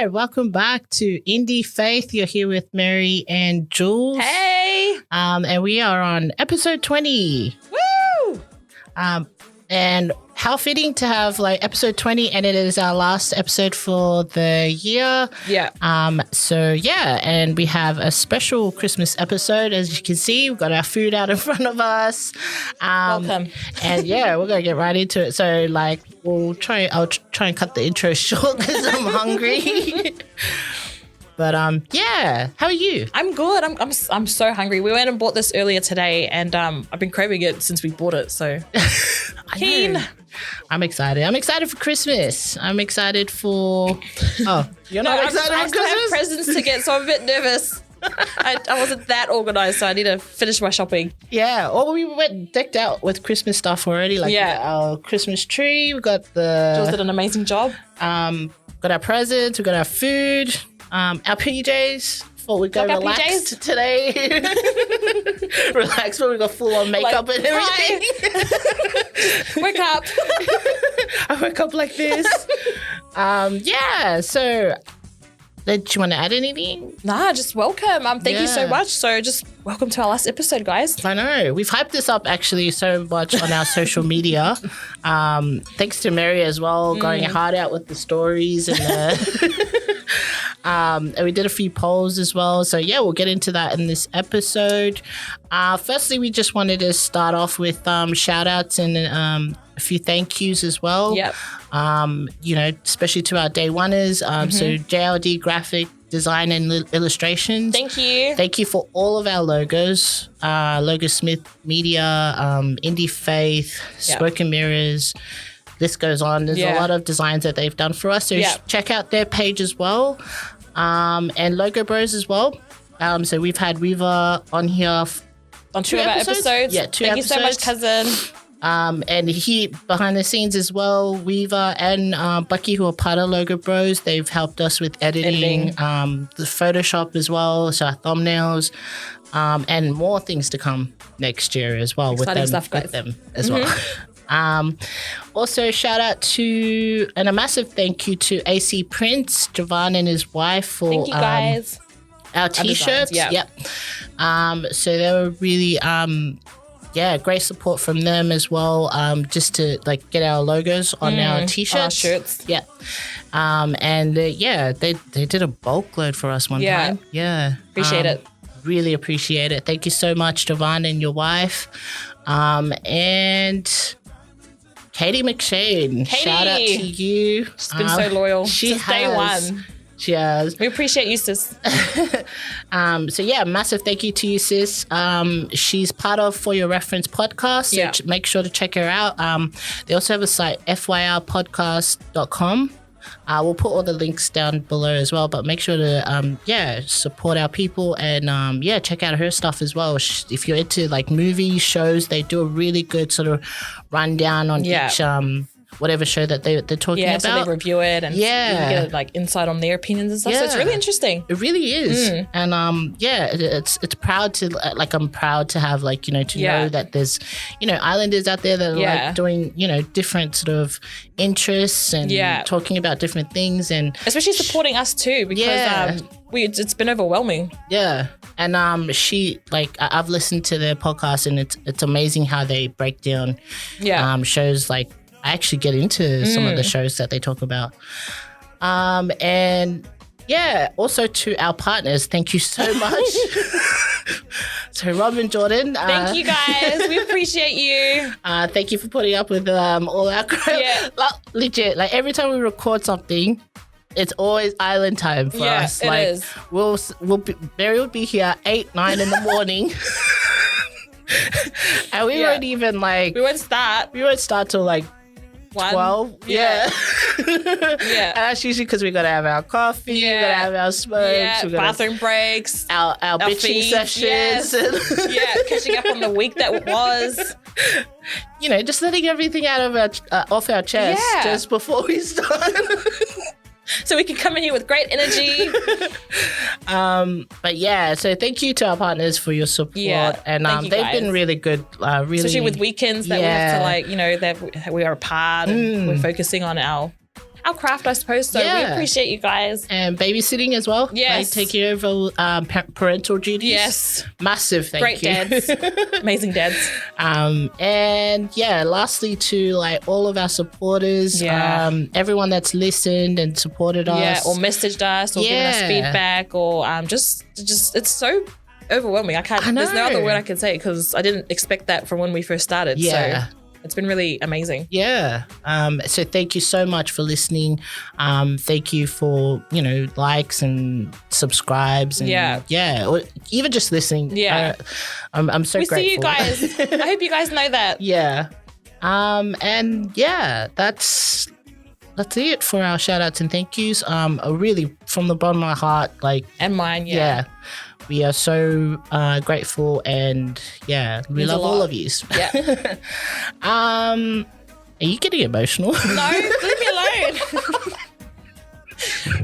right, welcome back to IndieFaith. You're here with Mary and Jules. Hey! And we are on episode 20. Woo! And how fitting to have like episode 20, and it is our last episode for the year. Yeah. So yeah, and we have a special Christmas episode. As you can see, we've got our food out in front of us. Welcome. And yeah, we're gonna get right into it. So like, I'll try and cut the intro short because I'm hungry. But yeah, how are you? I'm good. I'm so hungry. We went and bought this earlier today, and I've been craving it since we bought it. So keen. I'm excited. I'm excited for Christmas. I'm excited for. Oh, you're not excited I for still have Christmas? presents to get, so I'm a bit nervous. I wasn't that organized, so I need to finish my shopping. Yeah. Or we went decked out with Christmas stuff already. Like Yeah. we got our Christmas tree. We got the. Jules did an amazing job. Got our presents. We got our food. Our PJs. Thought we'd go Like our relaxed PJs? today. Relax, but we got full on makeup Like, and everything. Wake up. I woke up like this. Yeah. So, did you want to add anything? Nah, just welcome. Thank you so Yeah. much. So just welcome to our last episode, guys. I know. We've hyped this up actually so much on our social media. Thanks to Mary as well, going hard out with the stories and we did a few polls as well. So yeah, we'll get into that in this episode. Firstly, we just wanted to start off with shout outs and a few thank yous as well. Yep. Especially to our day oneers. So JLD Graphic Design and Illustrations. Thank you. Thank you for all of our logos, Logo Smith Media, IndieFaith, Spoken Mirrors. This goes on. There's a lot of designs that they've done for us. So check out their page as well. And Logo Bros as well. So we've had Weaver on here On two of our episodes. Yeah, two Thank episodes. you so much, cousin. And he behind the scenes as well, Weaver and Bucky, who are part of Logo Bros, they've helped us with editing. The Photoshop as well, so our thumbnails, and more things to come next year as well. Exciting with them, stuff, guys. with them as well. Also, shout out to and a massive thank you to AC Prince, Javan and his wife for Thank you, guys. our t-shirts. designs, Yep. So they were really great support from them as well. Just to like get our logos on our t-shirts. Our shirts. Yeah. They did a bulk load for us one time. Yeah. Appreciate it. Really appreciate it. Thank you so much, Javan and your wife. And Katie McShane. Katie. Shout out to you. She's been so loyal since day one. She has. We appreciate you, sis. Massive thank you to you, sis. She's part of For Your Reference podcast, so make sure to check her out. They also have a site, fyrpodcast.com. We'll put all the links down below as well, but make sure to support our people and check out her stuff as well. If you're into like movies, shows, they do a really good sort of rundown on each whatever show that they're talking about. So they review it and you get like insight on their opinions and stuff. So it's really interesting. It really is. And it's proud to I'm proud to have know that there's islanders out there that are like doing different sort of interests and talking about different things, and especially supporting us too, because it's been overwhelming. Yeah. And I've listened to their podcast, and it's amazing how they break down shows. Like I actually get into some of the shows that they talk about. Also to our partners, thank you so much. So Rob and Jordan. Thank you guys. We appreciate you. Thank you for putting up with all our crap. Yeah. Legit, like every time we record something, it's always island time for us. It is. Mary will be here 8, 9 in the morning. And we won't even we won't start till 12. Yeah. And that's usually because we got to have our coffee, we got to have our smokes, we bathroom breaks, our bitching sessions. Catching up on the week that was. Just letting everything out of off our chest just before we start. So we can come in here with great energy. So thank you to our partners for your support. And they've been really good. Really, especially with weekends that we have to that we are apart and we're focusing on our our craft, I suppose. So we appreciate you guys. And babysitting as well. Yes. Like taking over parental duties. Yes. Massive thank you. Great dads. Amazing dads. And yeah, lastly to like all of our supporters, everyone that's listened and supported us. Yeah, or messaged us or given us feedback or just it's so overwhelming. I know. There's no other word I can say because I didn't expect that from when we first started. Yeah. So it's been really amazing. Yeah. So thank you so much for listening. Thank you for, likes and subscribes and or even just listening. Yeah. I'm so grateful. We see you guys. I hope you guys know that. Yeah. And yeah, that's it for our shout outs and thank yous. Really from the bottom of my heart, and mine, we are so grateful and we love all of you. Yeah. Are you getting emotional? No, leave me alone.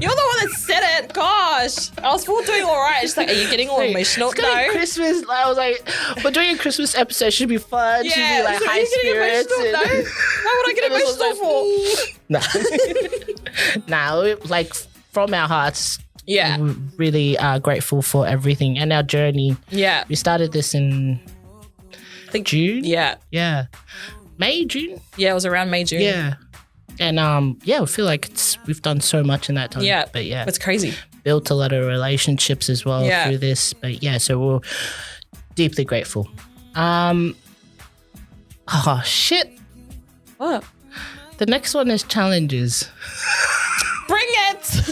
You're the one that said it. Gosh, I was doing all right. She's like, are you getting all emotional? It's no. Christmas. I was like, we're doing a Christmas episode. Should be fun. Should be like high spirits. No. Why would I get emotional for? No, like from our hearts. Yeah, we're really grateful for everything and our journey. Yeah, we started this in I think June. Yeah, May, June. Yeah, it was around May, June. Yeah, and I feel like we've done so much in that time. Yeah, but it's crazy. Built a lot of relationships as well through this. But so we're deeply grateful. Oh shit! What? The next one is challenges. Bring it!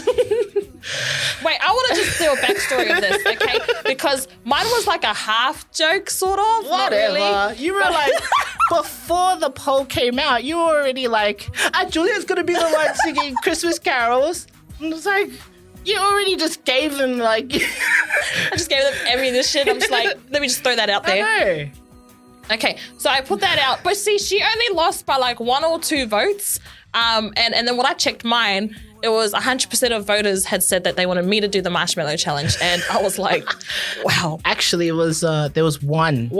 Wait, I want to just do a backstory of this, okay? Because mine was like a half joke, sort of. Whatever. Really. You were like, before the poll came out, you were already like, Julia's going to be the one singing Christmas carols. And it's like, you already just gave them like... I just gave them ammunition. I'm just like, let me just throw that out there. I know. Okay, so I put that out. But see, she only lost by like 1 or 2 votes. And then when I checked mine, it was 100% of voters had said that they wanted me to do the marshmallow challenge. And I was like, wow. Actually, it was there was one.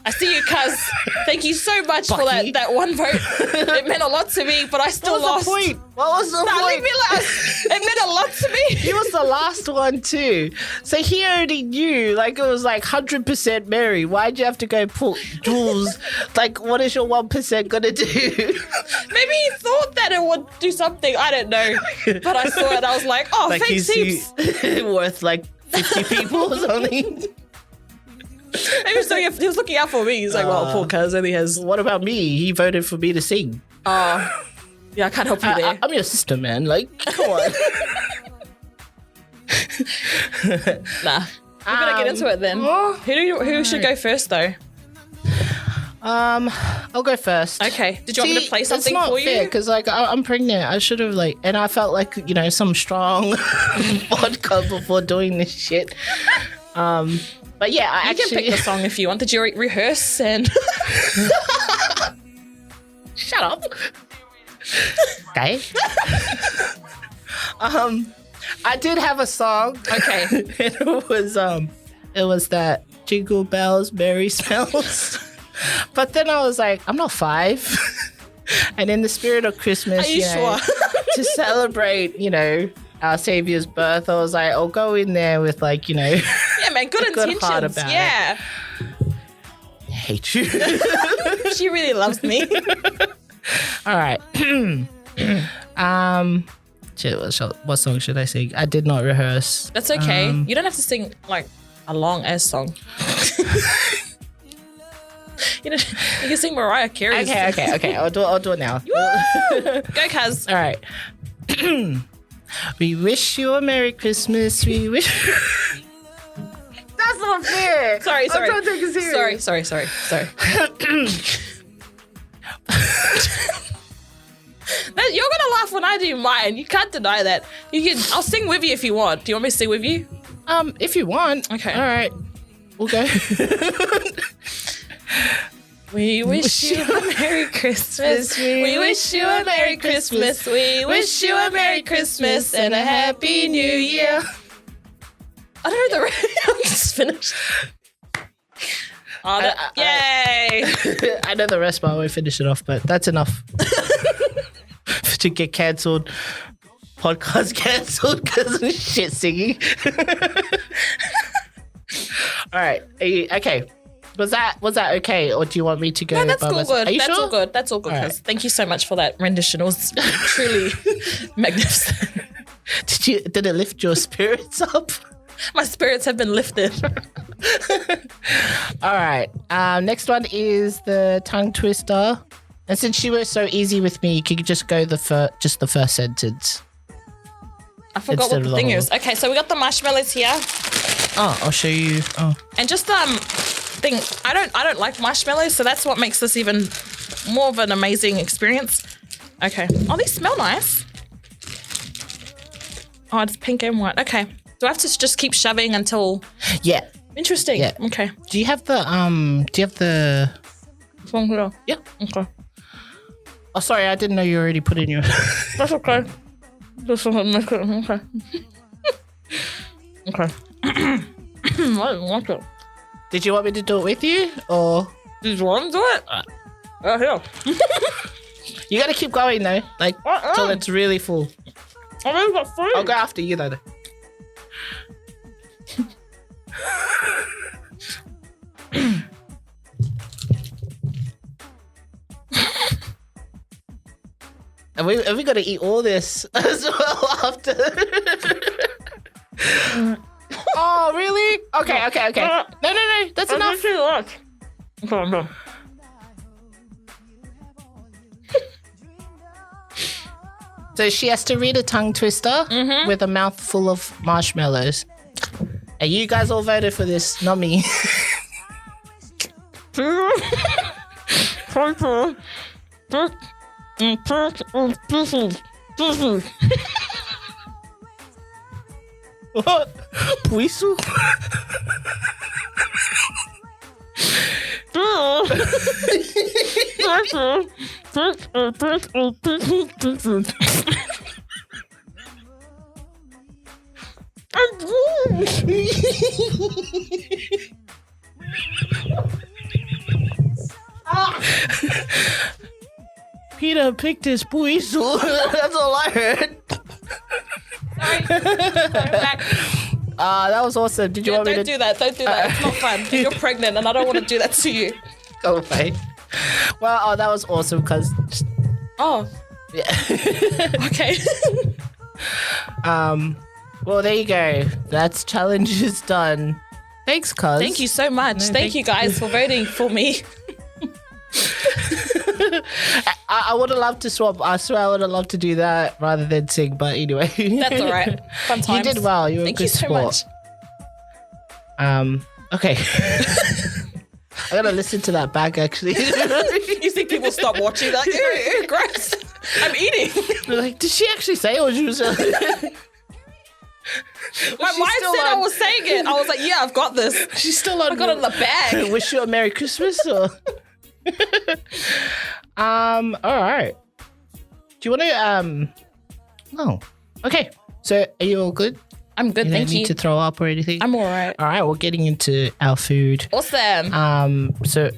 I see you, cuz. Thank you so much for that one vote. It meant a lot to me, but I still lost. What was the point? Leave me alone. It meant a lot to me. He was the last one too. So he already knew, like it was like 100% Mary. Why'd you have to go pull Jules? Like, what is your 1% gonna do? Maybe he thought that it would do something. I don't know. But I saw it. I was like, oh, like thanks heaps. Worth like 50 people or something. He was looking out for me. He's like, well, poor cuz only has... What about me? He voted for me to sing. Yeah, I can't help you there. I'm your sister, man. Like, come on. Nah. We're going to get into it then. Who should go first, though? I'll go first. Okay. Did you want me to play something for you? Because like I'm pregnant. I should have and I felt like some strong vodka before doing this shit. But yeah, I can pick the song if you want. Did you rehearse and? Shut up. Okay. I did have a song. Okay. It was that Jingle Bells, Merry Smells. But then I was like, I'm not 5. And in the spirit of Christmas, are you sure? To celebrate, our Savior's birth, I was like, I'll go in there with like, Yeah, man, good intentions. Heart about it. I hate you. She really loves me. All right. What song should I sing? I did not rehearse. That's okay. You don't have to sing like a long ass song. You can sing Mariah Carey's. Okay. I'll do it now. Go, cuz. All right. We wish you a Merry Christmas. We wish. That's not fair. Sorry. I'm trying to take it serious. Sorry. You're gonna laugh when I do mine. You can't deny that. I'll sing with you if you want. Do you want me to sing with you? If you want. Okay. All right. We'll go. We wish you a Merry Christmas. We wish you a Merry Christmas. We wish you a Merry Christmas and a Happy New Year. I don't know the rest. I'm just finished. Yay! I know the rest, but I won't finish it off, but that's enough. to get cancelled. Podcast cancelled because of shit singing. All right. Okay. Was that okay, or do you want me to go? No, that's all good. Are you that's sure? all good. That's all good. All right. Thank you so much for that rendition. It was truly magnificent. Did it lift your spirits up? My spirits have been lifted. All right. Next one is the tongue twister. And since you were so easy with me, you could just go the first sentence. I forgot what the thing is. Okay, so we got the marshmallows here. Oh, I'll show you. Oh. And just thing, I don't like marshmallows, so that's what makes this even more of an amazing experience. Okay. Oh, these smell nice. Oh, it's pink and white. Okay. Do I have to just keep shoving until? Yeah. Interesting. Yeah. Okay. Do you have the This one here. Yeah. Okay. Oh, sorry, I didn't know you already put in your. That's okay. This one make it. Okay. Okay. I don't want it. Did you want me to do it with you, or? Did you want to do it? Here. You gotta keep going though, like till it's really full. I only got 3. I'll go after you though. Have we got to eat all this as well after? Oh, really? Okay. No. That's enough. Okay. So she has to read a tongue twister with a mouthful of marshmallows. And you guys all voted for this, not me. What? Puisu? Peter picked his puisu. That's all I heard. Back. That was awesome. Did you want me to Don't do that. Don't do that. It's not fun. You're pregnant and I don't want to do that to you. go away? Well, that was awesome because. Oh. Yeah. Okay. Well, there you go. That's challenge is done. Thanks, cuz. Thank you so much. No, thank you guys for voting for me. I would have loved to swap. I swear I would have loved to do that rather than sing, but anyway. That's all right. Fun times. You did well. You were Thank a good you so sport. much. Okay. I gotta listen to that back actually. You think people stop watching? Like, ew, gross. I'm eating. They're like, did she actually say it or she was My mind said I was saying it. I was like, yeah, I've got this. She's still on. I got it in the bag. Wish you a Merry Christmas or all right. Do you want to no. Okay. So are you all good? I'm good, thank you. Need to throw up or anything? I'm all right. All right, we're getting into our food. Awesome. So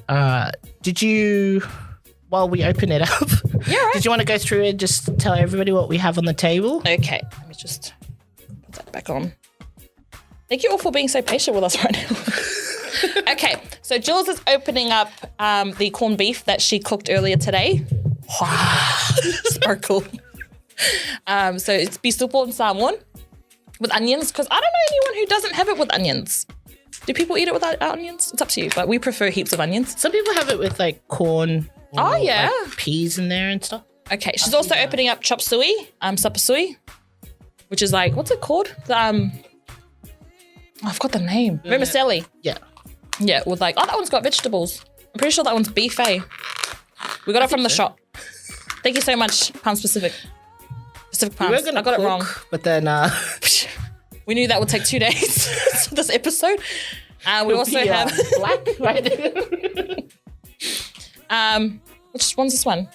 did you, while we open it up, Yeah, right. did you want to go through and just tell everybody what we have on the table? Okay, let me just put that back on. Thank you all for being so patient with us right now. Okay, so Jules is opening up the corned beef that she cooked earlier today. Sparkle. So it's beef soup and salmon with onions, because I don't know anyone who doesn't have it with onions. Do people eat it without onions? It's up to you, but we prefer heaps of onions. Some people have it with like corn. Or, Oh, yeah. like, peas in there and stuff. Okay, she's also opening up chop suey, supper suey, which is like, what's it called? I forgot the name. Vermicelli. Yeah. Yeah, with like, that one's got vegetables. I'm pretty sure that one's beef, eh? We got it from the shop. Thank you so much, Palm Pacific Palms. I got it wrong. But then we knew that would take 2 days for this episode. We also have black, right? Which one's this one?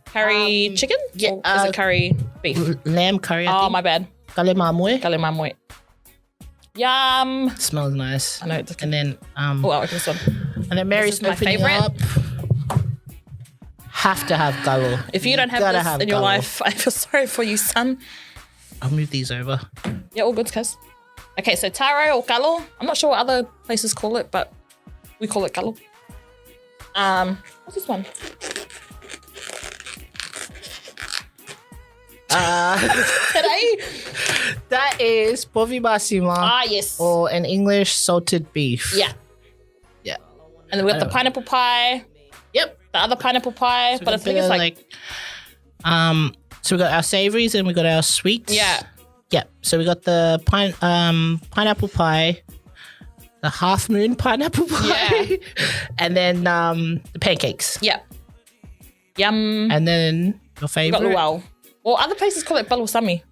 Curry chicken? Yeah. Or is it curry beef? Lamb curry. I Oh, think. my bad. Kale mamue. Kalimamwe. Yum. Smells nice. I know it's And then I'll open this one. and then Mary's This is my opening favourite. up have to have galo. If you don't have this in your life, I feel sorry for you, son. I'll move these over. Yeah, all good, cuz. Okay, so taro or galo. I'm not sure what other places call it, but we call it galo. What's this one? Today? That is povi basima. Ah, yes. Or in English, salted beef. Yeah. Yeah. And then we got the pineapple pie. Yep. The other pineapple pie. So but I think it's like so we got our savories and we got our sweets. Yeah. Yeah. So we got the pineapple pie, the half moon pineapple pie, Yeah. and then the pancakes. Yeah. Yum. And then your favorite. We got luau. Or other places call it balusami.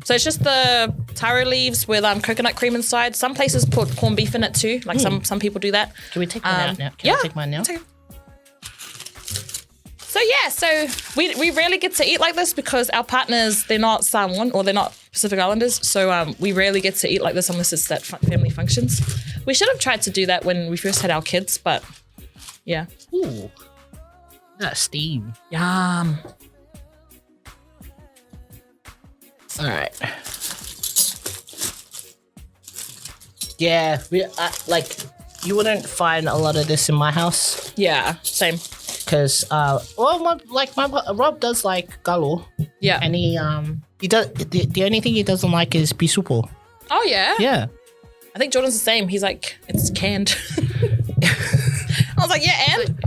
So it's just the taro leaves with coconut cream inside. Some places put corned beef in it too. Like some people do that. Can we take mine out now? Can I take mine now? So yeah, so we rarely get to eat like this because our partners, they're not Samoan or they're not Pacific Islanders. So we rarely get to eat like this unless it's at family functions. We should have tried to do that when we first had our kids, but yeah. Ooh, that steam. Yum. All right. Yeah, you wouldn't find a lot of this in my house. Yeah, same. Because Rob does like galo. Yeah. And he does the only thing he doesn't like is bisupo. Oh yeah. Yeah. I think Jordan's the same. He's like, it's canned. I was like, yeah, and?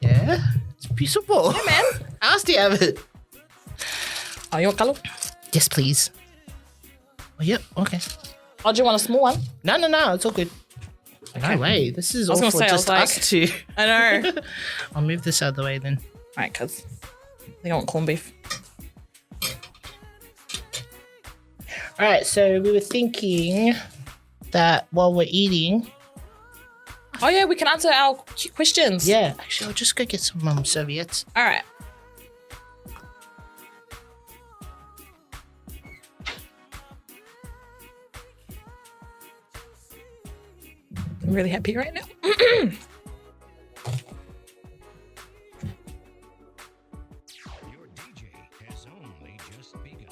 Yeah, it's bisupo. Yeah, man. How else do you have it? Oh, you want galo? Yes, please. Oh, yep. Okay. Oh, do you want a small one? No, it's all good. Okay. No way. This is all for just us two. I know. I'll move this out of the way then. All right, cuz I think I want corned beef. All right, so we were thinking that while we're eating... Oh, yeah, we can answer our questions. Yeah. Actually, I'll just go get some serviettes. All right. I'm really happy right now. Your DJ has only just begun.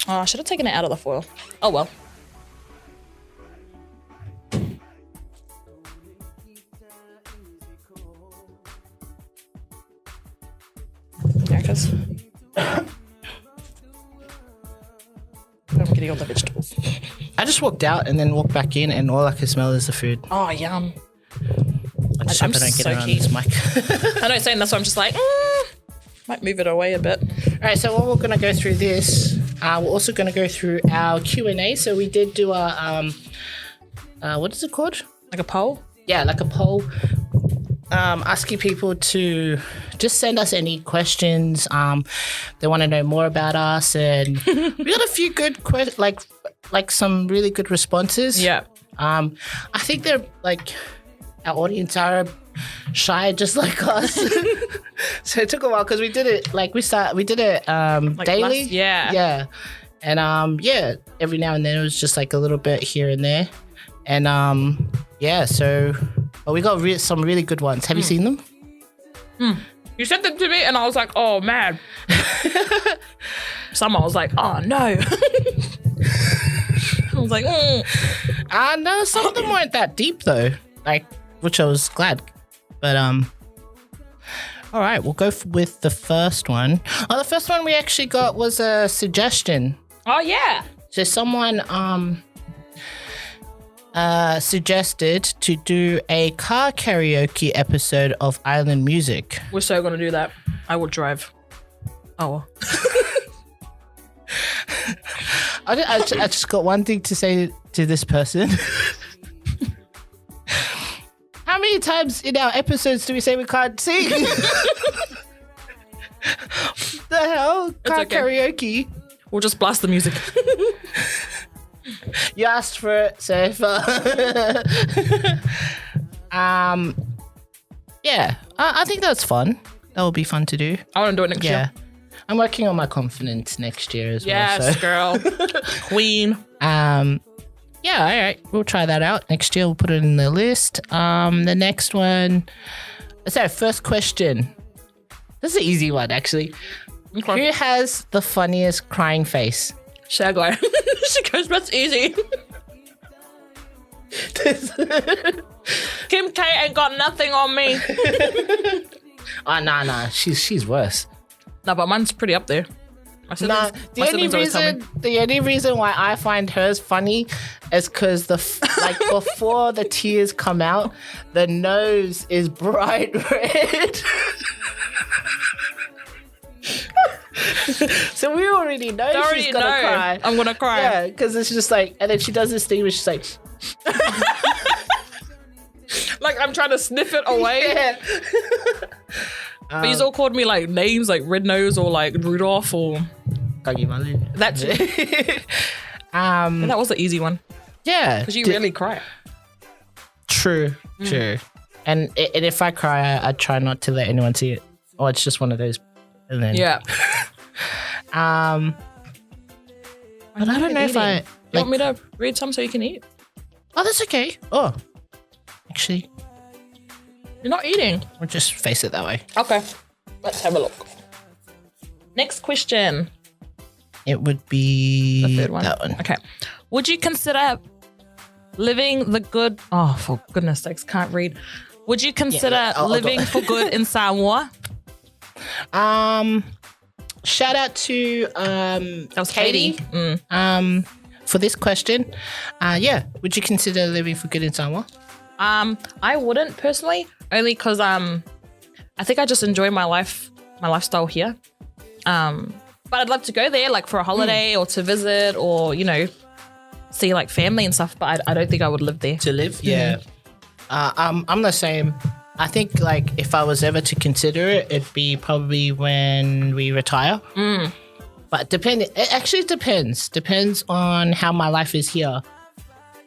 Oh, I should have taken it out of the foil. Oh, well. Yeah, because I'm getting all the vegetables. I just walked out and then walked back in, and all I can smell is the food. Oh, yum. I just hope I don't get so it on keen. this mic. I know, saying that's why I'm just like, might move it away a bit. All right, so while we're going to go through this, we're also going to go through our Q&A. So we did do a, what is it called? Like a poll? Yeah, like a poll. Asking people to just send us any questions. They want to know more about us, and we got a few good like some really good responses. Yeah. I think they're like our audience are shy just like us. So it took a while because we did it daily. Yeah. And every now and then it was just like a little bit here and there. And so we got some really good ones. Have you seen them? You sent them to me and I was like, oh man. Some I was like, oh no. I was like, no, some of them weren't that deep though. Like, which I was glad. But all right, we'll go with the first one. Oh, the first one we actually got was a suggestion. Oh yeah. So someone suggested to do a car karaoke episode of Island Music. We're so gonna do that. I will drive. Oh. I just got one thing to say to this person. How many times in our episodes do we say we can't sing? The hell? Car karaoke? We'll just blast the music. You asked for it, so far. I think that's fun. That will be fun to do. I want to do it next year. I'm working on my confidence next year as well. Yes, so. girl. Queen. Yeah, all right. We'll try that out. Next year, we'll put it in the list. The next one. So, first question. This is an easy one, actually. Okay. Who has the funniest crying face? Shagway. She goes, that's easy. Kim K ain't got nothing on me. Oh, nah. She's worse. No, but mine's pretty up there. Nah, the only reason why I find hers funny is because before the tears come out, the nose is bright red. So we already know she's gonna cry. I'm gonna cry. Yeah, because it's just like, and then she does this thing where she's like, like I'm trying to sniff it away. Yeah. But he's all called me like names like Red Nose or like Rudolph or that's it. And that was the easy one. Yeah, because you really cry. True. And if I cry, I try not to let anyone see it. Or it's just one of those. And then yeah. But I don't know if I you want me to read some so you can eat? Oh, that's okay. Oh, actually, you're not eating. We'll just face it that way. Okay, let's have a look. Next question. It would be the third one. That one. Okay. Would you consider living the good? Oh, for goodness sakes, can't read. Would you consider living for good in Samoa? Shout out to that was Katie. For this question. Yeah. Would you consider living for good in Samoa? I wouldn't personally, only because I think I just enjoy my lifestyle here. But I'd love to go there like for a holiday or to visit or, you know, see like family and stuff, but I don't think I would live there. To live? Yeah. I'm the same. I think like if I was ever to consider it, it'd be probably when we retire. But it actually depends. Depends on how my life is here.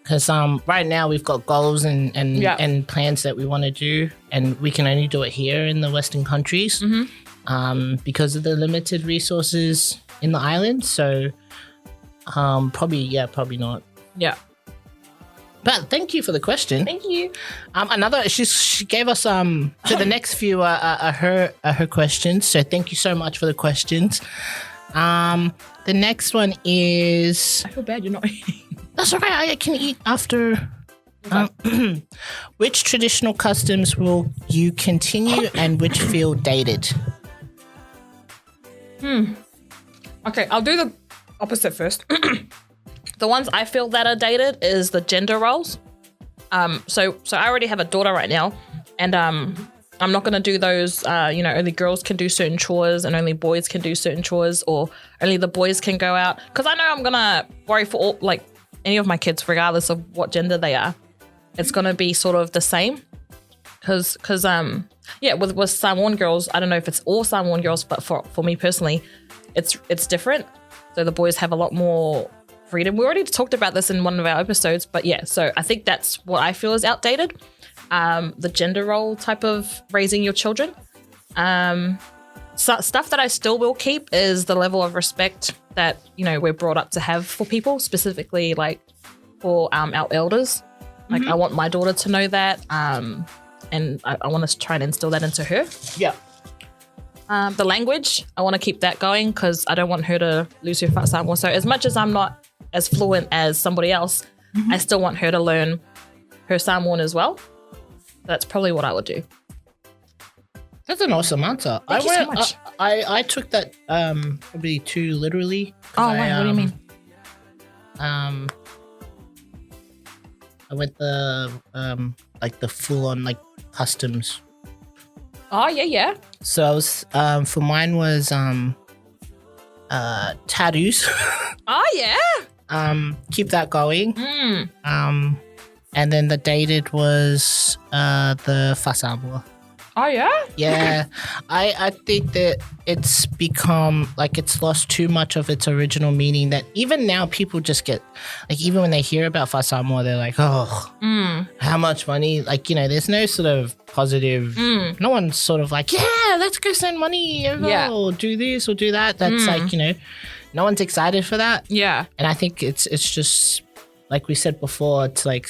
Because right now we've got goals and plans that we want to do, and we can only do it here in the Western countries because of the limited resources in the island. So probably not. Yeah. But thank you for the question. Thank you. She gave us so the next few are her questions. So thank you so much for the questions. The next one is. I feel bad you're not eating. That's all right. I can eat after. Which traditional customs will you continue and which feel dated? Okay, I'll do the opposite first. The ones I feel that are dated is the gender roles. So I already have a daughter right now, and I'm not going to do those, only girls can do certain chores and only boys can do certain chores, or only the boys can go out. Because I know I'm going to worry for all, like, any of my kids, regardless of what gender they are. It's going to be sort of the same. Because with Samoan girls, I don't know if it's all Samoan girls, but for me personally, it's different. So the boys have a lot more freedom. We already talked about this in one of our episodes, but yeah, so I think that's what I feel is outdated. The gender role type of raising your children. So stuff that I still will keep is the level of respect that, we're brought up to have for people, specifically like for our elders. Like I want my daughter to know that, and I want to try and instill that into her. Yeah. The language, I want to keep that going because I don't want her to lose her Samoan. So as much as I'm not as fluent as somebody else, I still want her to learn her Samoan as well. That's probably what I would do. That's an awesome answer. Thank you so much. I took that probably too literally. Oh, wow. What do you mean? I went the the full on like customs. Oh yeah. So I was for mine was tattoos. Oh yeah. Keep that going. And then the dated was the fasabua. Oh yeah? Yeah. I think that it's become like it's lost too much of its original meaning that even now people just get like even when they hear about fasabua they're like, oh, how much money? Like, there's no sort of positive no one's sort of like, yeah, let's go send money over or do this or do that. That's like, no one's excited for that. Yeah. And I think it's just like we said before, it's like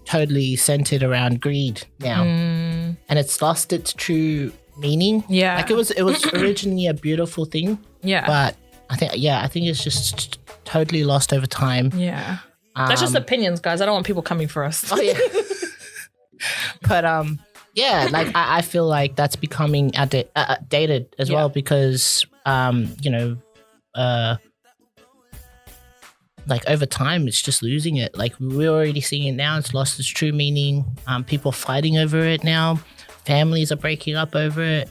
totally centered around greed now, and it's lost its true meaning. Yeah, like it was originally a beautiful thing. Yeah, but I think it's just totally lost over time. Yeah, that's just opinions, guys. I don't want people coming for us. Oh yeah, but yeah, like I feel like that's becoming dated as well because like over time it's just losing it. Like we're already seeing it now. It's lost its true meaning. People fighting over it now. Families are breaking up over it.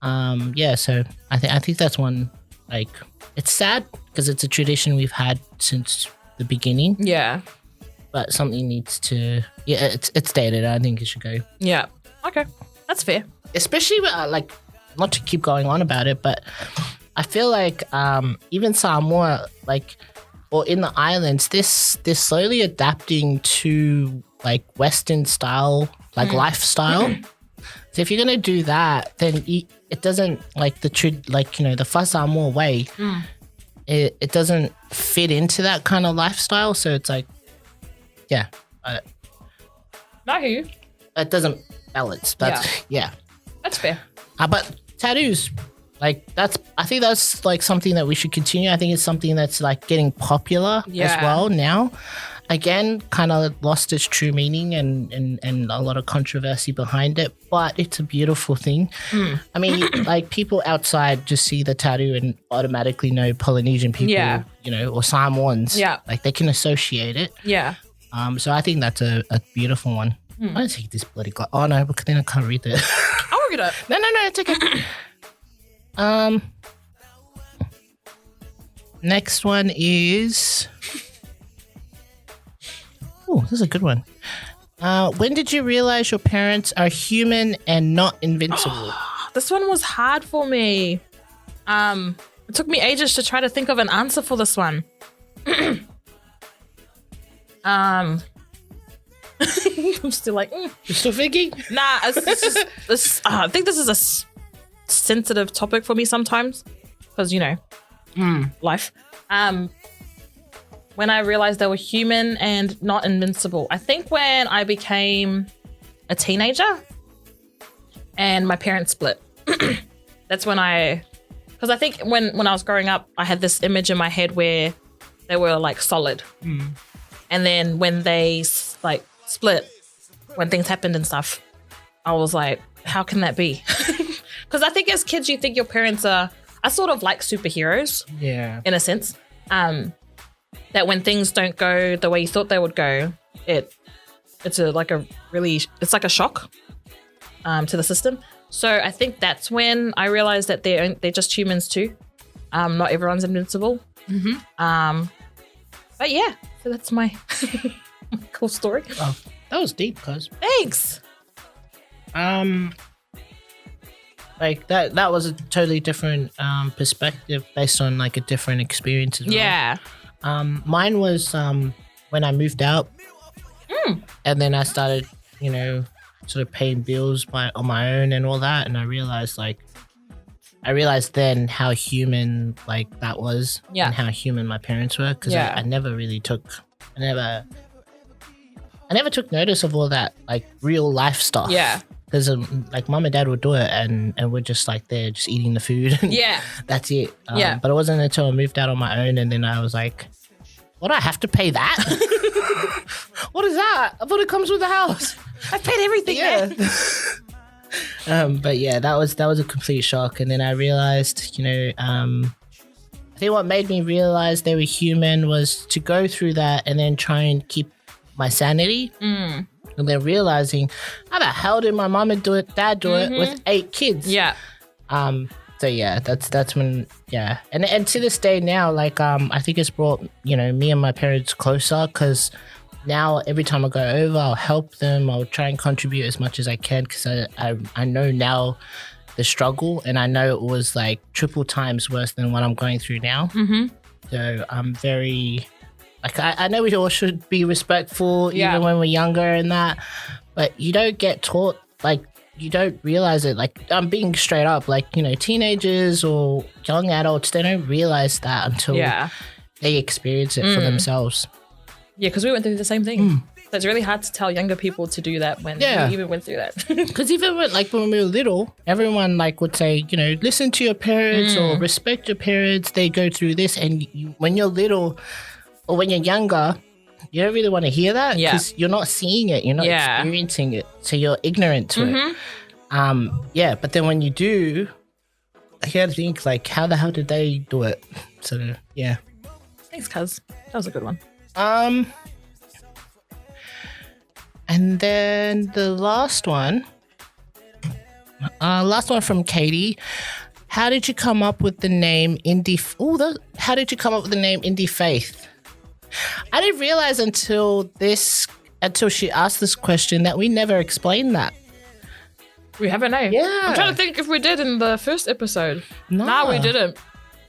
So I think that's one. Like it's sad because it's a tradition we've had since the beginning. Yeah, but something needs to. Yeah, it's dated. I think it should go. Yeah. Okay, that's fair. Especially like, not to keep going on about it, but I feel like even Samoa, like, or in the islands, they're slowly adapting to like Western style, like lifestyle. So if you're gonna do that, then it doesn't like the Fa Samoa way. It doesn't fit into that kind of lifestyle. So it's like, yeah, I hear you. It doesn't balance. That's that's fair. But tattoos, like I think that's like something that we should continue. I think it's something that's like getting popular as well now. Again, kind of lost its true meaning and a lot of controversy behind it, but it's a beautiful thing. I mean, like people outside just see the tattoo and automatically know Polynesian people, or Samoans. Yeah, like they can associate it. Yeah. So I think that's a beautiful one. I don't take this bloody glass. Oh no, because then I can't read it. I'll read it. No, it's okay. Next one is. Oh, this is a good one. When did you realize your parents are human and not invincible? This one was hard for me. It took me ages to try to think of an answer for this one. I'm still like, You're still thinking? Nah, it's just, I think this is a sensitive topic for me sometimes because, life. When I realized they were human and not invincible. I think when I became a teenager and my parents split. That's when because I think when I was growing up, I had this image in my head where they were like solid. And then when they like split, when things happened and stuff, I was like, how can that be? Because I think as kids, you think your parents are sort of like superheroes. Yeah. In a sense. That when things don't go the way you thought they would go, it's like a shock to the system. So I think that's when I realized that they're just humans too. Not everyone's invincible. But yeah, so that's my cool story. Oh, that was deep, cuz. Thanks. Like that was a totally different perspective based on like a different experience as well. Yeah. Mine was when I moved out, and then I started, sort of paying bills on my own and all that, and I realized then how human like that was, and how human my parents were, because I never really took notice of all that like real life stuff. Yeah. Because like mom and dad would do it, and we're just like there, just eating the food. And that's it. But it wasn't until I moved out on my own, and then I was like, "What? I have to pay that? What is that? I thought it comes with the house. I paid everything." Yeah. But yeah, that was a complete shock, and then I realized, I think what made me realize they were human was to go through that and then try and keep my sanity. And then realizing, how the hell did my mom and dad do it with 8 kids? Yeah. So yeah, that's when, yeah. And to this day now, like, I think it's brought, me and my parents closer, because now every time I go over, I'll help them. I'll try and contribute as much as I can, because I know now the struggle, and I know it was like triple times worse than what I'm going through now. So I'm very... Like, I know we all should be respectful even when we're younger and that, but you don't get taught, like, you don't realize it. Like, I'm being straight up, like, teenagers or young adults, they don't realize that until they experience it for themselves. Yeah, because we went through the same thing. So it's really hard to tell younger people to do that when we even went through that. Because even when we were little, everyone would say, listen to your parents or respect your parents. They go through this, and when you're little or when you're younger, you don't really want to hear that because you're not seeing it, you're not experiencing it, so you're ignorant to it. But then when you do, I gotta think how the hell did they do it? So yeah. Thanks, cuz. That was a good one. And then the last one from Katie. How did you come up with the name How did you come up with the name IndieFaith? I didn't realize until she asked this question that we never explained that. We haven't, eh? Yeah. I'm trying to think if we did in the first episode. No, we didn't.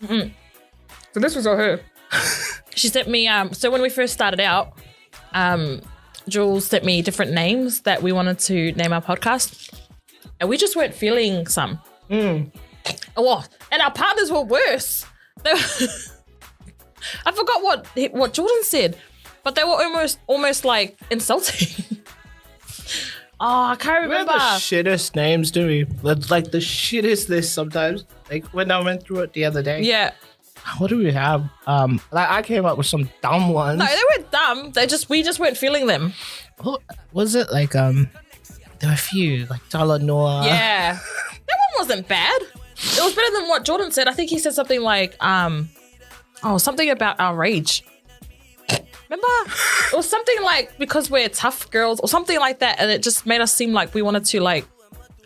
So this was all her. She sent me, so when we first started out, Jules sent me different names that we wanted to name our podcast. And we just weren't feeling some. Oh, and our partners were worse. I forgot what Jordan said, but they were almost like insulting. I can't remember. We have the shittest names, do we? Like the shittest list sometimes. Like when I went through it the other day. Yeah. What do we have? I came up with some dumb ones. No, they weren't dumb. We just weren't feeling them. What was it like? There were a few like Talanoa. Yeah, that one wasn't bad. It was better than what Jordan said. I think he said something like, something about our rage. Remember? It was something like because we're tough girls or something like that, and it just made us seem like we wanted to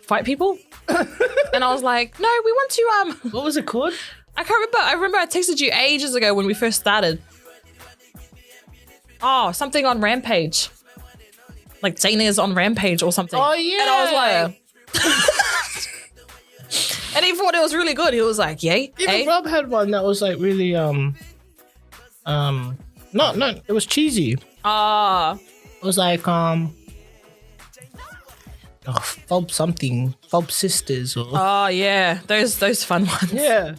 fight people. And I was like, no, we want to. What was it called? I can't remember. I remember I texted you ages ago when we first started. Oh, something on Rampage. Like Dana's on Rampage or something. Oh, yeah. And I was like... And he thought it was really good. He was like, yay. Even Rob had one that was like really, no, it was cheesy. It was like, Fob something. Fob Sisters or... Oh, yeah. Those fun ones. Yeah.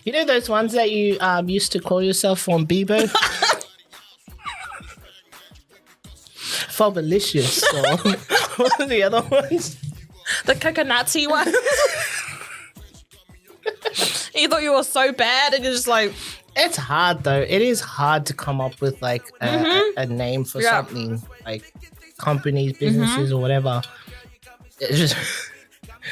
You know those ones that you used to call yourself on Bebo? Fobalicious. Or what are the other ones? The coconutty one. You thought you were so bad and you're just like... It's hard though. It is hard to come up with like a name for something. Like companies, businesses or whatever. It's just...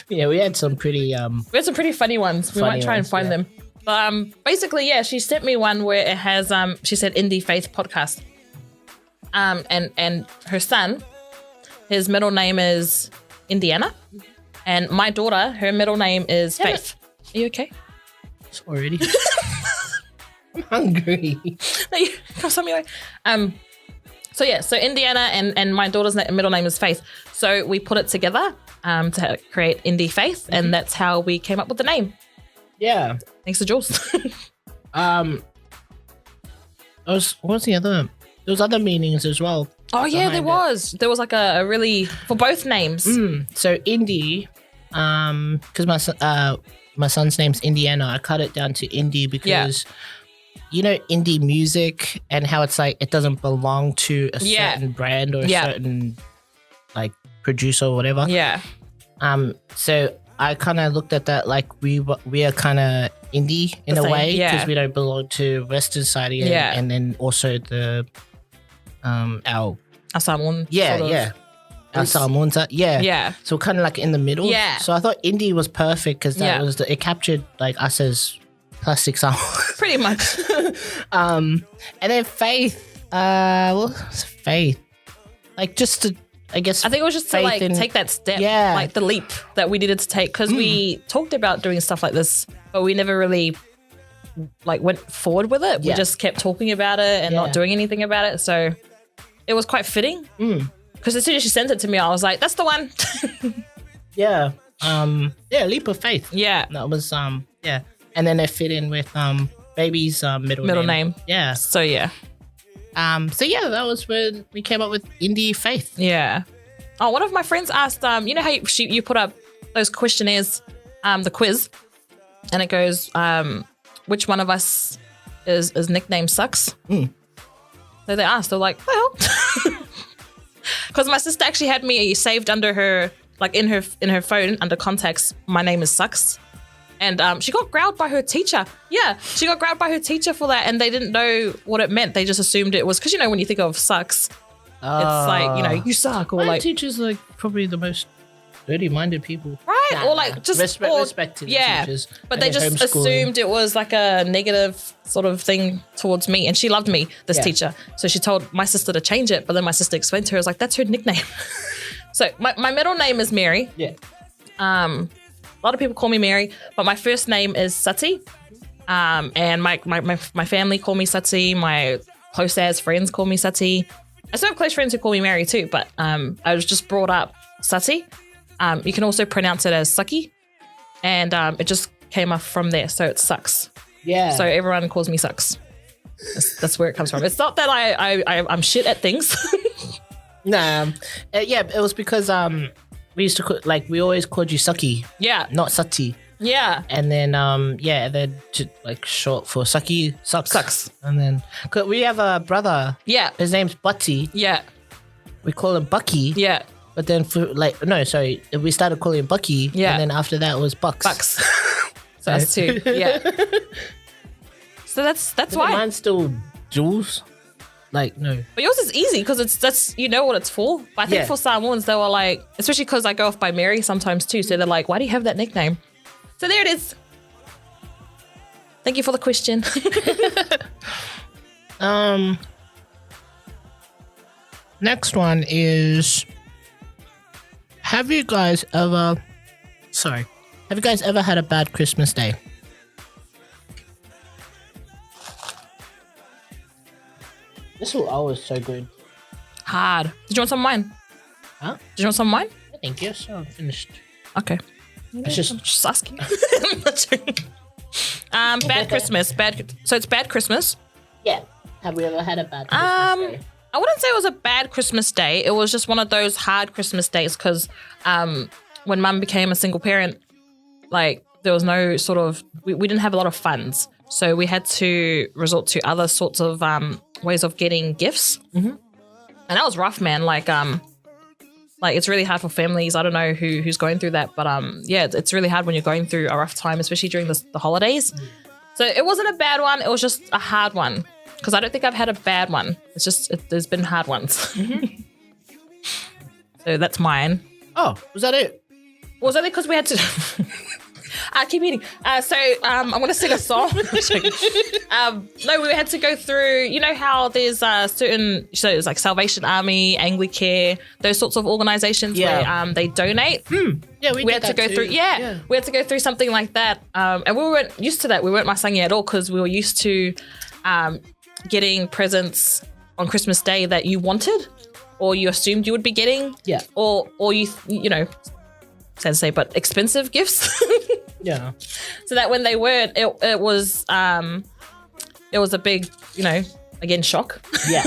Yeah, we had some pretty... we had some pretty funny ones. We might try and find them. But basically, yeah, she sent me one where it has, she said IndieFaith podcast. And her son, his middle name is Indiana. And my daughter, her middle name is Faith. Are you okay? Already. I'm hungry. So Indiana and my daughter's middle name is Faith. So we put it together to create IndieFaith, and that's how we came up with the name. Yeah. Thanks to Jules. What was the other? There was other meanings as well. Oh yeah, there was. There was like a really for both names. So Indie, because my son's name's Indiana. I cut it down to Indie because you know indie music and how it's like it doesn't belong to a certain brand or a certain like producer or whatever. Yeah. So I kind of looked at that like we are kind of indie in a way because we don't belong to Western society and then also the our Samoan our Samoans so kind of like in the middle so I thought indie was perfect because that was it captured like us as plastic Samoan pretty much. And then Faith Faith like just to I guess I think it was just to like take that step, like the leap that we needed to take because we talked about doing stuff like this, but we never really like went forward with it. We just kept talking about it and not doing anything about it. So it was quite fitting because as soon as she sent it to me, I was like, "That's the one." Leap of Faith. Yeah, that was and then it fit in with baby's middle name. Yeah. So yeah. That was when we came up with IndieFaith. Yeah. Oh, one of my friends asked, you know how you put up those questionnaires, the quiz, and it goes, which one of us is nickname sucks? So they asked, they're like, well, because my sister actually had me saved under her, like in her phone under contacts. My name is Sucks. And she got growled by her teacher. Yeah, she got growled by her teacher for that, and they didn't know what it meant. They just assumed it was because when you think of Sucks, it's like you suck, or my teachers like probably the most dirty-minded people, right? Or like just respect to the teachers. But they just assumed it was like a negative sort of thing towards me, and she loved me, this teacher. So she told my sister to change it, but then my sister explained to her, I was like, that's her nickname. So my middle name is Mary. Yeah. A lot of people call me Mary, but my first name is Sati. And my family call me Sati. My close as friends call me Sati. I still have close friends who call me Mary too, but I was just brought up Sati. You can also pronounce it as Sucky. And it just came up from there, so it sucks. Yeah. So everyone calls me Sucks. That's where it comes from. It's not that I'm shit at things. Nah. It was because we used to we always called you Sucky. Yeah. Not Sati. Yeah. And then then like short for Sucky, Sucks. And then 'cause we have a brother. Yeah. His name's Butty. Yeah. We call him Bucky. Yeah. But then we started calling him Bucky. Yeah. And then after that was Bucks. So that's two. Yeah. So that's why. Mine's still Jules. Like, no. But yours is easy because that's you know what it's for. But I think for Samoans, they were like, especially because I go off by Mary sometimes too. So they're like, why do you have that nickname? So there it is. Thank you for the question. Next one is, have you guys ever had a bad Christmas day? This was always so good. Hard. Did you want some of mine? Huh? Did you want some of mine? I think yes. I'm finished. Okay. It's just I'm just asking. Bad Christmas. So it's bad Christmas. Yeah. Have we ever had a bad Christmas day? I wouldn't say it was a bad Christmas day. It was just one of those hard Christmas days because when Mum became a single parent, like there was no sort of we didn't have a lot of funds, so we had to resort to other sorts of ways of getting gifts. Mm-hmm. And that was rough, man. Like it's really hard for families. I don't know who's going through that, but it's really hard when you're going through a rough time, especially during the holidays. Mm. So it wasn't a bad one. It was just a hard one because I don't think I've had a bad one. It's just there's been hard ones. Mm-hmm. So that's mine. Oh, was that it? Was that it? Because we had to. I keep eating. So I'm going to sing a song. No, we had to go through, you know how there's certain, so it's like Salvation Army, Anglicare, those sorts of organizations where they donate. Yeah, we had to go through. Yeah, we had to go through something like that. And we weren't used to that. We weren't masangi at all because we were used to getting presents on Christmas Day that you wanted or you assumed you would be getting. Yeah. Or you know, sad to say, but expensive gifts. Yeah. So that when they weren't, it was a big, you know, again, shock. Yeah.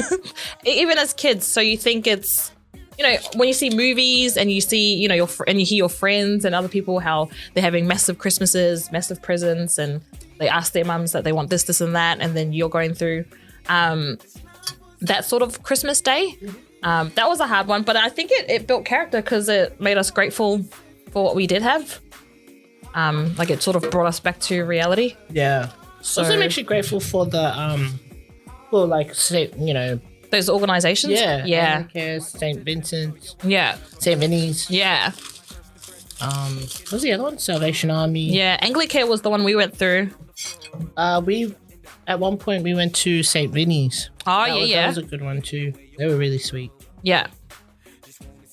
Even as kids. So you think it's, you know, when you see movies and you see, you know, and you hear your friends and other people how they're having massive Christmases, massive presents, and they ask their mums that they want this, and that, and then you're going through that sort of Christmas day. That was a hard one, but I think it built character because it made us grateful for what we did have. Like it sort of brought us back to reality. Yeah. So also makes you grateful for the for like, say, you know, those organizations. Yeah. Yeah. Anglicare, St. Vincent. Yeah. St. Vinny's. Yeah. What was the other one? Salvation Army. Yeah. Anglicare was the one we went through. We at one point we went to St. Vinny's. Oh, that was a good one too. They were really sweet. Yeah.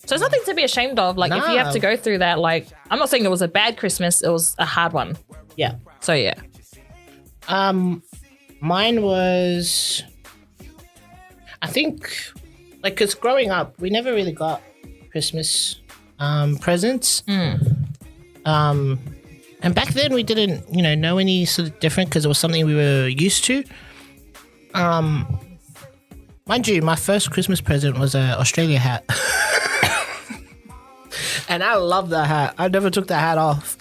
So it's nothing to be ashamed of. Like, if you have to go through that, like, I'm not saying it was a bad Christmas. It was a hard one. Yeah. So, yeah. Mine was, I think, like, because growing up, we never really got Christmas presents. And back then, we didn't, you know any sort of different because it was something we were used to. Mind you, my first Christmas present was an Australia hat. And I love that hat. I never took that hat off.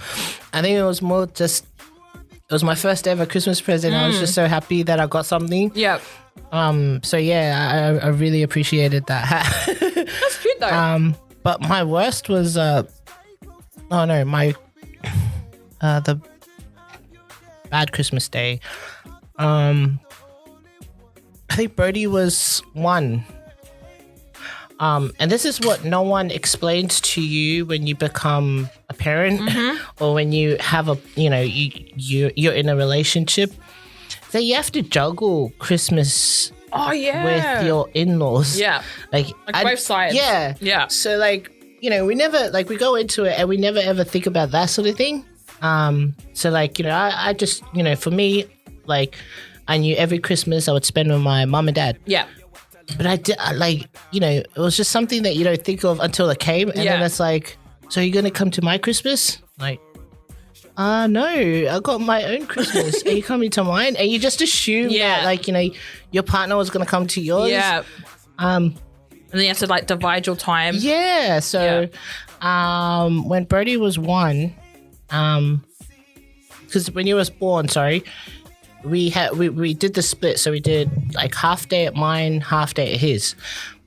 I think it was more just, it was my first ever Christmas present. I was just so happy that I got something. Yeah. So yeah, I really appreciated that hat. That's cute though. But my worst was the bad Christmas day. I think Birdie was 1. And this is what no one explains to you when you become a parent or when you have you're in a relationship. So you have to juggle Christmas with your in-laws. Yeah. Like both sides. Yeah. Yeah. So we never we go into it and we never ever think about that sort of thing. So I just, for me, I knew every Christmas I would spend with my mom and dad. Yeah. But I did, it was just something that you don't think of until it came. And then it's like, so are you going to come to my Christmas? Like, no, I got my own Christmas. Are you coming to mine? And you just assume that, your partner was going to come to yours. Yeah. And then you have to, divide your time. Yeah. So, when Birdie was 1, because when he was born, we did the split, so we did half day at mine, half day at his.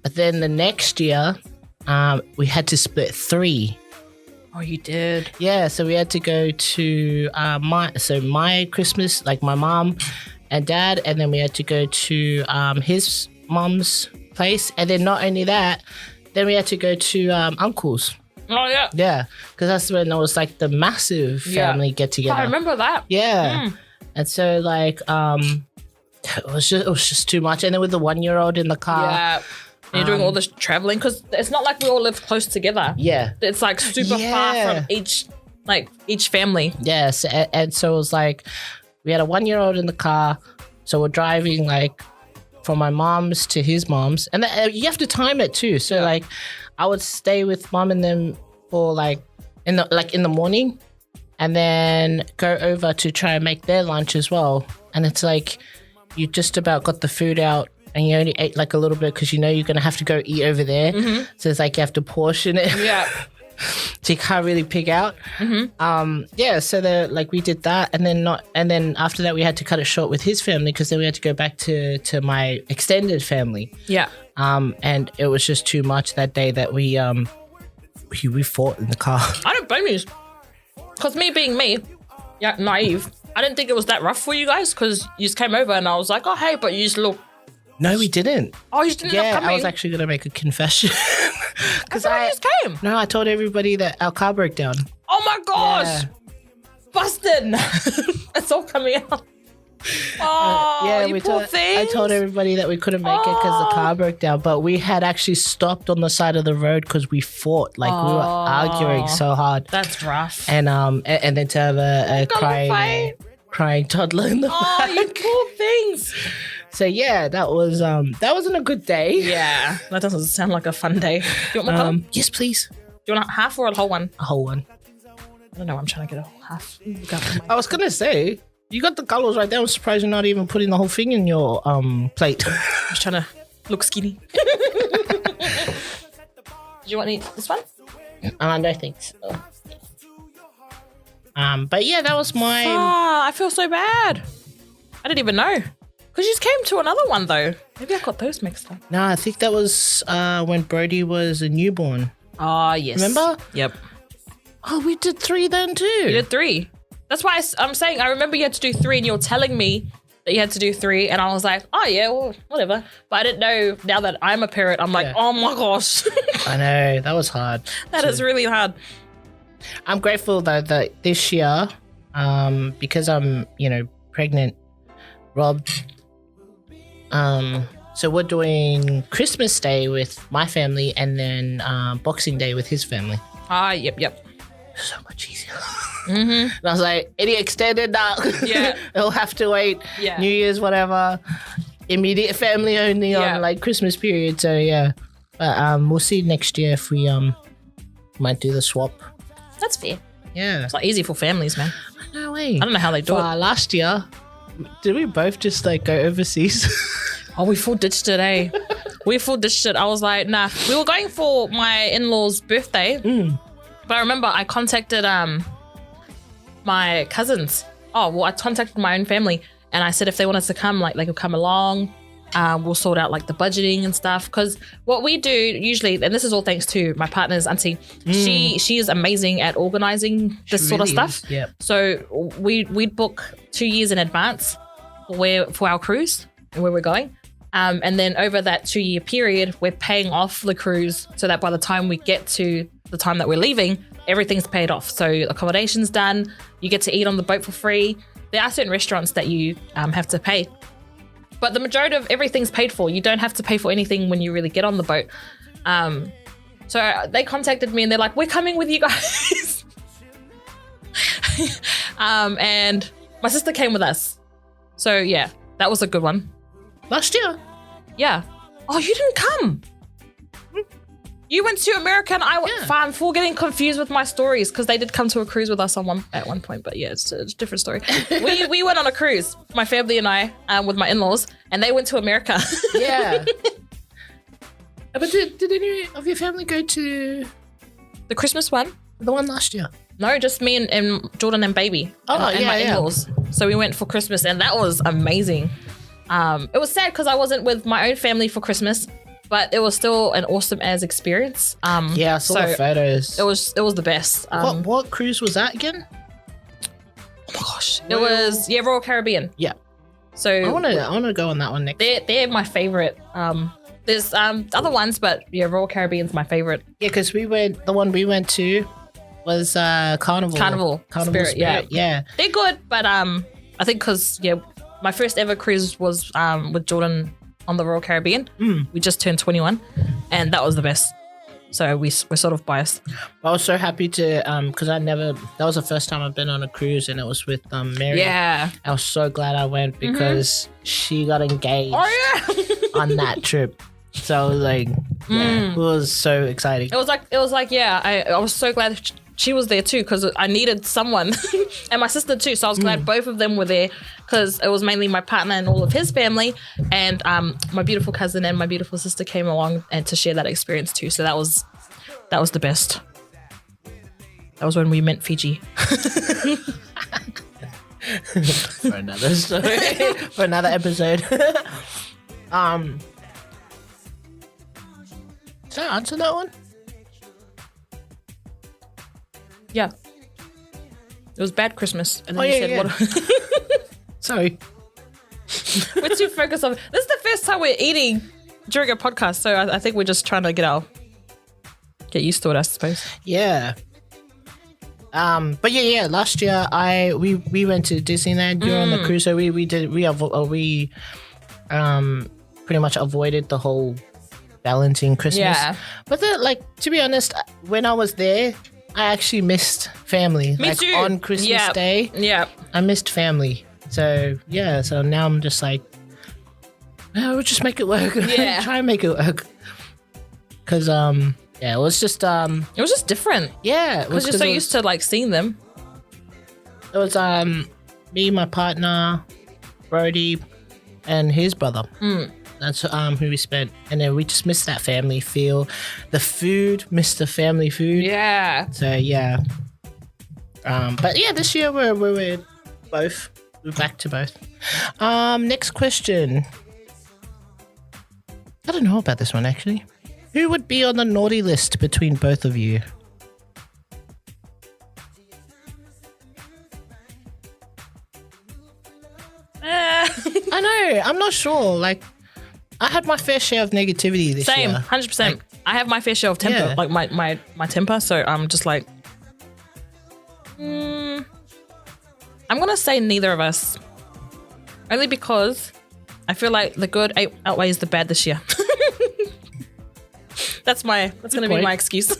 But then the next year, we had to split 3. Oh, you did? Yeah, so we had to go to my Christmas, my mom and dad, and then we had to go to his mom's place, and then not only that, then we had to go to uncle's. Oh yeah. Yeah, because that's when there was the massive family get together. I remember that. Yeah. And so it was just too much. And then with the 1-year-old in the car. Yeah. And you're doing all this traveling because it's not like we all live close together. Yeah. It's super far from each family. Yes. And so it was we had a 1-year-old in the car. So we're driving from my mom's to his mom's. And you have to time it too. So I would stay with mom and them for in the morning. And then go over to try and make their lunch as well. And it's you just about got the food out and you only ate a little bit because you're going to have to go eat over there. Mm-hmm. So it's you have to portion it. Yeah. So you can't really pick out. Mm-hmm. So we did that. And then after that we had to cut it short with his family because then we had to go back to my extended family. Yeah. And it was just too much that day that we fought in the car. I don't blame you. Because me being me, naive, I didn't think it was that rough for you guys because you just came over and I was like, oh, hey, but you just look. No, we didn't. Oh, you just didn't end up coming? I was actually going to make a confession. Because I just came. No, I told everybody that our car broke down. Oh, my gosh. Yeah. Busted. It's all coming out. Oh, you poor things. I told everybody that we couldn't make it because the car broke down, but we had actually stopped on the side of the road because we fought. We were arguing so hard. That's rough. And then to have a crying toddler in the back. Oh, you poor things. So yeah, that wasn't a good day. Yeah, that doesn't sound like a fun day. Do you want my color? Yes, please. Do you want a half or a whole one? A whole one. I don't know. I'm trying to get a whole half. I was gonna say. You got the colors right there. I'm surprised you're not even putting the whole thing in your plate. I was trying to look skinny. Do you want this one? No thanks. But yeah, that was my. I feel so bad. I didn't even know. Because you just came to another one though. Maybe I got those mixed up. No, I think that was when Brody was a newborn. Oh yes. Remember? Yep. Oh, we did 3 then too. You did 3. That's why I'm saying I remember you had to do 3 and you were telling me that you had to do 3 and I was like, oh yeah, well, whatever. But I didn't know now that I'm a parent, I'm like, oh my gosh. I know, that was hard. That is really hard. I'm grateful that this year, because I'm, pregnant, Rob, so we're doing Christmas Day with my family and then Boxing Day with his family. Yep. So much easier. Mm-hmm. And I was like, any extended? Nah. Yeah. It'll have to wait. Yeah. New Year's, whatever. Immediate family only on Christmas period. So yeah. But we'll see next year if we might do the swap. That's fair. Yeah. It's not easy for families, man. No way. I don't know how they do it. Last year, did we both just go overseas? Oh, we full ditched it, eh? We full ditched it. I was like, nah. We were going for my in-laws' birthday. But I remember I contacted my cousins. Oh, well, I contacted my own family and I said if they wanted to come, they could come along. We'll sort out like the budgeting and stuff. Because what we do usually, and this is all thanks to my partner's auntie, she is amazing at organizing this sort of stuff. Yep. So we'd book 2 years in advance for our cruise and where we're going. And then over that 2-year period, we're paying off the cruise so that by the time we get to the time that we're leaving, everything's paid off. So accommodation's done. You get to eat on the boat for free. There are certain restaurants that you have to pay. But the majority of everything's paid for. You don't have to pay for anything when you really get on the boat. So they contacted me and they're like, we're coming with you guys. And my sister came with us. So yeah, that was a good one. Last year? Yeah. Oh, you didn't come. You went to America and I went. Yeah. I'm full getting confused with my stories because they did come to a cruise with us at one point. But yeah, it's a different story. we went on a cruise, my family and I, with my in-laws, and they went to America. Yeah. But did any of your family go to The Christmas one? the one last year? No, just me and Jordan and baby. Oh, and my in-laws. So we went for Christmas and that was amazing. It was sad because I wasn't with my own family for Christmas, but it was still an awesome as experience. Yeah, I saw the photos. It was the best. What cruise was that again? Oh my gosh. It was Royal Caribbean. Yeah. So I want to go on that one next. They're my favorite. There's other ones, but yeah, Royal Caribbean's my favorite. Yeah, because the one we went to was Carnival. Carnival Spirit, yeah. They're good, but I think because my first ever cruise was with Jordan on the Royal Caribbean. We just turned 21 and that was the best. So we're sort of biased. I was so happy to because that was the first time I've been on a cruise and it was with Mary. Yeah. I was so glad I went because she got engaged on that trip. So I was like, it was so exciting. It was like I was so glad she was there too because I needed someone and my sister too. So I was glad both of them were there because it was mainly my partner and all of his family and my beautiful cousin and my beautiful sister came along and to share that experience too. So that was the best. That was when we met Fiji. For another story, for another episode. Did I answer that one? Yeah. It was bad Christmas. And then you said what? Sorry. We're too focused on. This is the first time we're eating during a podcast, so I think we're just trying to get used to it, I suppose. Yeah. But yeah. Last year we went to Disneyland. You were on the cruise, so we pretty much avoided the whole balancing Christmas. Yeah. But to be honest, when I was there, I actually missed family. Me too. On Christmas Day. Yeah. I missed family. So yeah, so now I'm just like, we'll just make it work. Yeah. Try and make it work. Cause it was just different. Yeah. Because you're so used to like seeing them. It was me, my partner, Brody, and his brother. That's who we spent, and then we just missed that family feel. The food, missed the family food. Yeah. So yeah. But yeah, this year we're both. We're back to both. Next question. I don't know about this one actually. Who would be on the naughty list between both of you? I know. I'm not sure. Like, I had my fair share of negativity this year. Same, 100%. I have my fair share of temper, like my temper. So I'm just like, I'm gonna say neither of us, only because I feel like the good outweighs the bad this year. That's gonna be my excuse.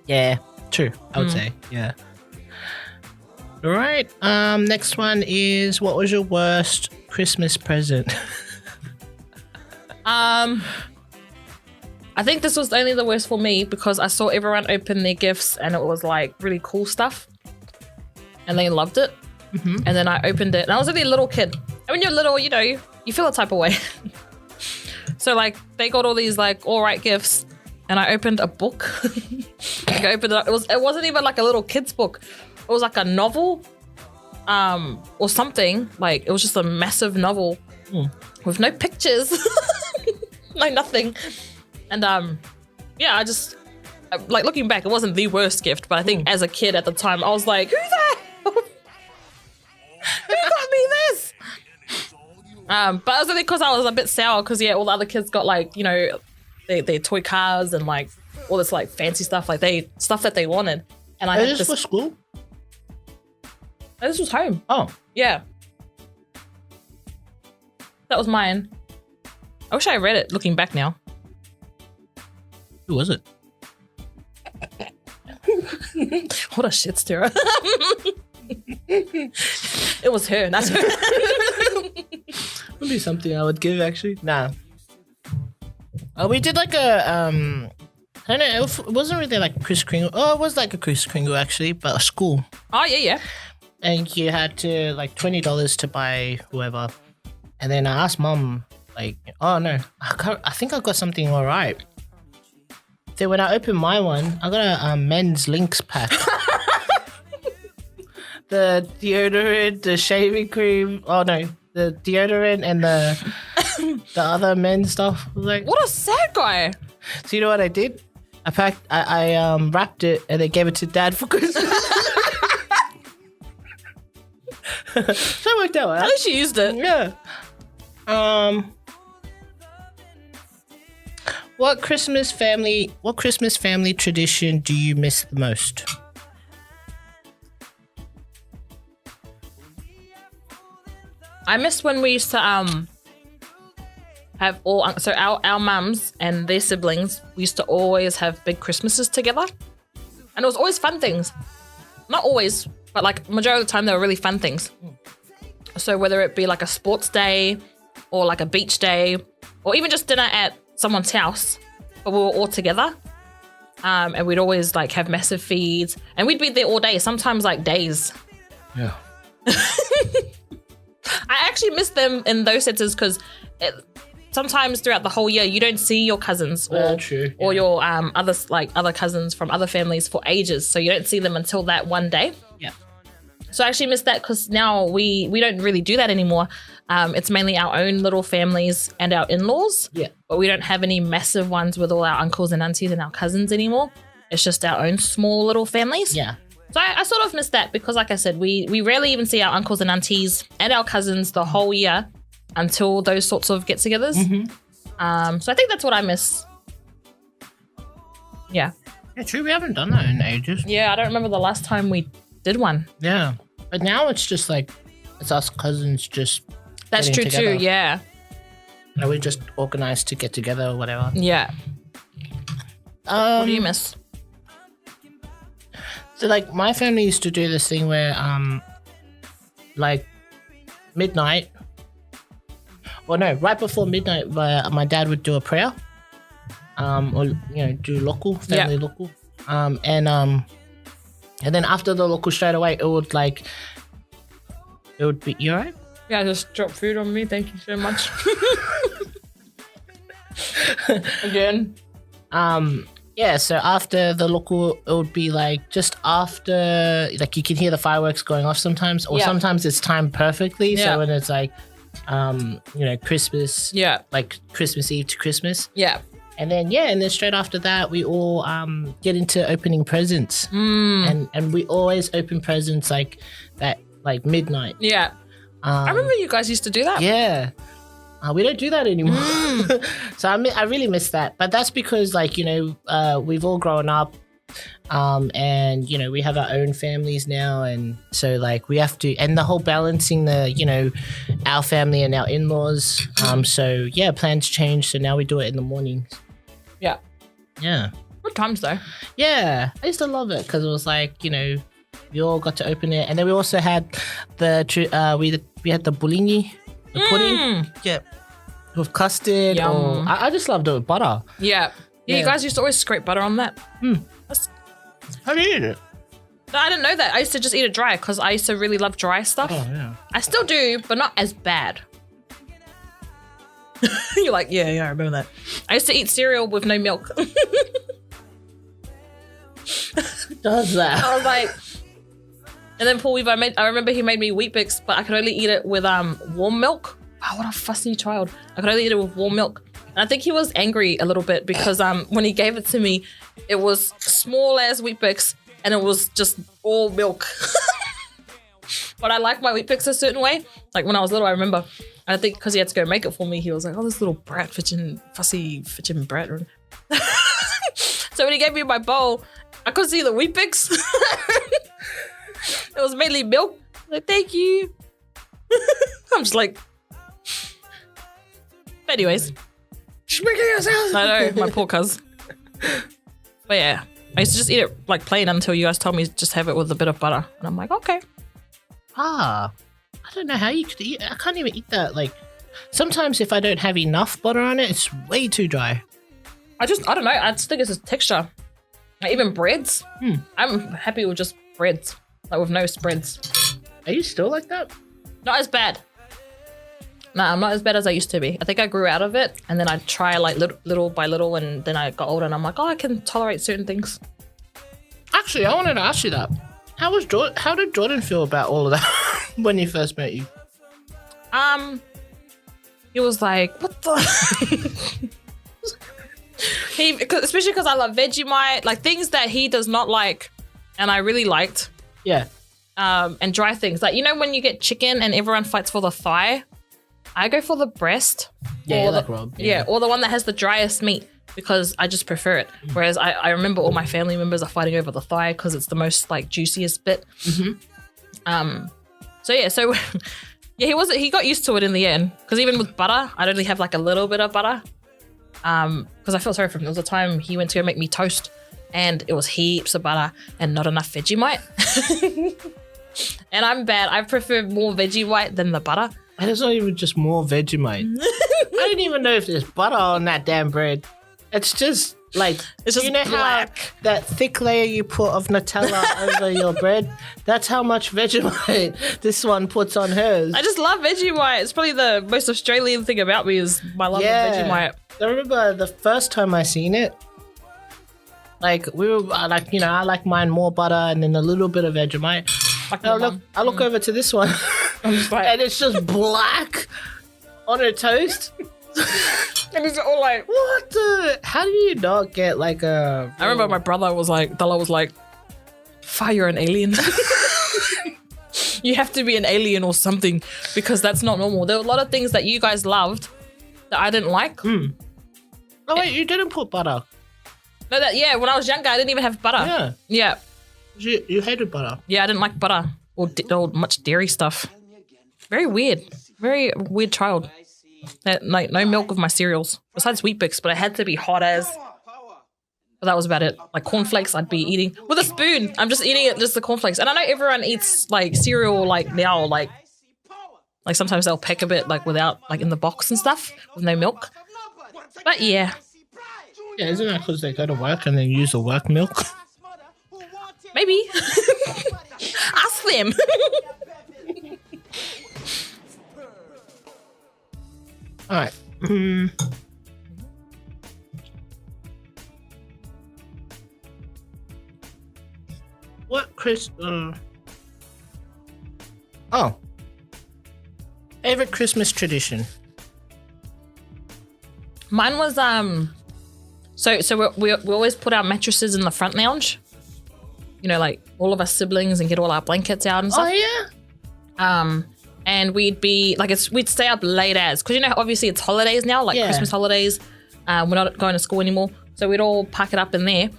Yeah, true. I would say, yeah. All right. Next one is, what was your worst Christmas present? I think this was only the worst for me because I saw everyone open their gifts and it was like really cool stuff, and they loved it. And then I opened it, and I was only a little kid. And when you're little, you feel a type of way. So like they got all these like all right gifts, and I opened a book. I opened it up. It wasn't even like a little kid's book. It was like a novel, or something. Like it was just a massive novel, with no pictures, no nothing. And I just like looking back, it wasn't the worst gift, but I think as a kid at the time, I was like, who the hell? Who got me this? But it was only because I was a bit sour because all the other kids got like, their toy cars and like all this like fancy stuff, like stuff that they wanted. And I had this for school? This was home. Oh. Yeah. That was mine. I wish I read it looking back now. Who was it? What a shit stirrer. It was her, not her. Would be something I would give actually. Nah. We did like a I don't know, it wasn't really like Kris Kringle. Oh, it was like a Kris Kringle actually, but a school. Oh yeah. And you had to like $20 to buy whoever. And then I asked mom, like, oh no, I think I got something all right. Then when I opened my one, I got a men's Lynx pack. The deodorant, the shaving cream. Oh no, the deodorant and the other men's stuff. Like, what a sad guy. So you know what I did? I wrapped it and then gave it to Dad for Christmas. So it worked out. At least you used it. Yeah. What Christmas family tradition do you miss the most? I miss when we used to have our mums and their siblings, we used to always have big Christmases together. And it was always fun things. Not always, but like majority of the time they were really fun things. So whether it be like a sports day or like a beach day or even just dinner at someone's house, but we were all together. And we'd always like have massive feeds and we'd be there all day, sometimes like days. Yeah. I actually miss them in those senses because sometimes throughout the whole year you don't see your cousins or your other cousins from other families for ages, so you don't see them until that one day. Yeah. So I actually miss that because now we don't really do that anymore. It's mainly our own little families and our in-laws. Yeah. But we don't have any massive ones with all our uncles and aunties and our cousins anymore. It's just our own small little families. Yeah. So I sort of miss that because, like I said, we rarely even see our uncles and aunties and our cousins the whole year until those sorts of get-togethers. Mm-hmm. So I think that's what I miss. Yeah. Yeah, true. We haven't done that in ages. Yeah, I don't remember the last time we did one. Yeah. But now it's just like, it's us cousins just That's true together. too, yeah. And we just organized to get together or whatever. Yeah. What do you miss? So like my family used to do this thing where like midnight, or no, right before midnight, my dad would do a prayer, or do local family local, and then after the local straight away, it would be, you alright? Yeah, just drop food on me. Thank you so much. Again. Yeah, so after the local, it would be like just after, like you can hear the fireworks going off sometimes, or sometimes it's timed perfectly. Yeah. So when it's like, Christmas, like Christmas Eve to Christmas. Yeah. And then straight after that, we all get into opening presents. And we always open presents like that, like midnight. Yeah. I remember you guys used to do that. Yeah. We don't do that anymore. So I really miss that. But that's because we've all grown up and, we have our own families now. And so like we have to, and the whole balancing our family and our in-laws. So yeah, plans change. So now we do it in the mornings. Yeah. Yeah. Good times though. Yeah. I used to love it because it was like, we all got to open it. And then we also had we had the bulingi. The pudding, yeah, with custard. Yum. I just loved it with butter. Yeah. You guys used to always scrape butter on that. How do you eat it? No, I didn't know that. I used to just eat it dry because I used to really love dry stuff. Oh, yeah. I still do, but not as bad. You're like, yeah, I remember that. I used to eat cereal with no milk. Who does that? I was like... And then Paul Weaver, I remember he made me Weet Bix, but I could only eat it with warm milk. Oh, what a fussy child. I could only eat it with warm milk. And I think he was angry a little bit because when he gave it to me, it was small as Weet-Bix and it was just all milk. But I like my Weet-Bix a certain way. Like when I was little, I remember. And I think because he had to go make it for me, he was like, oh, this little brat, fussy brat. So when he gave me my bowl, I couldn't see the Weet-Bix. It was mainly milk. Like, thank you. I'm just like... But anyways. I know, my poor cuz. But yeah, I used to just eat it like plain until you guys told me just have it with a bit of butter. And I'm like, okay. I don't know how you could eat. I can't even eat that. Like, sometimes if I don't have enough butter on it, it's way too dry. I don't know. I just think it's a texture. Like, even breads. I'm happy with just breads, like with no spreads. Are you still like that? Not as bad. No, I'm not as bad as I used to be. I think I grew out of it, and then I try like little by little, and then I got older, and I'm like, oh, I can tolerate certain things. Actually, I wanted to ask you that. How did Jordan feel about all of that when he first met you? He was like, what the? Especially because I love Vegemite, like things that he does not like, and I really liked. Yeah. And dry things, like, you know, when you get chicken and everyone fights for the thigh, I go for the breast. Yeah, or like Rob. Yeah, or the one that has the driest meat because I just prefer it. Whereas I remember all my family members are fighting over the thigh because it's the most like juiciest bit. Mm-hmm. So he got used to it in the end because even with butter, I'd only have like a little bit of butter. Because I feel sorry for him. There was a time he went to go make me toast and it was heaps of butter and not enough Vegemite. And I'm bad. I prefer more Vegemite than the butter. And it's not even just more Vegemite. I don't even know if there's butter on that damn bread. It's just like, it's just, you know black. How that thick layer you put of Nutella over your bread? That's how much Vegemite this one puts on hers. I just love Vegemite. It's probably the most Australian thing about me is my love of Vegemite. I remember the first time I seen it, like we were like, you know, I like mine more butter and then a little bit of Vegemite. I look over to this one and it's just black on her toast. And it's all like, what the? How do you not get like a... I remember my brother was like, Della was like, you're an alien. You have to be an alien or something because that's not normal. There were a lot of things that you guys loved that I didn't like. Oh wait, you didn't put butter. No, when I was younger, I didn't even have butter. Yeah. You hated butter. Yeah, I didn't like butter or much dairy stuff. Very weird child. Like no milk with my cereals besides Weet-Bix, but it had to be hot as. But that was about it. Like cornflakes, I'd be eating with a spoon. I'm just eating it, just the cornflakes. And I know everyone eats like cereal like now, like sometimes they'll peck a bit like without like in the box and stuff with no milk. But yeah. Yeah, isn't that because they go to work and then use the work milk? Maybe. Ask them. All right. What favorite Christmas tradition? Mine was so we always put our mattresses in the front lounge. You know, like all of us siblings and get all our blankets out and stuff. Oh yeah. And we'd be like, we'd stay up late because you know, obviously it's holidays now, like Christmas holidays. We're not going to school anymore, so we'd all pack it up in there,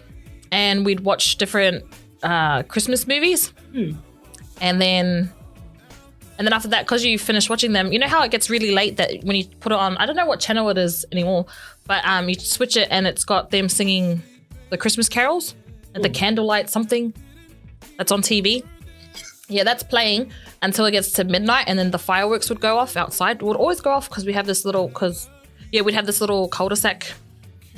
and we'd watch different Christmas movies. And then after that, because you finish watching them, you know how it gets really late that when you put it on, I don't know what channel it is anymore, but you switch it and it's got them singing the Christmas carols and the candlelight something that's on TV. Yeah, that's playing until it gets to midnight, and then the fireworks would go off outside. It would always go off because we'd have this little cul-de-sac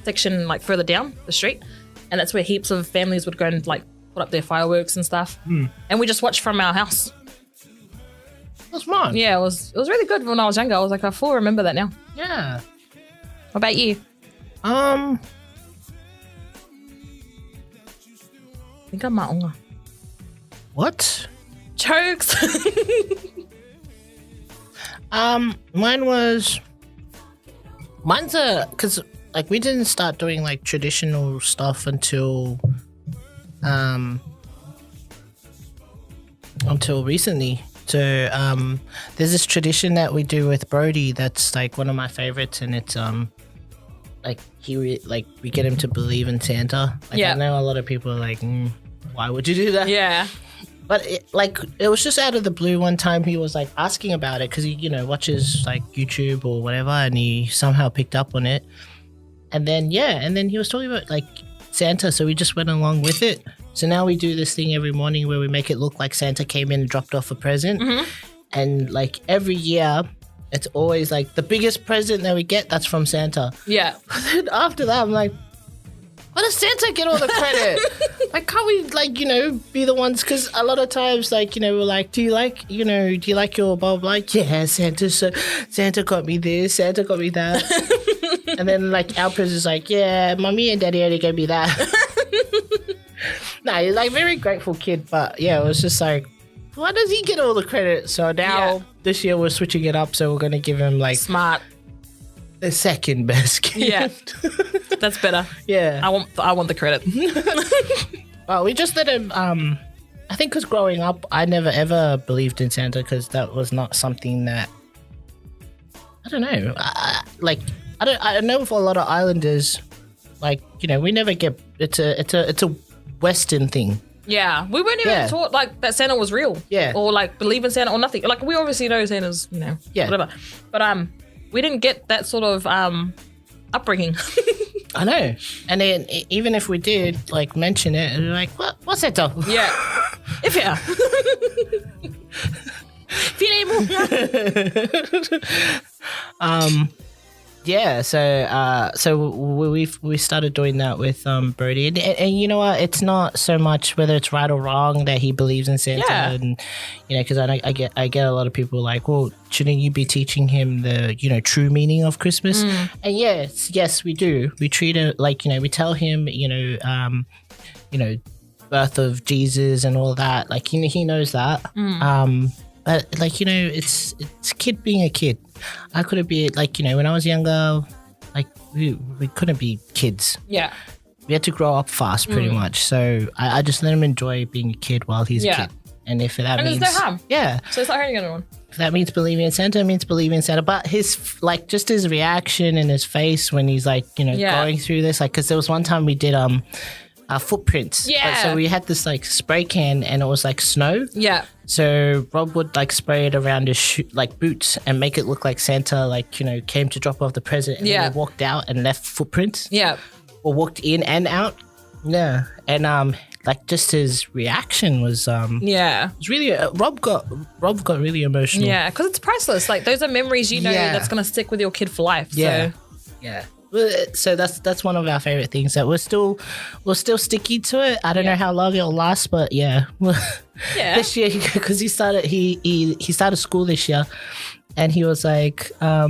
section like further down the street, and that's where heaps of families would go and like put up their fireworks and stuff. And we just watched from our house. That's fun. Yeah, it was really good when I was younger. I was like, I fully remember that now. Yeah. What about you? I think I'm maonga. What? Jokes. Mine's because like we didn't start doing like traditional stuff until recently. So there's this tradition that we do with Brody that's like one of my favorites, and it's like we get him to believe in Santa. Like, I know a lot of people are like, why would you do that? Yeah. But it was just out of the blue. One time he was like asking about it because he watches like YouTube or whatever, and he somehow picked up on it. And then he was talking about like Santa, so we just went along with it. So now we do this thing every morning where we make it look like Santa came in and dropped off a present. Mm-hmm. And like every year, it's always like the biggest present that we get, that's from Santa. Yeah. But then after that, I'm like, why does Santa get all the credit? Like, can't we like, be the ones? Because a lot of times, like, we're like, do you like your bulb? Like, yeah, Santa got me this, Santa got me that. And then like our present's like, yeah, mommy and daddy only gave me that. No, he's like very grateful kid, but yeah, it was just like, why does he get all the credit? So now this year we're switching it up, so we're gonna give him like smart, the second best gift. Yeah, that's better. Yeah, I want the credit. Well, we just let him. I think because growing up, I never ever believed in Santa because that was not something that I don't know. I know for a lot of islanders, like we never get. It's a Western thing. Yeah, we weren't even taught like that Santa was real. Yeah, or like believe in Santa or nothing. Like we obviously know Santa's, whatever. But we didn't get that sort of upbringing. I know. And then even if we did like mention it, and we're like, what's Santa? Yeah, if yeah. Yeah, so we started doing that with Brody, and you know what? It's not so much whether it's right or wrong that he believes in Santa, and because I get a lot of people like, well, shouldn't you be teaching him the true meaning of Christmas? And yes, we do. We treat it like we tell him birth of Jesus and all that. Like he knows that. But like it's kid being a kid. I couldn't be like when I was younger, like we couldn't be kids. Yeah, we had to grow up fast, pretty much. So I just let him enjoy being a kid while he's a kid. And if that means there's no harm. Yeah, so it's not hurting anyone. If that means believing in Santa, it means believing in Santa. But his just his reaction and his face when he's like going through this, like because there was one time we did footprints. Yeah. So we had this like spray can and it was like snow. Yeah. So Rob would like spray it around his boots and make it look like Santa came to drop off the present and then he walked out and left footprints. Yeah. Or walked in and out. Yeah. And like just his reaction was it was really Rob got really emotional. Yeah, because it's priceless. Like those are memories that's gonna stick with your kid for life. Yeah. So. Yeah. So that's one of our favorite things that we're still sticky to it. I don't know how long it'll last, but this year because he started school this year, and he was like, how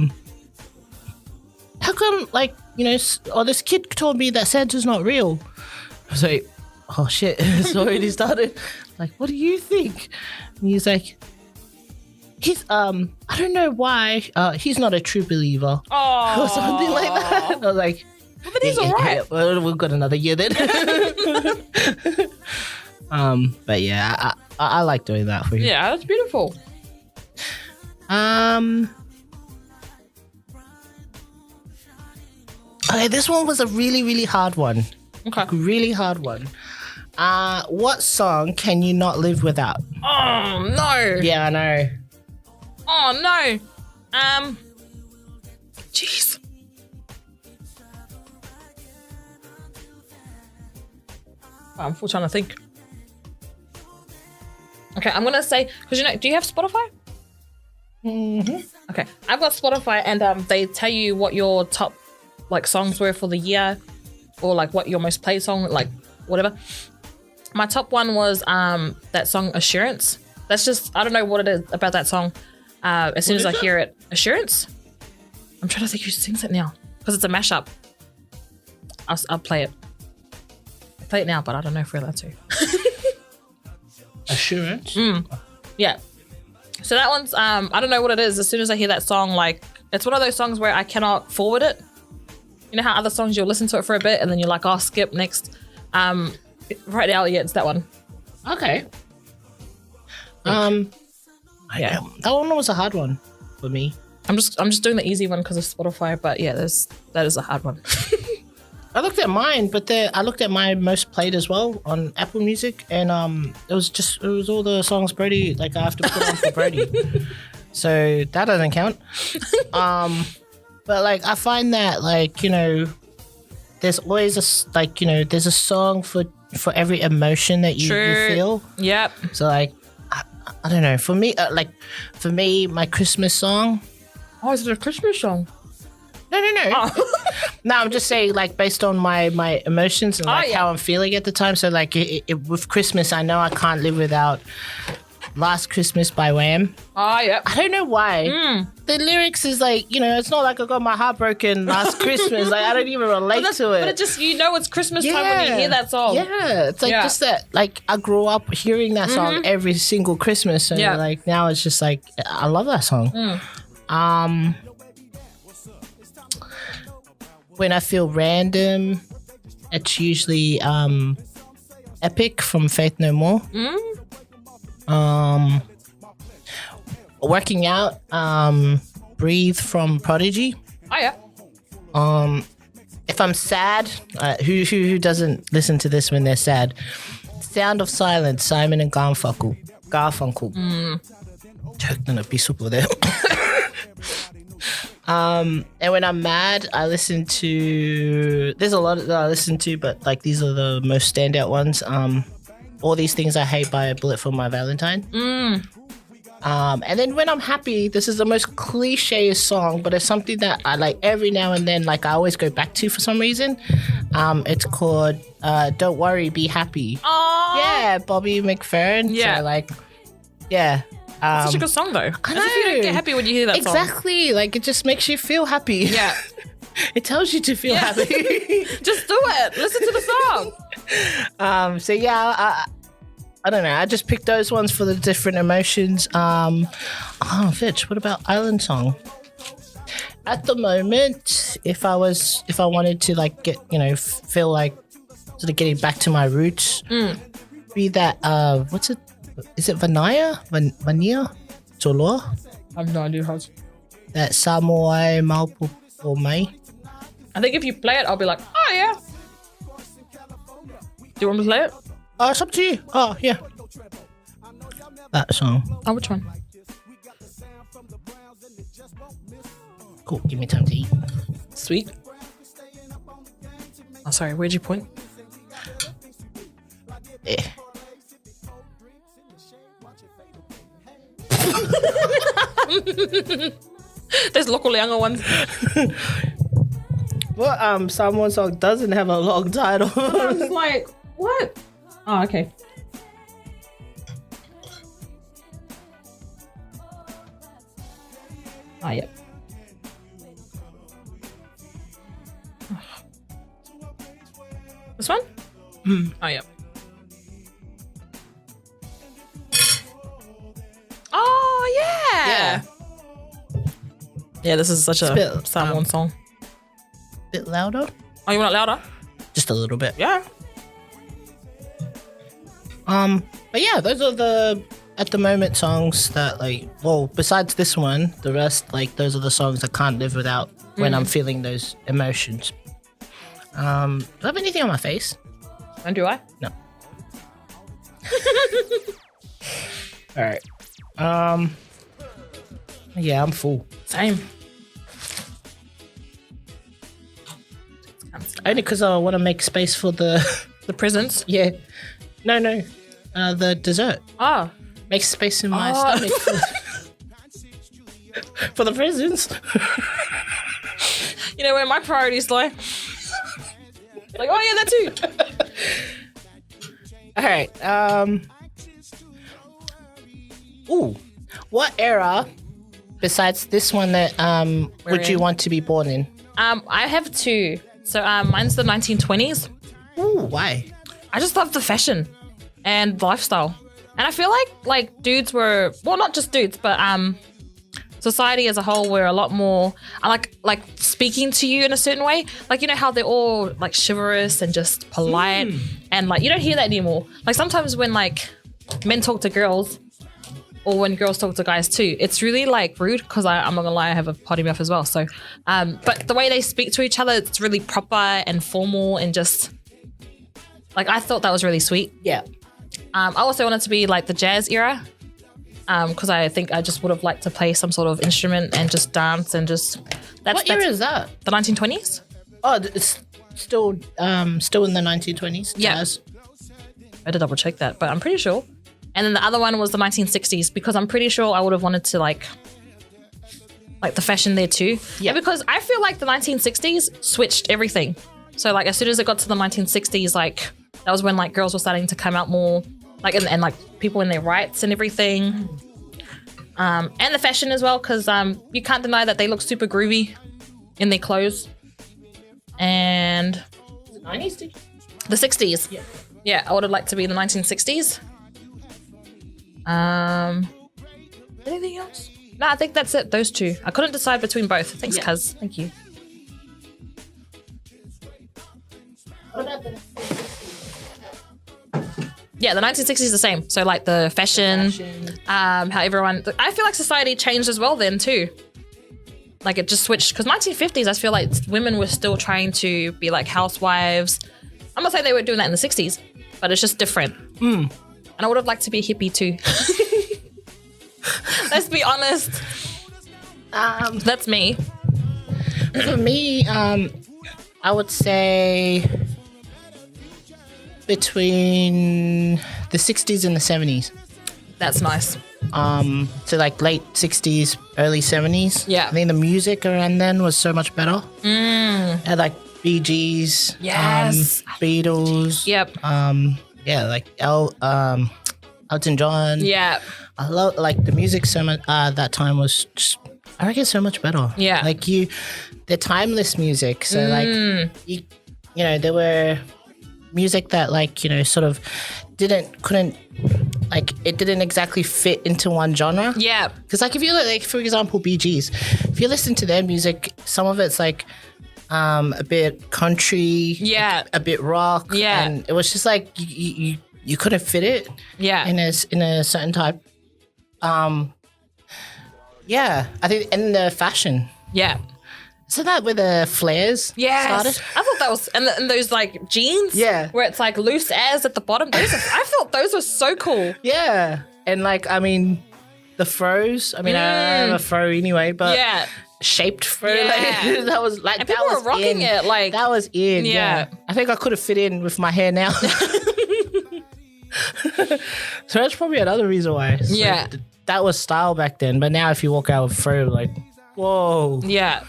come this kid told me that Santa's not real. I was like, oh shit, it's already started. Like, what do you think? And he's like, he's I don't know why he's not a true believer. Oh, or something like that. I was like, but he's alright. Well, we've got another year then. But yeah, I like doing that for you. Yeah, that's beautiful. Okay, this one was a really, really hard one. Okay, really hard one. What song can you not live without? Oh no. Yeah, I know. Oh no. Jeez. I'm still trying to think. Okay, I'm gonna say because do you have Spotify? Mm-hmm. Okay, I've got Spotify, and they tell you what your top songs were for the year, or what your most played song, whatever. My top one was that song Assurance. That's just I don't know what it is about that song. As soon as I hear it, Assurance. I'm trying to think who sings it now because it's a mashup. I'll play it. I play it now, but I don't know if we're allowed to. Assurance. Yeah. So that one's I don't know what it is. As soon as I hear that song, like it's one of those songs where I cannot forward it. You know how other songs you'll listen to it for a bit and then you're like, oh, skip next. Right now, yeah, it's that one. Okay. That one was a hard one for me. I'm just doing the easy one because of Spotify, but yeah, that is a hard one. I looked at mine, but I looked at my most played as well on Apple Music, and it was all the songs Brody, like I have to put on for Brody. So that doesn't count. But like I find that like, you know, there's always there's a song for every emotion that you feel. Yep. So like I don't know, for me my Christmas song. Oh, is it a Christmas song? No. Oh. No, I'm just saying, like, based on my emotions and like how I'm feeling at the time. So, like, with Christmas, I know I can't live without "Last Christmas" by Wham. Oh, yeah. I don't know why. The lyrics is like, you know, it's not like I got my heart broken last Christmas. Like, I don't even relate to it. But it just, you know, it's Christmas time when you hear that song. Yeah, it's like just that. Like, I grew up hearing that song every single Christmas, so like now it's just like I love that song. When I feel random, it's usually Epic from Faith No More. Working out, Breathe from Prodigy. Oh yeah. If I'm sad, who doesn't listen to this when they're sad? Sound of Silence, Simon and Garfunkel. Choked on a piece of there. And when I'm mad, I listen to. There's a lot that I listen to, but like these are the most standout ones. All These Things I Hate by A Bullet for My Valentine. And then when I'm happy, this is the most cliche song, but it's something that I like every now and then. Like I always go back to for some reason. It's called "Don't Worry, Be Happy." Aww. Yeah, Bobby McFerrin. Yeah, so, like yeah. Such a good song though. I know. As if you don't get happy when you hear that song. Exactly. Like it just makes you feel happy. Yeah. It tells you to feel happy. Just do it. Listen to the song. So yeah, I don't know. I just picked those ones for the different emotions. Fitch, what about Island Song? At the moment, if I wanted to like get, you know, feel like sort of getting back to my roots, be that what's it? Is it Vania? Toloa? I have no idea how to. That Samoai Maupo or Mai. I think if you play it, I'll be like, oh yeah. Do you want me to play it? It's up to you. Oh yeah. That song. Oh, which one? Cool. Give me time to eat. Sweet. Oh, sorry. Where'd you point? Yeah. There's Lokoleanga ones. Well, Samoan song doesn't have a long title. I was like, what? Oh, okay. Oh, yep. This one? Oh, yep. Oh, yeah. Yeah, this is such a Samoan song. Bit louder? Oh, you want it louder? Just a little bit. Yeah. But yeah, those are the at the moment songs that like, well, besides this one, the rest, like those are the songs I can't live without when I'm feeling those emotions. Do I have anything on my face? And do I? No. All right. Yeah, I'm full. Same. Only because I want to make space for the presents. Yeah. No. The dessert. Oh. Make space in my stomach for the presents. You know where my priorities lie. Like, oh yeah, that too. All right. Ooh. What era, besides this one, that would you want to be born in? I have two. So mine's the 1920s. Ooh, why? I just love the fashion and lifestyle. And I feel like dudes were, well, not just dudes, but society as a whole were a lot more like speaking to you in a certain way. Like, you know how they're all like chivalrous and just polite, and like you don't hear that anymore. Like sometimes when like men talk to girls, or when girls talk to guys too, it's really like rude, because I'm not gonna lie, I have a potty mouth as well. So, but the way they speak to each other, it's really proper and formal, and just like I thought that was really sweet. Yeah. I also wanted to be like the jazz era, because I think I just would have liked to play some sort of instrument and just dance and just. What era is that? The 1920s. Oh, it's still in the 1920s. Jazz. I had to double check that, but I'm pretty sure. And then the other one was the 1960s, because I'm pretty sure I would have wanted to like the fashion there too. Yeah. And because I feel like the 1960s switched everything. So like as soon as it got to the 1960s, like that was when like girls were starting to come out more, like and like people in their rights and everything. And the fashion as well, because you can't deny that they look super groovy in their clothes. And the 90s? The 60s. Yeah. Yeah, I would have liked to be in the 1960s. Anything else? No, I think that's it. Those two. I couldn't decide between both. Thanks, cuz. Thank you. What about the Yeah, the 1960s is the same. So like the fashion, how everyone. I feel like society changed as well then too. Like it just switched, because 1950s, I feel like women were still trying to be like housewives. I'm not saying they were doing that in the 60s, but it's just different. And I would have liked to be a hippie too. Let's be honest. That's me. For me, I would say between the 60s and the 70s. That's nice. So like late 60s, early 70s. Yeah. I think the music around then was so much better. And like Bee Gees, Yes. Beatles. Yep. Yeah, like Elton John. Yeah. I love like the music so much. That time was just, I reckon, so much better. Yeah. Like they're timeless music. So like you know, there were music that like, you know, sort of couldn't like, it didn't exactly fit into one genre. Yeah. Because like if you look, like for example, Bee Gees, if you listen to their music, some of it's like a bit country, a bit rock, and it was just like you couldn't fit it, in a certain type. I think in the fashion, isn't that where the flares started? I thought that was, and those like jeans, where it's like loose as at the bottom. I thought those were so cool. Yeah, and like I mean, the froze. I mean, I don't have a fro anyway, but shaped fro. Like, that was like, and people were rocking it. Like that was in. Yeah. I think I could have fit in with my hair now. So that's probably another reason why. So that was style back then, but now if you walk out with fro, like, whoa. Yeah.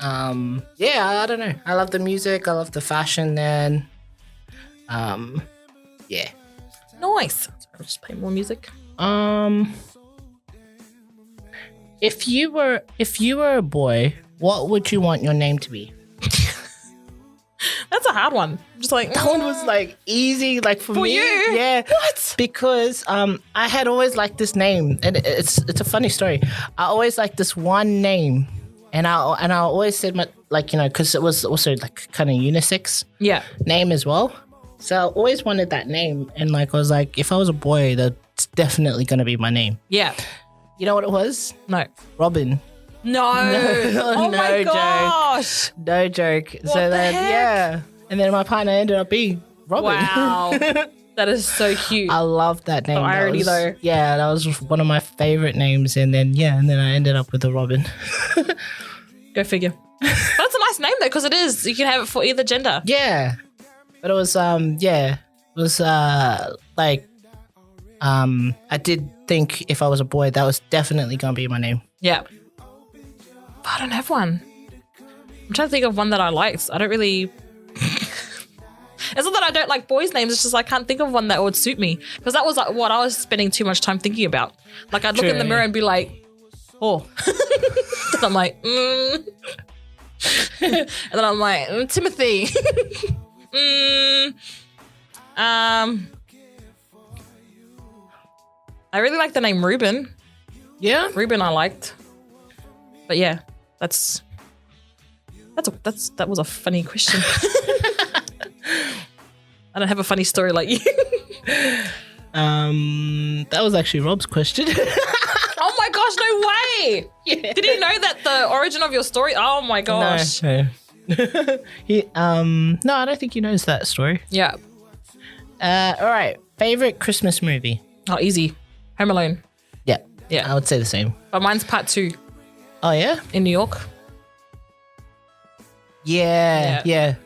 I don't know. I love the music. I love the fashion then. Yeah. Nice. I'll just play more music. If you were a boy, what would you want your name to be? That's a hard one. Just like that one was like easy, like for me. You? Yeah. What? Because I had always liked this name, and it's a funny story. I always liked this one name, and I always said my, like, you know, because it was also like kind of unisex name as well. So I always wanted that name, and like I was like, if I was a boy, that's definitely gonna be my name. Yeah. You know what it was? No. Robin. No. Oh no my joke. gosh. No joke. What so then, heck? And then my partner ended up being Robin. Wow. That is so cute. I love that name. The irony though. Yeah, that was one of my favorite names. And then I ended up with a Robin. Go figure. But it's a nice name though, because it is. You can have it for either gender. Yeah. But it was, like, I did think if I was a boy, that was definitely going to be my name. Yeah. But I don't have one. I'm trying to think of one that I liked. I don't really... It's not that I don't like boys' names. It's just I can't think of one that would suit me. Because that was like what I was spending too much time thinking about. Like I'd look in the mirror and be like, oh. And I'm like, And then I'm like, Timothy. I really like the name Ruben. Yeah? Ruben I liked. But yeah, that was a funny question. I don't have a funny story like you. That was actually Rob's question. Oh my gosh, no way. Yeah. Did he know that the origin of your story? Oh my gosh. No. No, I don't think he knows that story. Yeah. All right. Favorite Christmas movie? Oh, easy. Home Alone. Yeah. Yeah. I would say the same. But mine's part 2 Oh, yeah? in New York. Yeah.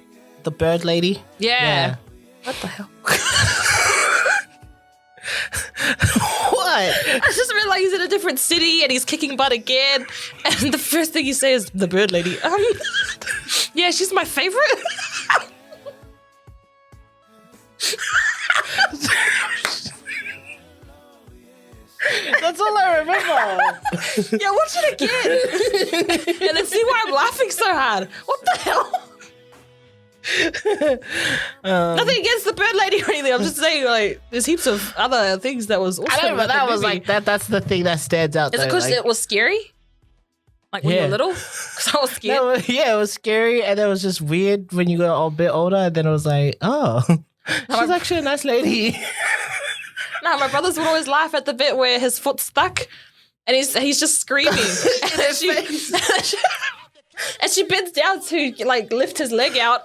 The bird lady? Yeah. What the hell? What? I just realized he's in a different city and he's kicking butt again. And the first thing he says is, the bird lady. Yeah, she's my favorite. That's all I remember. Yeah, watch it again. And then see why I'm laughing so hard. What the hell? Nothing against the bird lady or anything. I'm just saying, like, there's heaps of other things that was awesome. I know, but about that the was movie. like that. That's the thing that stands out. Is it because it was scary? Like when you were Yeah. little? Because I was scared. No, yeah, it was scary, and it was just weird when you got a bit older, and then it was like, oh, she's actually a nice lady. No, my brothers would always laugh at the bit where his foot's stuck and he's just screaming. And she bends down to like lift his leg out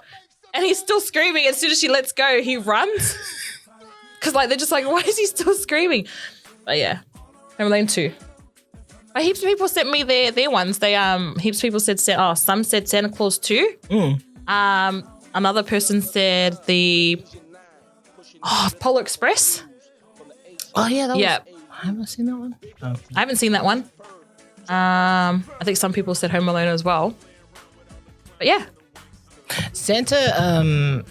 and he's still screaming. As soon as she lets go, he runs. Because like they're just like, why is he still screaming? But yeah, Home Alone 2. But heaps of people sent me their ones. They heaps of people said some said Santa Claus 2. Another person said the Polar Express. Oh yeah, that Yeah. was. I haven't seen that one. Oh. I haven't seen that one. I think some people said Home Alone as well. But yeah. Santa,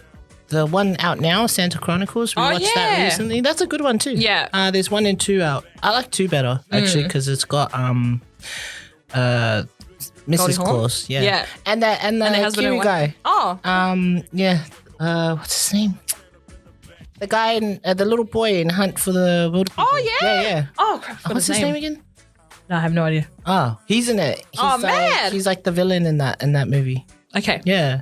the one out now, Santa Chronicles. We watched that yeah. recently. That's a good one too. Yeah. There's 1 and 2 out. I like 2 better actually because it's got Mrs. Goldie Hawn? Claus. Yeah. Yeah. And the husband Kiwi and guy. Oh. Yeah. What's his name? The guy in the little boy in Hunt for the Wilder People. Oh yeah. Yeah. Oh crap. What's his name again? No, I have no idea. Oh, he's in it. He's man. He's like the villain in that movie. Okay. Yeah.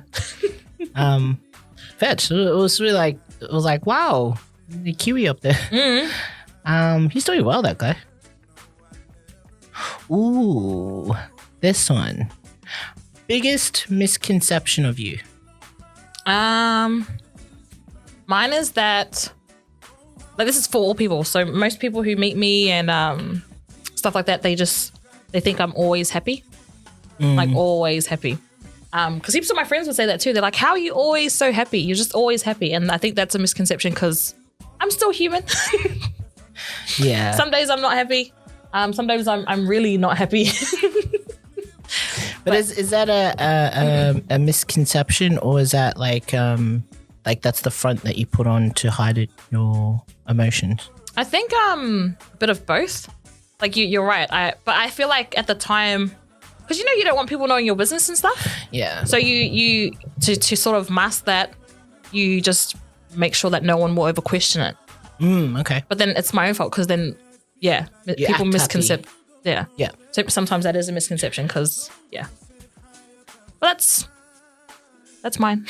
Fetch. It was really like, it was like, wow, the Kiwi up there. He's doing well, that guy. Ooh, this one. Biggest misconception of you? Mine is that, like, this is for all people. So most people who meet me and stuff like that, they think I'm always happy. Like always happy. Because heaps of my friends would say that too. They're like, how are you always so happy? You're just always happy. And I think that's a misconception because I'm still human. Yeah. Some days I'm not happy. Some days I'm really not happy. But is that a misconception, or is that like that's the front that you put on to hide your emotions? I think a bit of both. Like you're right. But I feel like at the time, because you don't want people knowing your business and stuff. Yeah. So you to sort of mask that, you just make sure that no one will ever question it. Okay. But then it's my own fault because then people act misconcept. happy. Yeah. So sometimes that is a misconception because But that's mine.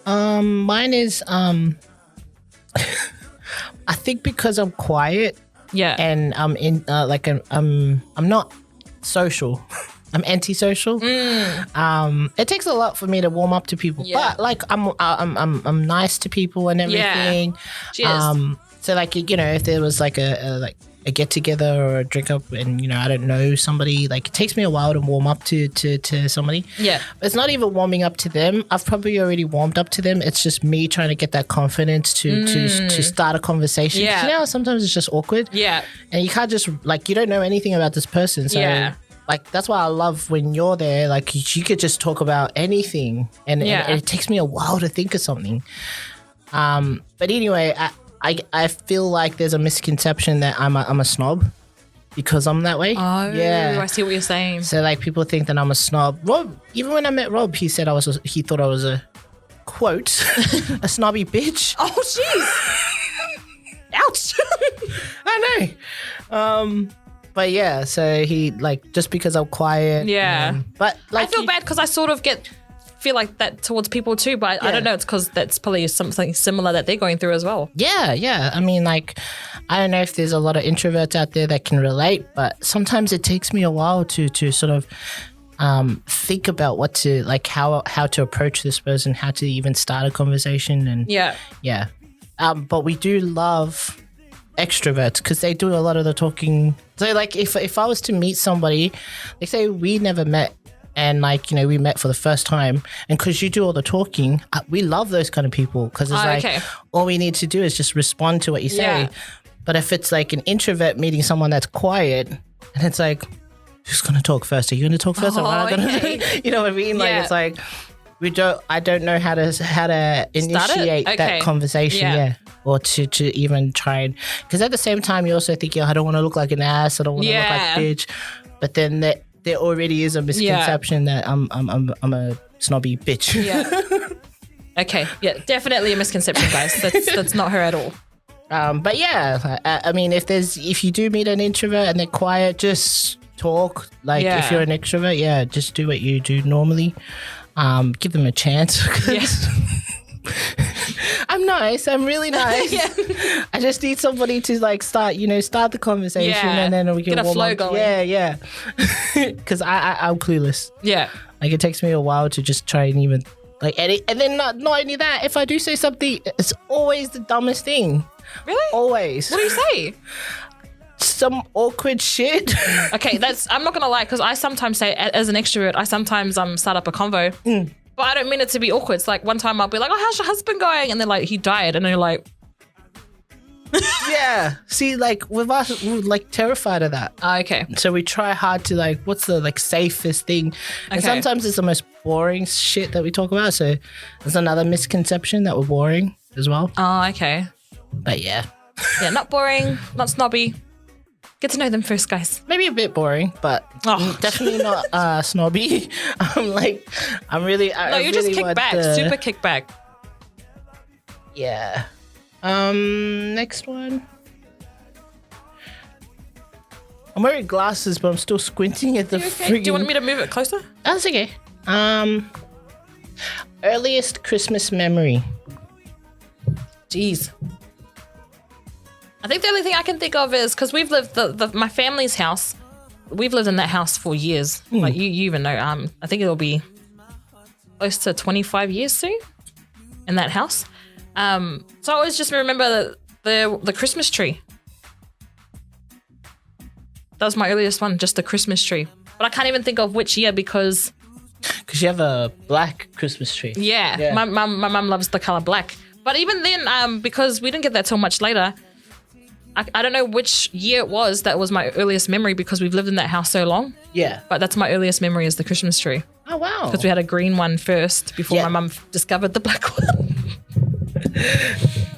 Mine is I think because I'm quiet. Yeah. And I'm in I'm not social. I'm antisocial. It takes a lot for me to warm up to people, but like I'm nice to people and everything. Yeah. Cheers. So like if there was like a get together or a drink up and I don't know somebody, like it takes me a while to warm up to somebody. Yeah. It's not even warming up to them. I've probably already warmed up to them. It's just me trying to get that confidence to start a conversation. Yeah. Sometimes it's just awkward. Yeah. And you can't just you don't know anything about this person. So like that's why I love when you're there. Like you could just talk about anything, and it takes me a while to think of something. But anyway, I feel like there's a misconception that I'm a snob because I'm that way. Oh, yeah. I see what you're saying. So like people think that I'm a snob. Rob, even when I met Rob, he said he thought I was a quote a snobby bitch. Oh, jeez. Ouch. I know. But yeah, so he like just because I'm quiet. Yeah. But like I feel bad because I sort of feel like that towards people too, but I don't know. It's because that's probably something similar that they're going through as well. Yeah. I mean, like, I don't know if there's a lot of introverts out there that can relate, but sometimes it takes me a while to sort of think about what to like, how to approach this person, how to even start a conversation, and yeah. But we do love extroverts because they do a lot of the talking. So like, if I was to meet somebody, like say we never met. And like, you know, we met for the first time, and because you do all the talking, we love those kind of people because it's all we need to do is just respond to what you say. Yeah. But if it's like an introvert meeting someone that's quiet, and it's like, who's going to talk first? Are you going to talk first? Or am I gonna, you know what I mean? Like, it's like, I don't know how to initiate that conversation. Or to even try and, because at the same time, you also think, I don't want to look like an ass. I don't want to look like a bitch. But then there already is a misconception that I'm a snobby bitch. Yeah. Okay. Yeah, definitely a misconception, guys. That's not her at all. But yeah, I mean, if you do meet an introvert and they're quiet, just talk. Like if you're an extrovert, just do what you do normally. Give them a chance. I'm nice. I'm really nice. I just need somebody to like start the conversation, and then we can get a flow going. Yeah. Because I'm clueless. Yeah. Like it takes me a while to just try and even like edit, and then not only that, if I do say something, it's always the dumbest thing. Really? Always. What do you say? Some awkward shit. Okay, I'm not gonna lie, because I sometimes say, as an extrovert, I sometimes start up a convo. But I don't mean it to be awkward. It's like one time I'll be like, oh, how's your husband going? And they're like, he died. And they're like... Yeah. See, like with us, we're like terrified of that. Okay. So we try hard to like, what's the like safest thing? And sometimes it's the most boring shit that we talk about. So there's another misconception that we're boring as well. Oh, okay. But yeah. Yeah, not boring, not snobby. Get to know them first, guys. Maybe a bit boring, but definitely not snobby. I'm really... No, you just kick back. Super kick back. Yeah. Next one. I'm wearing glasses, but I'm still squinting at the okay? Do you want me to move it closer? That's okay. Earliest Christmas memory. Jeez. I think the only thing I can think of is because we've lived my family's house. We've lived in that house for years. Like you even know. I think it'll be close to 25 years soon in that house. So I always just remember the Christmas tree. That was my earliest one, just the Christmas tree. But I can't even think of which year because you have a black Christmas tree. Yeah. My mum loves the color black. But even then, because we didn't get that till much later. I don't know which year it was that was my earliest memory because we've lived in that house so long. Yeah. But that's my earliest memory is the Christmas tree. Oh, wow. Because we had a green one first before my mum discovered the black one.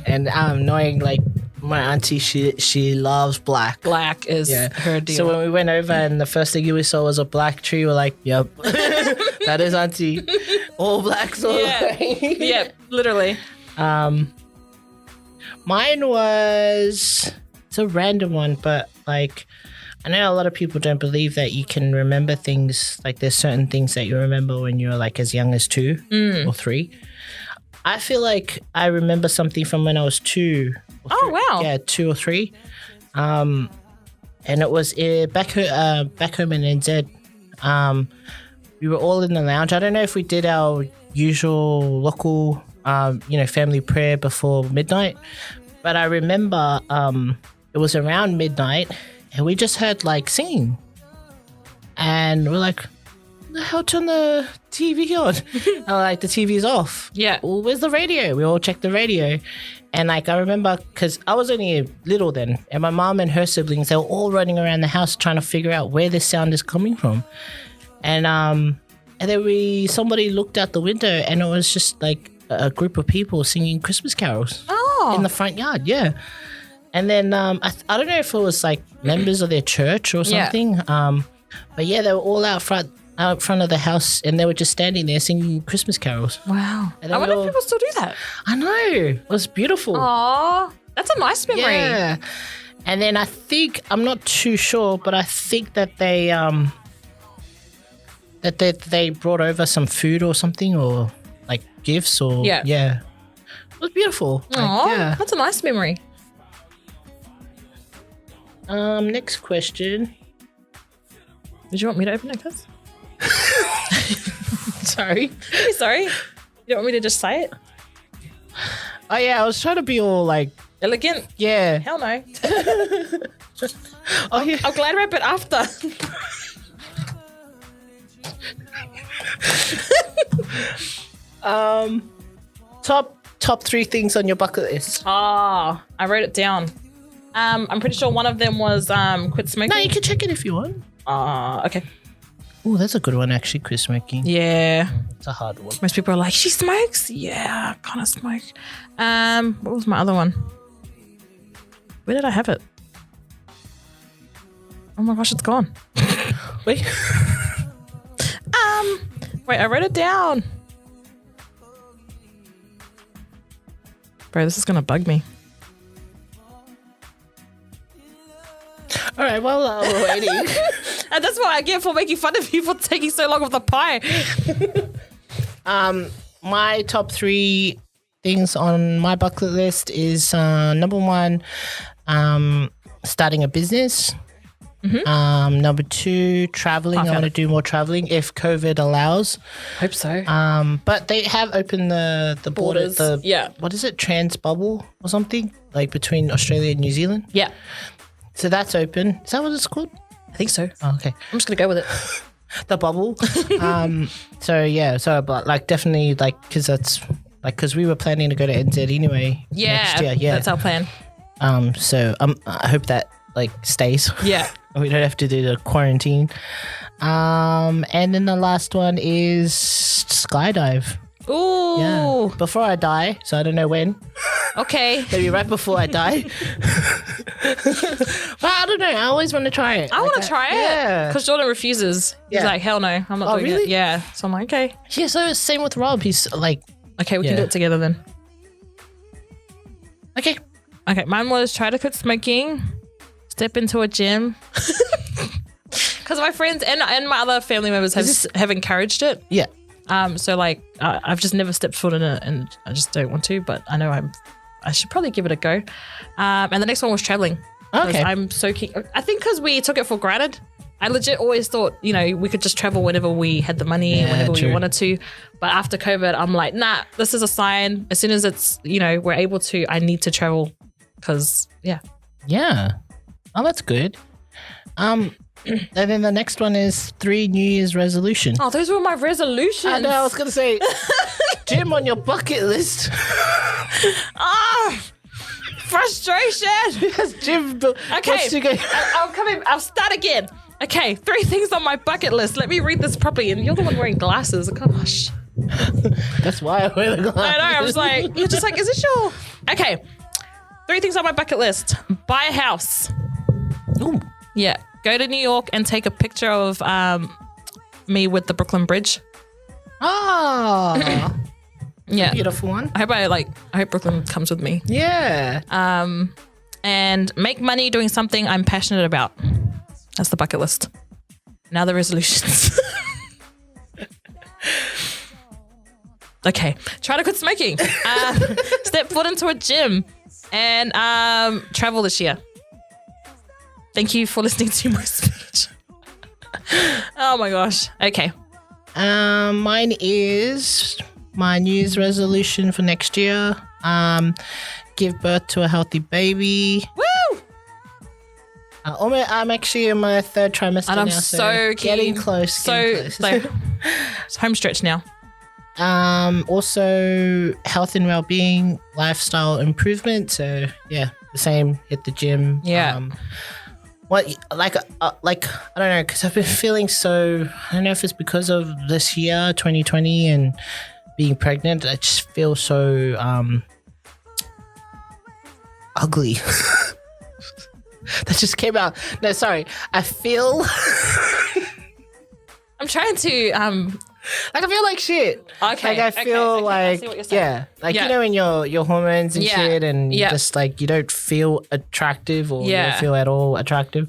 And knowing like my auntie, she loves black. Black is her deal. So when we went over and the first thing we saw was a black tree, we're like, yep, that is auntie. All blacks all Yeah, literally. Mine was... It's a random one, but like I know a lot of people don't believe that you can remember things. Like there's certain things that you remember when you're like as young as 2 or 3. I feel like I remember something from when I was 2. Oh wow! Yeah, 2 or 3. And it was back home in NZ. We were all in the lounge. I don't know if we did our usual local, family prayer before midnight, but I remember it was around midnight and we just heard like singing. And we're like, what the hell, turn the TV on? And like, the TV's off. Yeah. Well, where's the radio? We all checked the radio. And like, I remember, because I was only little then, and my mom and her siblings, they were all running around the house trying to figure out where this sound is coming from. And then somebody looked out the window and it was just like a group of people singing Christmas carols in the front yard. Yeah. And then I don't know if it was like members of their church or something. Yeah. But yeah, they were all out front of the house and they were just standing there singing Christmas carols. Wow. I wonder if people still do that. I know. It was beautiful. Aww. That's a nice memory. Yeah. And then I think, I'm not too sure, but I think that they they brought over some food or something, or like gifts, or yeah. It was beautiful. Oh, that's a nice memory. Next question. Did you want me to open it, cuz? Sorry. Sorry. You don't want me to just say it? Oh yeah, I was trying to be all like elegant. Yeah. Hell no. Yeah. I'll glad wrap it after. Top 3 things on your bucket list. I wrote it down. I'm pretty sure one of them was quit smoking. No, you can check it if you want. Okay. Oh, that's a good one actually, quit smoking. Yeah. It's a hard one. Most people are like, she smokes? Yeah, I kind of smoke. What was my other one? Where did I have it? Oh my gosh, it's gone. Wait. Wait, I wrote it down. Bro, this is gonna bug me. All right, well, we're waiting. And that's what I get for making fun of you for taking so long with the pie. My top 3 things on my bucket list is number 1, starting a business. Mm-hmm. Number 2, traveling. I want to do more traveling if COVID allows. Hope so. But they have opened the Borders. What is it? Trans bubble or something, like between Australia and New Zealand. Yeah. So that's open. Is that what it's called? I think so. Oh, okay. I'm just gonna go with it. The bubble. But like definitely like because we were planning to go to NZ anyway. Next year. Yeah. That's our plan. So I hope that like stays. Yeah. We don't have to do the quarantine. And then the last one is skydive. Ooh. Yeah. Before I die, so I don't know when. Okay. Maybe right before I die. But I don't know. I always want to try it. I want to try it. Yeah. Because Jordan refuses. He's like, hell no, I'm not doing it. Yeah. So I'm like, okay. Yeah, so same with Rob. He's like... Okay, we can do it together then. Okay. Okay, mine was try to quit smoking, step into a gym. Because my friends and my other family members have encouraged it. Yeah. So like I've just never stepped foot in it, and I just don't want to. But I know I should probably give it a go. And the next one was traveling. Okay. I'm so keen. I think because we took it for granted. I legit always thought, we could just travel whenever we had the money and whenever we wanted to. But after COVID, I'm like, nah, this is a sign. As soon as it's, we're able to, I need to travel because, yeah. Yeah. Oh, that's good. And then the next one is 3 New Year's resolutions. Oh, those were my resolutions. I know, I was going to say, gym on your bucket list. Frustration. Yes, gym. Okay, I'll start again. Okay, 3 things on my bucket list. Let me read this properly. And you're the one wearing glasses. Gosh. That's why I wear the glasses. I know. I was like, you're just like, is this your... Okay. 3 things on my bucket list. Buy a house. Ooh. Yeah. Go to New York and take a picture of me with the Brooklyn Bridge. Oh. Yeah. Beautiful one. I hope Brooklyn comes with me. Yeah. And make money doing something I'm passionate about. That's the bucket list. Now the resolutions. Okay. Try to quit smoking. Step foot into a gym. And travel this year. Thank you for listening to my speech. Oh my gosh. Okay. Mine is my New Year's resolution for next year. Give birth to a healthy baby. Woo! I'm actually in my 3rd trimester and I'm now, so keen. getting close. It's home stretch now. Also health and well-being, lifestyle improvement. So yeah, the same. Hit the gym. Yeah. I don't know, because I've been feeling so. I don't know if it's because of this year, 2020, and being pregnant. I just feel so ugly. That just came out. No, sorry. I feel. I'm trying to Like I feel like shit. Okay. Like I feel I see what you're saying. yeah, like you know when your hormones and shit, and Yeah. just like you don't feel attractive or you Yeah. don't feel at all attractive.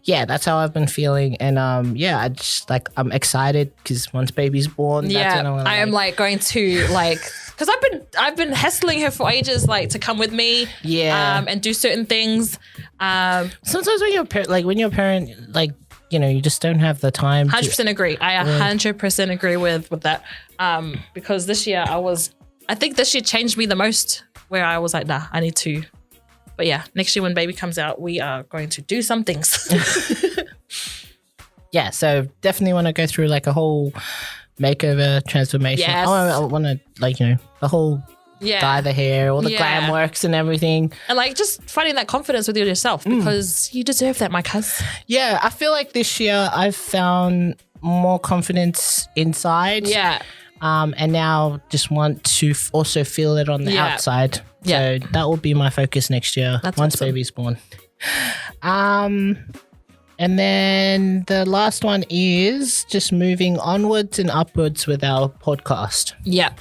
Yeah, that's how I've been feeling, and I just like I'm excited because once baby's born, that's when I'm I am like going to like because I've been hassling her for ages, like to come with me, and do certain things. Sometimes when you're when you're a parent, like you just don't have the time. 100% agree. I 100% agree with that. Because this year I think this year changed me the most. Where I was like, nah, I need to. But yeah, next year when baby comes out, we are going to do some things. Yeah, so definitely want to go through like a whole makeover transformation. Yes. I want to the whole dye the hair, all the glam works and everything. And like just finding that confidence with yourself because you deserve that, my cuz. Yeah, I feel like this year I've found more confidence inside. Yeah. And now just want to also feel it on the outside. So that will be my focus next year. That's once awesome. baby's born. And then the last one is just moving onwards and upwards with our podcast. Yeah.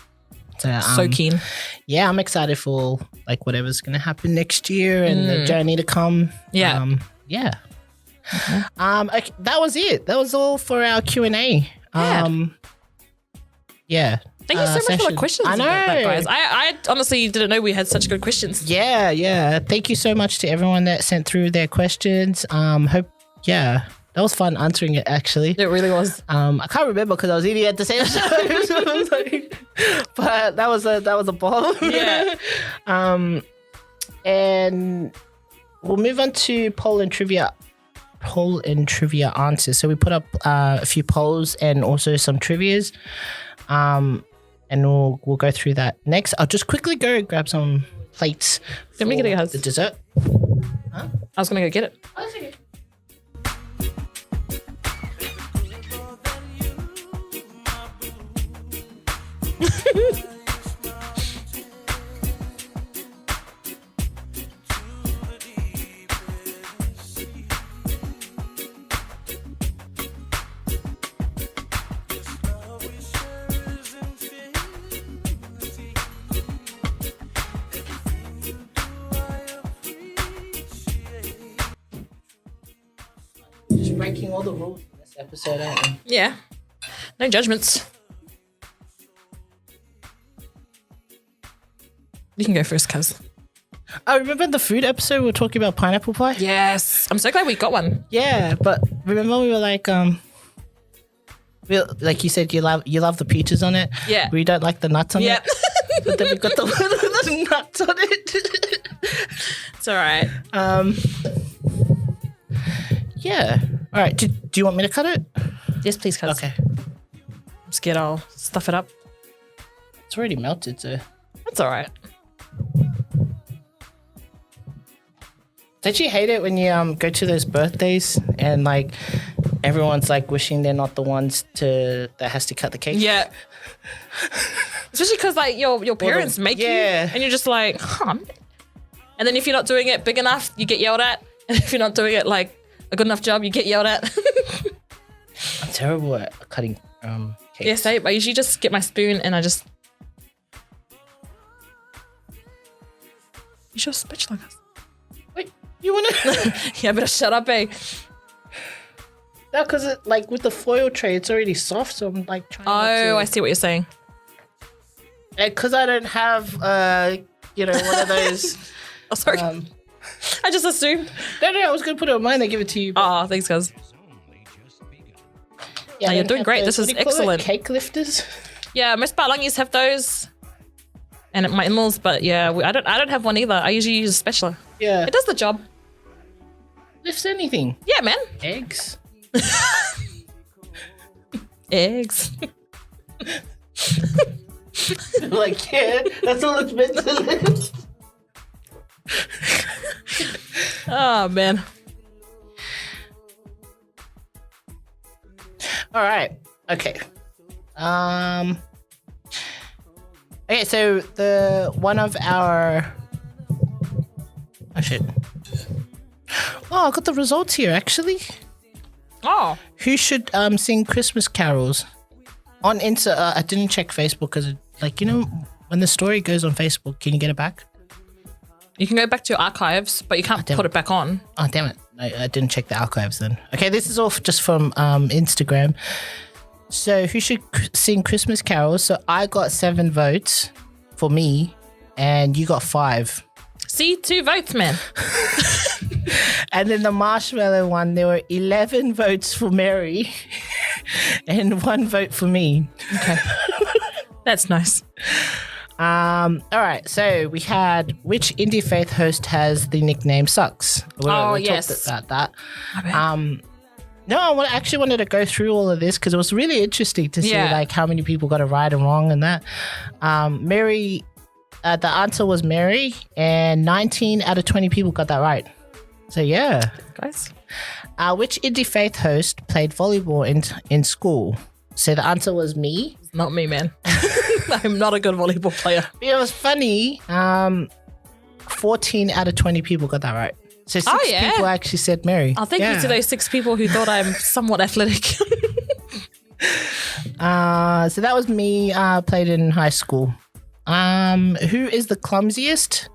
So keen. Yeah, I'm excited for like whatever's going to happen next year and the journey to come. Yeah. Okay, that was it. That was all for our Q&A. Yeah. Thank you so much for the session. questions. I know. Guys. I honestly didn't know we had such good questions. Yeah. Thank you so much to everyone that sent through their questions. That was fun answering it actually. It really was. I can't remember because I was eating at the same time. So I was like, but that was a ball. Yeah. And we'll move on to poll and trivia answers. So we put up a few polls and also some trivias. And we'll go through that next. I'll just quickly go grab some plates. Let me get it, guys. The dessert. I was gonna go get it. Oh, that's okay. Just breaking all the rules in this episode, aren't we? Yeah. No judgments. You can go first, cuz. I remember the food episode we were talking about pineapple pie. Yes. I'm so glad we got one. Yeah, but remember we were like, like you said, you love the peaches on it. Yeah. We don't like the nuts on Yeah. it. But then we got the nuts on it. It's all right. Yeah. All right. Do you want me to cut it? Yes, please, cuz. Okay. I'm scared I'll stuff it up. It's already melted, so. That's all right. Don't you hate it when you go to those birthdays and like everyone's like wishing they're not the ones that has to cut the cake? Yeah. Especially because like your parents make you, yeah. and you're just like, huh. And then if you're not doing it big enough, you get yelled at. And if you're not doing it like a good enough job, you get yelled at. I'm terrible at cutting cakes. Yeah, same. I usually just get my spoon and I just. You should have spatula, guys. Wait, you wanna? Yeah, better shut up, eh? No, because it like with the foil tray, it's already soft, so I'm like trying. Oh, I see what you're saying. Because I don't have one of those. Oh, sorry. I just assumed. No, I was gonna put it on mine and give it to you. Oh, thanks, guys. Yeah, you're doing great. This is excellent. Cake lifters. Yeah, most Balangis have those, and my in-laws. But yeah, I don't have one either. I usually use a spatula. Yeah, It does the job. lifts anything. Yeah, man. Eggs. Eggs. Like, yeah, that's all it's meant to lift. Oh man. All right. Okay. Okay, so the one of our oh shit. Oh, I got the results here actually. Oh. Who should sing Christmas carols? on Insta, I didn't check Facebook because, like, you know, when the story goes on Facebook, can you get it back? You can go back to your archives, but you can't put it back on. Oh, damn it. I didn't check the archives then. Okay, this is all just from Instagram. So who should sing Christmas carols? So I got 7 votes for me and you got 5. See, 2 votes, man. And then the marshmallow one, there were 11 votes for Mary and 1 vote for me. Okay. That's nice. All right, so we had which IndieFaith host has the nickname Sucks? We yes. talked about that. No, I actually wanted to go through all of this because it was really interesting to see like how many people got it right and wrong and that. Mary, the answer was Mary, and 19 out of 20 people got that right. So yeah, guys. Which IndieFaith host played volleyball in school? So the answer was me. Not me, man. I'm not a good volleyball player. It was funny. 14 out of 20 people got that right. So 6 people actually said Mary. I'll thank you to those 6 people who thought I'm somewhat athletic. So that was me. Played in high school. Who is the clumsiest?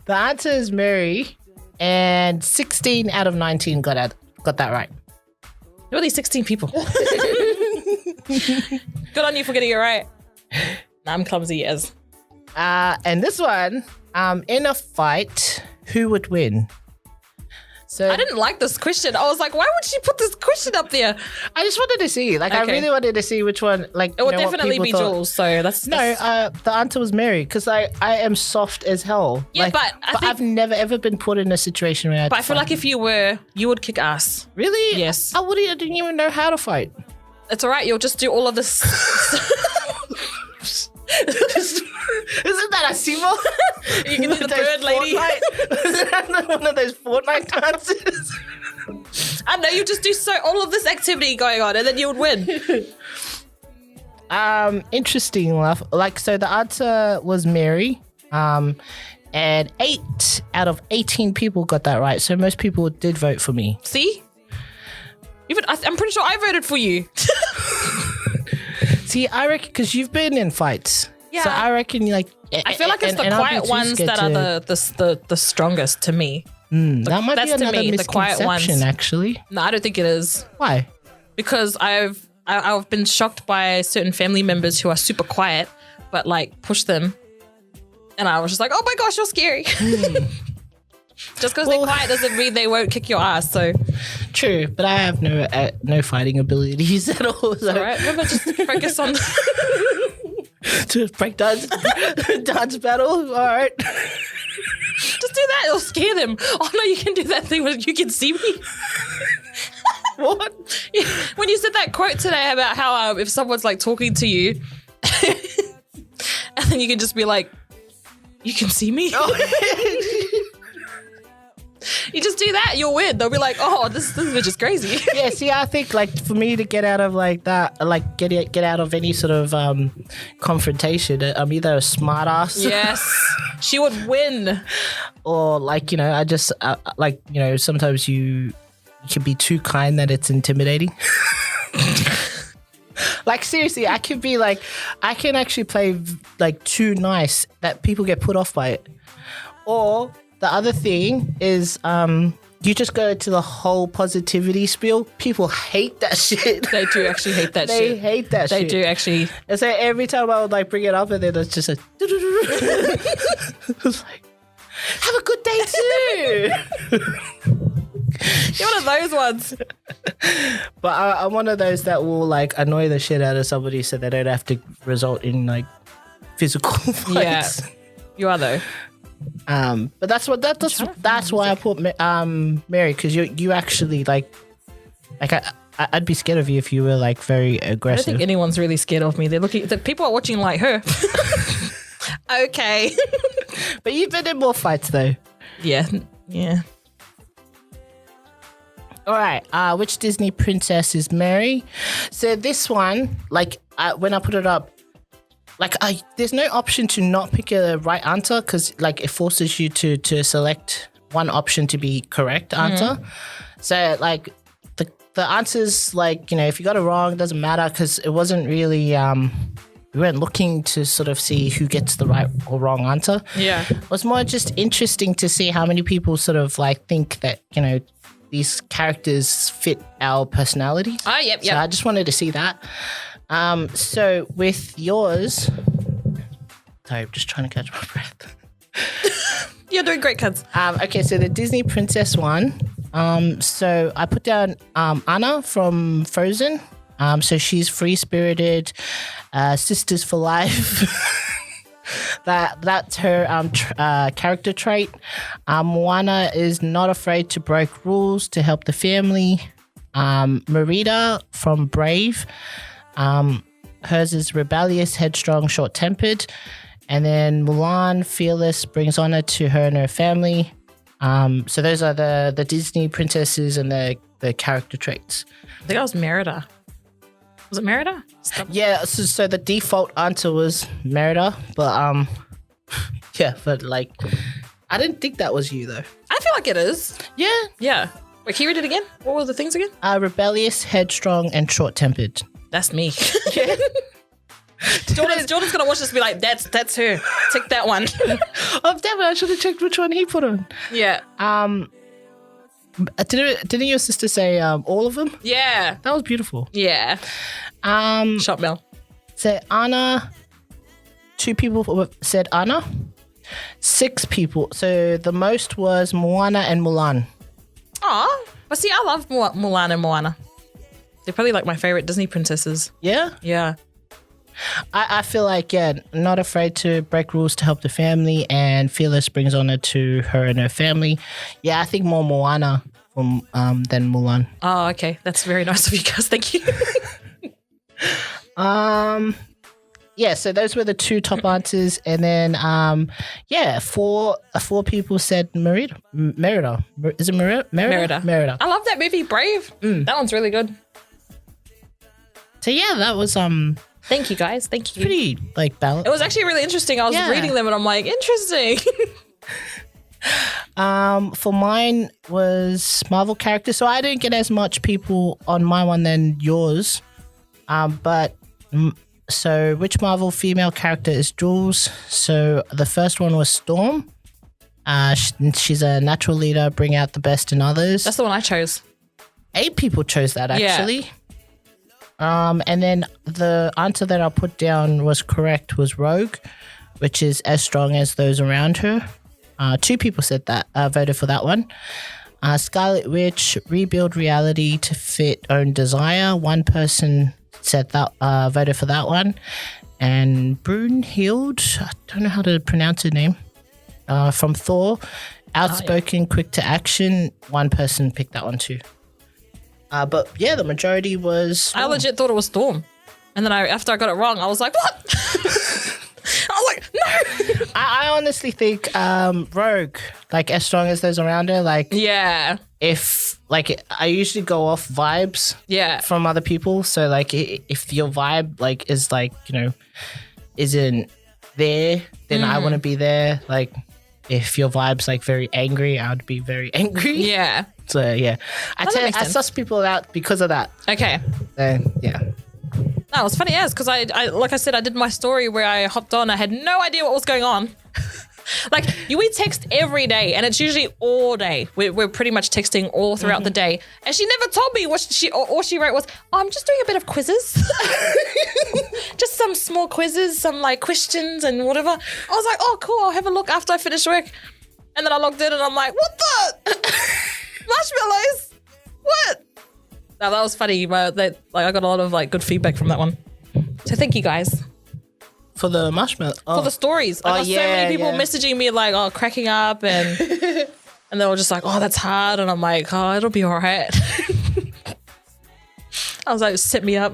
The answer is Mary, and 16 out of 19 got that right. Who are these 16 people? Good on you for getting it right. I'm clumsy as. And this one, in a fight, who would win? So I didn't like this question. I was like, why would she put this question up there? I just wanted to see. Like, I really wanted to see which one. Like, it would definitely be Jules. So that's the answer was Mary because I am soft as hell. Yeah, like, but I've never ever been put in a situation where. But I feel like if you were, you would kick ass. Really? Yes. I didn't even know how to fight. It's all right. You'll just do all of this. Isn't that a symbol? You can do the bird lady. Isn't that one of those Fortnite dances? I know, you just do all of this activity going on and then you would win. Interesting enough. Like, so the answer was Mary. And 8 out of 18 people got that right. So most people did vote for me. See? I'm pretty sure I voted for you. See, I reckon because you've been in fights. Yeah. So I reckon I feel like it's the quiet ones that are the strongest to me. That might be another me, misconception, the quiet ones. actually. No, I don't think it is. Why? Because I've been shocked by certain family members who are super quiet, but like push them, and I was just like, oh my gosh, you're scary. Just because they're quiet doesn't mean they won't kick your ass. So true, but I have no fighting abilities at all. So. All right, remember just focus on to break dance battle. All right. Just do that. It'll scare them. Oh no, you can do that thing where you can see me. What? When you said that quote today about how if someone's like talking to you, and then you can just be like, you can see me. You just do that, you'll win. They'll be like, oh, this bitch is crazy. Yeah, see, I think like for me to get out of like that, like get out of any sort of confrontation, I'm either a smart ass. Yes, she would win. Or like, I just like, sometimes you can be too kind that it's intimidating. Like seriously, I can actually play like too nice that people get put off by it. Or the other thing is, you just go to the whole positivity spiel. People hate that shit. They do actually hate that shit. They hate that shit. They do actually. And so every time I would like bring it up and then it's just a... It's like, have a good day too. You're one of those ones. But I'm one of those that will like annoy the shit out of somebody so they don't have to result in like physical fights. Yeah, you are though. But that's why I put Mary, because you actually like I'd be scared of you if you were like very aggressive. I don't think anyone's really scared of me. The people are watching like her. Okay. But you've been in more fights though. Yeah. All right. Which Disney princess is Mary? So this one, like when I put it up, like there's no option to not pick a right answer because like it forces you to select one option to be correct answer. So like the the answers, like, if you got it wrong, it doesn't matter because it wasn't really, we weren't looking to sort of see who gets the right or wrong answer. Yeah. It was more just interesting to see how many people sort of like think that, these characters fit our personality. Oh, yep. So I just wanted to see that. So with yours, sorry, I'm just trying to catch my breath. You're doing great, kids. Okay, so the Disney princess one. So I put down Anna from Frozen. So she's free-spirited, sisters for life. That's her character trait. Moana is not afraid to break rules to help the family. Merida from Brave. Hers is rebellious, headstrong, short-tempered. And then Mulan, fearless, brings honor to her and her family. So those are the Disney princesses and the character traits. I think that was Merida. Was it Merida? Yeah, so the default answer was Merida, but yeah, but like, I didn't think that was you though. I feel like it is. Yeah. Yeah. Wait, can you read it again? What were the things again? Rebellious, headstrong, and short-tempered. That's me. Yeah. Jordan's gonna watch this and be like, that's her. Take that one. Oh, damn it, I should have checked which one he put on. Yeah. Didn't your sister say all of them? Yeah. That was beautiful. Yeah. Shop Mel. So Anna, 2 people said Anna. 6 people. So the most was Moana and Mulan. Aw. But see, I love Mulan and Moana. They're probably like my favorite Disney princesses. Yeah? Yeah. I feel like, not afraid to break rules to help the family, and fearless brings honor to her and her family. Yeah, I think more Moana than Mulan. Oh, okay. That's very nice of you guys. Thank you. Yeah, so those were the 2 top answers. And then, 4 people said Merida. Is it Merida? Merida. I love that movie, Brave. That one's really good. So, yeah, that was... Thank you, guys. Thank you. pretty like balanced. It was actually really interesting. I was reading them and I'm like, interesting. For mine was Marvel characters, so I didn't get as much people on my one than yours. So which Marvel female character is Jules? So the first one was Storm. She's a natural leader, bring out the best in others. That's the one I chose. 8 people chose that actually. And then the answer that I put down was correct, was Rogue, which is as strong as those around her. 2 people said that, voted for that one. Scarlet Witch, rebuild reality to fit own desire. 1 person said that, voted for that one. And Brunhild, I don't know how to pronounce her name, from Thor, outspoken, quick to action. 1 person picked that one too. But yeah, the majority was Storm. I legit thought it was Storm. And then after I got it wrong, I was like, what? I was like, no. I honestly think Rogue, like as strong as those around her, like yeah. If like I usually go off vibes from other people. So like if your vibe like is like, isn't there, then I want to be there. Like if your vibe's like very angry, I would be very angry. Yeah. So yeah, I suss people out because of that. Okay. Yeah. No, it was funny as because I like I said, I did my story where I hopped on. I had no idea what was going on. Like we text every day, and it's usually all day. We're pretty much texting all throughout the day, and she never told me what all she wrote was, I'm just doing a bit of quizzes, just some small quizzes, some like questions and whatever. I was like, oh cool, I'll have a look after I finish work, and then I logged in and I'm like, what the marshmallows? What? No, that was funny. But I got a lot of like good feedback from that one. So thank you guys. For the marshmallow. For the stories. I got so many people messaging me like, oh, cracking up and they were just like, oh, that's hard. And I'm like, oh, it'll be all right. I was like, set me up.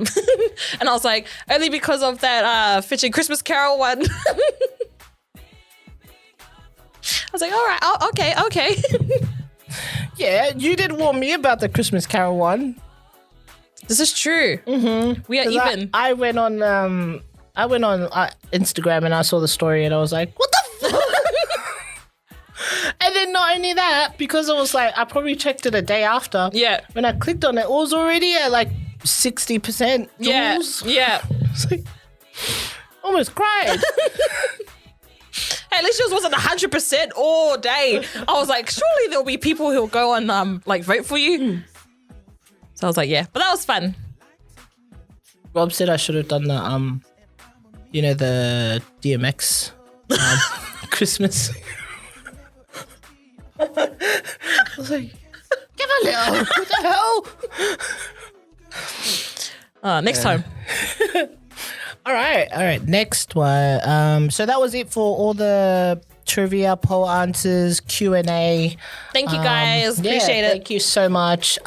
And I was like, only because of that Fitching Christmas Carol one. I was like, all right, okay. Yeah, you did warn me about the Christmas Carol one. This is true. Mm-hmm. We are even. I went on Instagram and I saw the story and I was like, what the fuck? And then not only that, because it was like, I probably checked it a day after. Yeah. When I clicked on it, it was already at like 60% Jules. Yeah. It's like, almost cried. Hey, at least yours wasn't 100% all day. I was like, surely there'll be people who'll go and like vote for you. So I was like, yeah, but that was fun. Rob said I should have done the the DMX Christmas. I was like, give a little. What the hell? Next time. All right. Next one. So that was it for all the trivia, poll answers, Q&A. Thank you guys. Appreciate it. Thank you so much.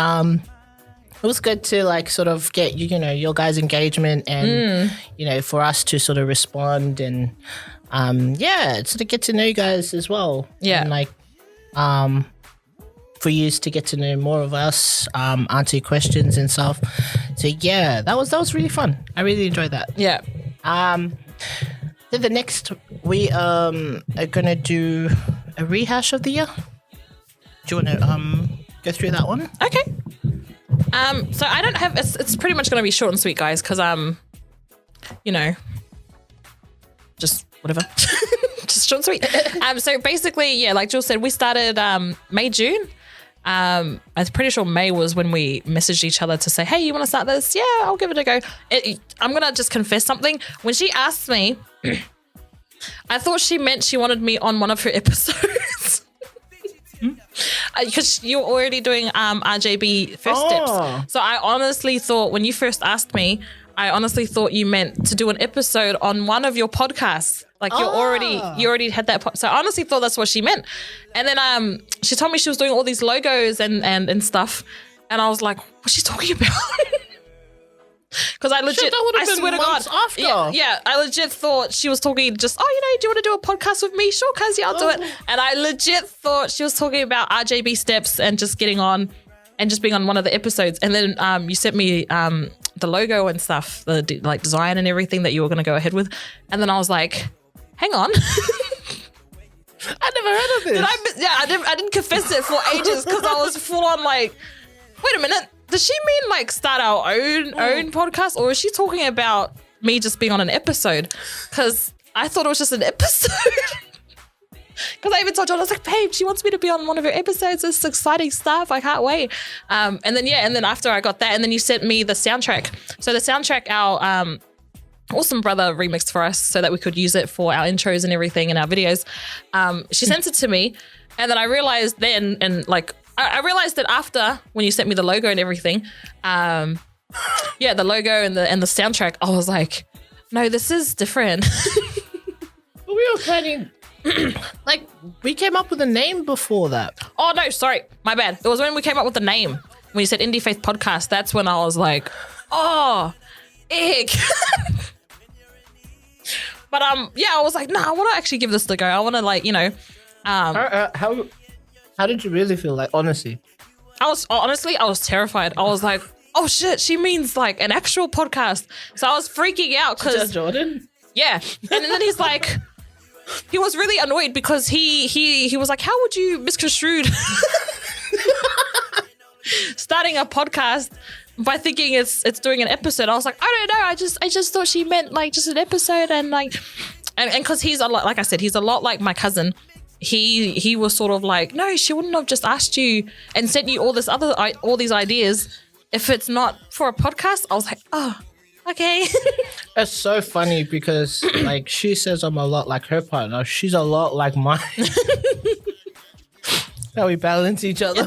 It was good to like sort of get your guys' engagement and for us to sort of respond and sort of get to know you guys as well. Yeah. And like for you to get to know more of us, answer your questions and stuff. So yeah, that was really fun. I really enjoyed that. Yeah. Then the next we are gonna do a rehash of the year. Do you want to go through that one? Okay. So I don't have. It's pretty much going to be short and sweet, guys, because just whatever, just short and sweet. So basically, yeah, like Jules said, we started May, June. I'm pretty sure May was when we messaged each other to say, hey, you want to start this? Yeah, I'll give it a go. I'm going to just confess something. When she asked me, I thought she meant she wanted me on one of her episodes. Because you're already doing RJB First Steps. So I honestly thought, when you first asked me, I honestly thought you meant to do an episode on one of your podcasts. Like you already had that. So I honestly thought that's what she meant. And then she told me she was doing all these logos and stuff. And I was like, what's she talking about? Because I legit, I swear to God, after. Yeah, I legit thought she was talking just, do you want to do a podcast with me? Sure, cuz yeah, I'll do it. And I legit thought she was talking about RJB Steps and just getting on and just being on one of the episodes. And then you sent me the logo and stuff, the design and everything that you were going to go ahead with. And then I was like, hang on. I never heard of this. I didn't confess it for ages because I was full on like, wait a minute. Does she mean like start our own podcast, or is she talking about me just being on an episode? Because I thought it was just an episode. Because I even told John, I was like, babe, she wants me to be on one of her episodes. This is exciting stuff. I can't wait. And then after I got that, and then you sent me the soundtrack. So the soundtrack, our awesome brother remixed for us so that we could use it for our intros and everything in our videos. She sent it to me, and then I realized then, and like, I realized that after when you sent me the logo and everything, the logo and the soundtrack, I was like, no, this is different. But we were planning, like, we came up with a name before that. Oh, no, sorry. My bad. It was when we came up with the name. When you said IndieFaith Podcast, that's when I was like, oh, egg. But, I was like, I want to actually give this a go. I want to, How did you really feel? Like, honestly? I was terrified. I was like, oh shit, she means like an actual podcast. So I was freaking out because Jordan? Yeah. And then he's like, he was really annoyed because he was like, how would you misconstrue starting a podcast by thinking it's doing an episode? I was like, I don't know. I just thought she meant like just an episode and because he's a lot, like I said, he's a lot like my cousin. He was sort of like, no, she wouldn't have just asked you and sent you all these ideas if it's not for a podcast. I was like, oh, okay. It's so funny because like she says I'm a lot like her partner. She's a lot like mine. How we balance each other.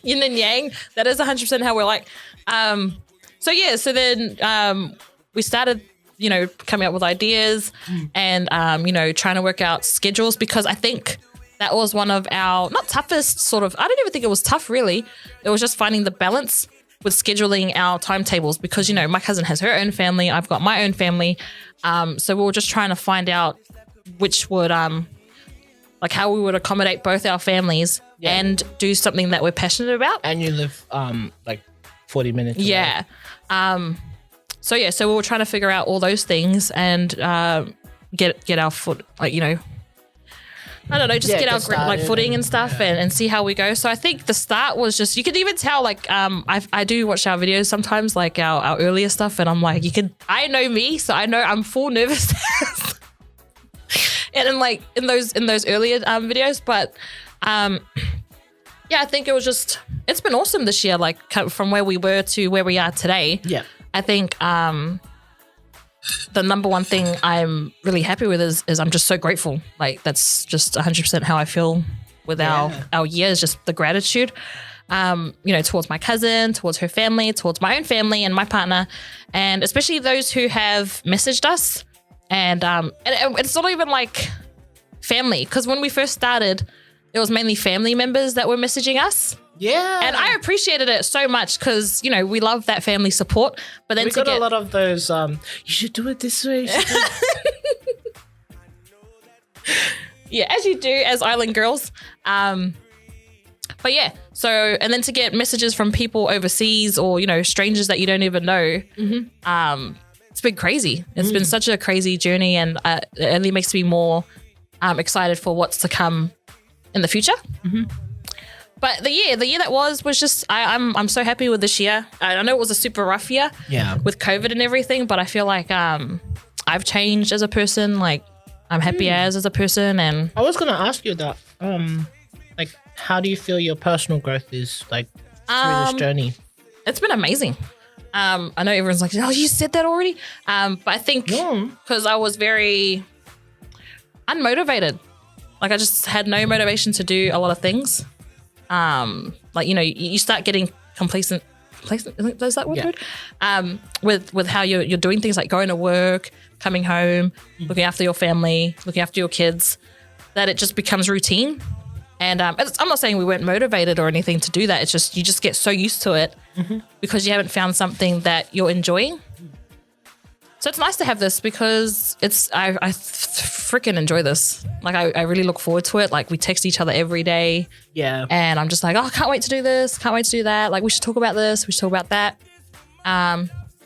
Yin and yang. That is 100% how we're like. So then we started coming up with ideas and, trying to work out schedules, because I think that was one of our, not toughest sort of, I don't even think it was tough really. It was just finding the balance with scheduling our timetables because, my cousin has her own family. I've got my own family. So we were just trying to find out which would, how we would accommodate both our families and do something that we're passionate about. And you live, 40 minutes away. Yeah. So we were trying to figure out all those things and get our foot, I don't know, just get our started footing and stuff and see how we go. So I think the start was just, you could even tell, like, I do watch our videos sometimes, like our earlier stuff, and I'm like, I know me, so I know I'm full nervous. And then like in those earlier videos, but yeah, I think it's been awesome this year, like from where we were to where we are today. Yeah. I think the number one thing I'm really happy with is I'm just so grateful. Like that's just 100% how I feel with our year, is just the gratitude, towards my cousin, towards her family, towards my own family and my partner, and especially those who have messaged us. And it's not even like family, because when we first started, it was mainly family members that were messaging us. Yeah. And I appreciated it so much because, we love that family support. But then we got a lot of those, you should do it this way. Yeah, as you do as island girls. But yeah, so, and then to get messages from people overseas or, strangers that you don't even know, it's been crazy. It's been such a crazy journey, and it only makes me more excited for what's to come in the future. But the year that was just, I'm so happy with this year. I know it was a super rough year with COVID and everything, but I feel like I've changed as a person. Like I'm happy as a person. And I was going to ask you that, like, how do you feel your personal growth is like through this journey? It's been amazing. I know everyone's like, oh, you said that already. But I think because I was very unmotivated. Like I just had no motivation to do a lot of things. You start getting complacent, is that word? With how you're doing things, like going to work, coming home, looking after your family, looking after your kids, that it just becomes routine. And I'm not saying we weren't motivated or anything to do that. It's just, you just get so used to it because you haven't found something that you're enjoying. So it's nice to have this because I freaking enjoy this. Like I really look forward to it. Like we text each other every day. Yeah. And I'm just like, oh, can't wait to do this. Can't wait to do that. Like we should talk about this. We should talk about that.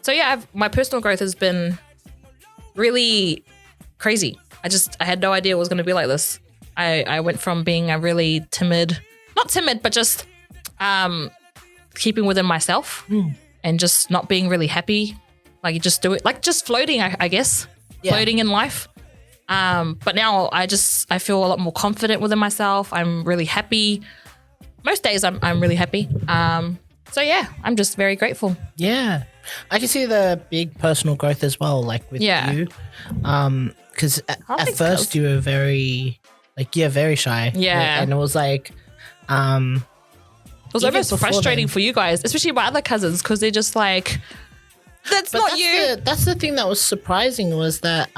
So yeah, my personal growth has been really crazy. I had no idea it was going to be like this. I went from being a really not timid, but just keeping within myself and just not being really happy. Like you just do it, like just floating, I guess, floating in life. But now I feel a lot more confident within myself. I'm really happy. Most days I'm really happy. So yeah, I'm just very grateful. Yeah. I can see the big personal growth as well, like with you. Because at first you were very shy. Yeah. And it was like, it was almost frustrating for you guys, especially my other cousins, because they're just like, that's you. That's the thing that was surprising, was that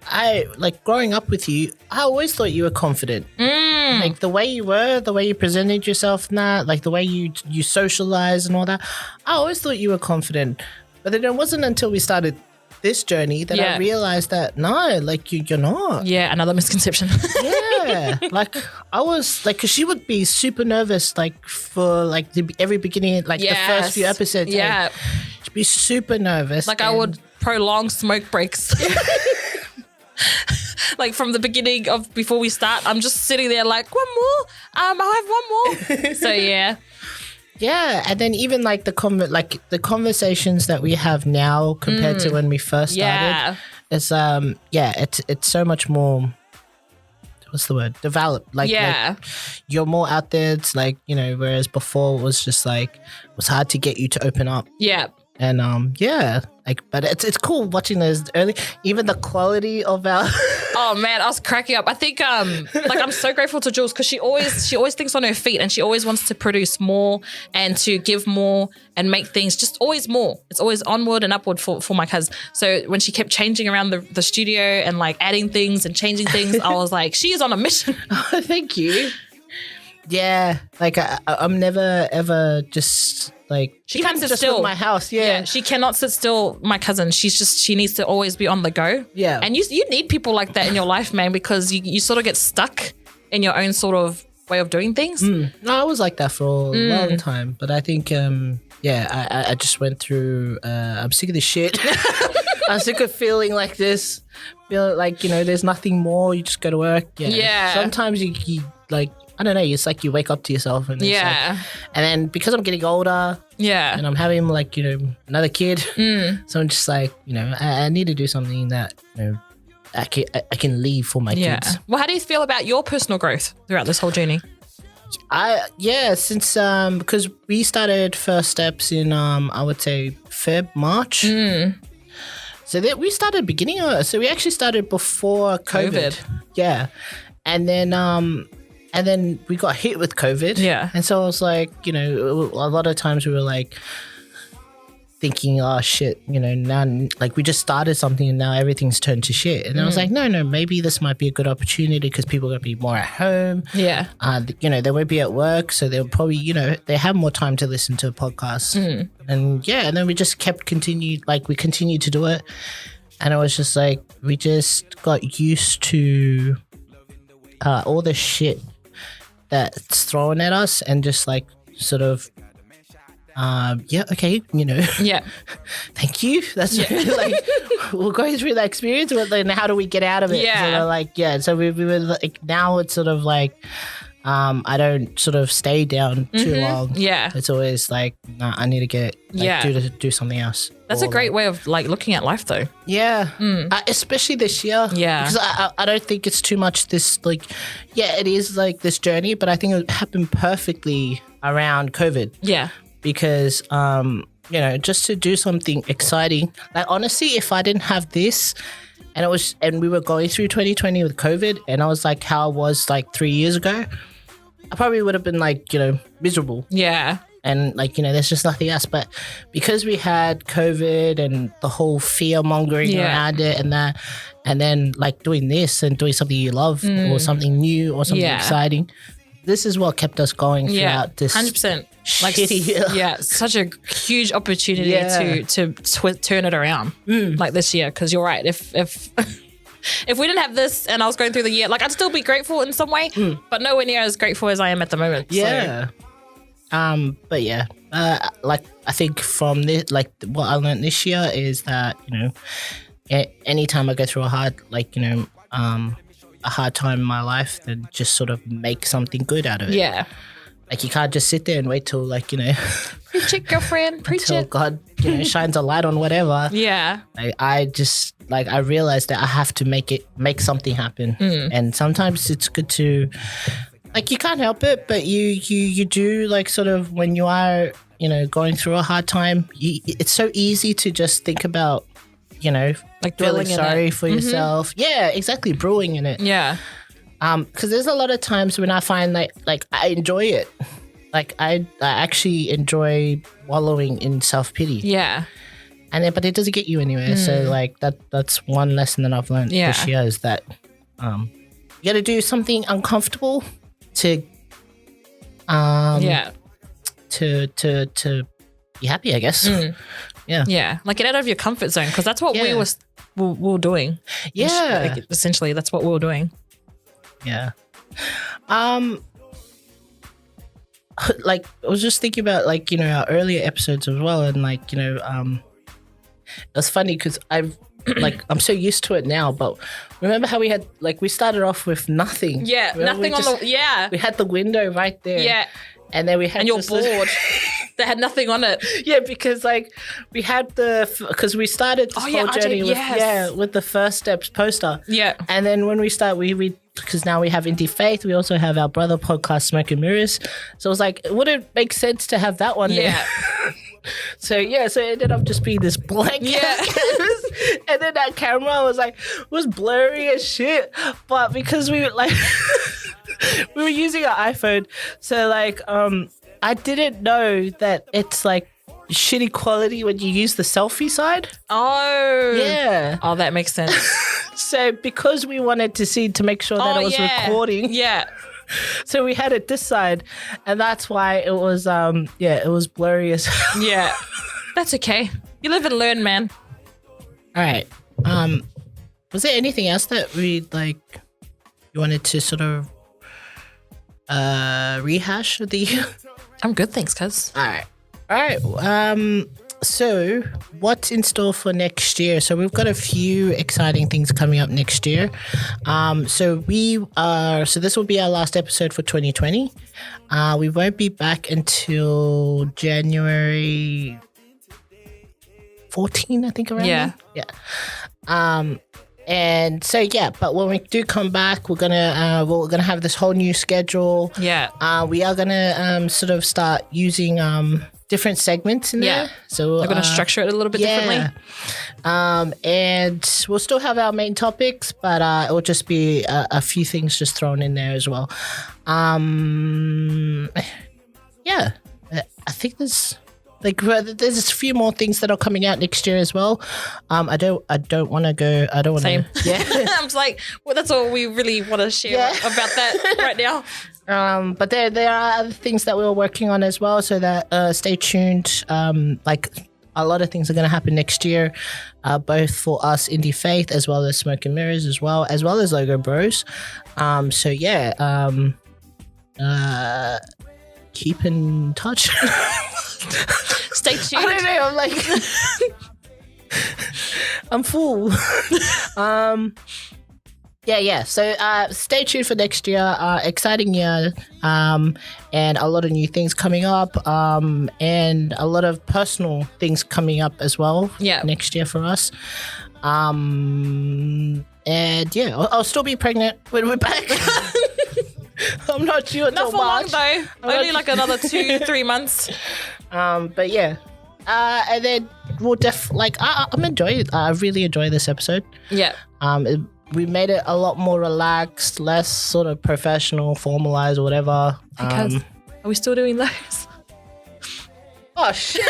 I, like, growing up with you, I always thought you were confident. Like the way you were, the way you presented yourself and that, like the way you socialize and all that, I always thought you were confident. But then it wasn't until we started this journey that I realized that no, like you're not. Yeah, another misconception. Yeah, like I was like, because she would be super nervous, like for like the every beginning, like the first few episodes. Yeah, she'd be super nervous. Like I would prolong smoke breaks. Like from the beginning of before we start, I'm just sitting there like, one more. I'll have one more. So yeah. Yeah, and then even like the conversations that we have now compared to when we first started, it's it's so much more. What's the word? Developed. Like you're more out there. It's like, whereas before it was just like it was hard to get you to open up. Yeah. And but it's cool watching those early, even the quality of our. Oh man, I was cracking up. I think like I'm so grateful to Jules because she always thinks on her feet and she always wants to produce more and to give more and make things just always more. It's always onward and upward for my cousin. So when she kept changing around the studio and like adding things and changing things, I was like, she is on a mission. Oh, thank you. Yeah, like I'm never ever just like she can't sit still. With my house, yeah, she cannot sit still. My cousin, she needs to always be on the go. Yeah, and you need people like that in your life, man, because you sort of get stuck in your own sort of way of doing things. No, I was like that for a long time, but I think I just went through. I'm sick of this shit. I'm sick of feeling like this. feel like, there's nothing more. You just go to work. Yeah. Sometimes you like, I don't know, it's like you wake up to yourself and it's like, and then because I'm getting older and I'm having like, another kid, so I'm just like, I need to do something that, I can leave for my kids. Well, how do you feel about your personal growth throughout this whole journey? Since because we started first steps in I would say March. So that we started beginning so we actually started before COVID. Yeah. And then we got hit with COVID. Yeah. And so I was like, a lot of times we were like thinking, oh shit, now like we just started something and now everything's turned to shit. And I was like, no, maybe this might be a good opportunity because people are going to be more at home. Yeah. They won't be at work. So they'll probably, they have more time to listen to a podcast. And then we just continued to do it. And it was just like, we just got used to all the shit that's thrown at us and just like sort of okay, thank you. That's like we're going through that experience, but then how do we get out of it? So we were like, now it's sort of like I don't sort of stay down too long. Yeah, it's always like, nah, I need to get do something else. That's a great way of like looking at life, though. Yeah, especially this year. Yeah, because I don't think it's too much this like, it is like this journey, but I think it happened perfectly around COVID. Yeah. Because, just to do something exciting. Like, honestly, if I didn't have this and we were going through 2020 with COVID and I was like how I was like 3 years ago, I probably would have been like, miserable. Yeah. And like, there's just nothing else. But because we had COVID and the whole fear mongering around it and that, and then like doing this and doing something you love or something new or something exciting, this is what kept us going throughout this 100%. Like shitty year. Such a huge opportunity to turn it around like this year. Because you're right, if if we didn't have this and I was going through the year, like I'd still be grateful in some way, but nowhere near as grateful as I am at the moment. Yeah. So. But like I think from this, like what I learned this year is that anytime I go through a hard time in my life, then just sort of make something good out of it. Yeah. Like you can't just sit there and wait till like, preach it, girlfriend, preach it. God, shines a light on whatever. Yeah. I just like, I realized that I have to make something happen. And sometimes it's good to, like, you can't help it, but you do like sort of when you are, going through a hard time, it's so easy to just think about, like feeling sorry for yourself. Yeah, exactly. Brewing in it. Yeah. Because there's a lot of times when I find like I enjoy it. Like I actually enjoy wallowing in self-pity. Yeah. But it doesn't get you anywhere. So like that's one lesson that I've learned this year is that you got to do something uncomfortable to to be happy, I guess. Yeah. Yeah. Like get out of your comfort zone because that's what we were doing. Yeah. Like, essentially, that's what we were doing. Yeah. Like I was just thinking about like, our earlier episodes as well. And like, it was funny because I'm so used to it now, but remember how we started off with nothing. Yeah. Nothing we had the window right there. Yeah. And then we had your board that had nothing on it. Yeah, because like we had because we started this whole journey with the First Steps poster. Yeah. And then when we start, we because now we have IndieFaith, we also have our brother podcast, Smoke and Mirrors. So it was like, would it make sense to have that one there? So it ended up just being this blank canvas. And then that camera was blurry as shit. But because we were like we were using an iPhone, so like I didn't know that it's like shitty quality when you use the selfie side. Oh. Yeah. Oh, that makes sense. So because we wanted to make sure that it was recording. Yeah. So we had it this side, and that's why it was it was blurry as hell. Yeah. That's okay. You live and learn, man. All right. Was there anything else that we like you wanted to sort of rehash of the year? I'm good, thanks, cuz. All right. So what's in store for next year? So we've got a few exciting things coming up next year. So this will be our last episode for 2020. We won't be back until January 14, I think, around Yeah. there. Yeah. And so but when we do come back, we're gonna have this whole new schedule. Yeah. We are gonna sort of start using different segments in there. So we're gonna structure it a little bit differently. And we'll still have our main topics, but it will just be a few things just thrown in there as well. I think there's a few more things that are coming out next year as well. I don't want to go. I don't want to. Same. Yeah. I'm just like, well, that's all we really want to share about that right now. But there are other things that we were working on as well. So that stay tuned. Like a lot of things are going to happen next year, both for us IndieFaith as well as Smoke and Mirrors as well as Logo Bros. Keep in touch. Stay tuned. I don't know. I'm like, I'm full. So stay tuned for next year. Exciting year. And a lot of new things coming up. And a lot of personal things coming up as well. Yeah. Next year for us. And I'll still be pregnant when we're back. I'm not sure. Not for March. long though. Only like another 2-3 months. And then we'll I'm enjoying it. I really enjoy this episode. Yeah. We made it a lot more relaxed, less sort of professional, formalized, or whatever. Because are we still doing those? Oh shit!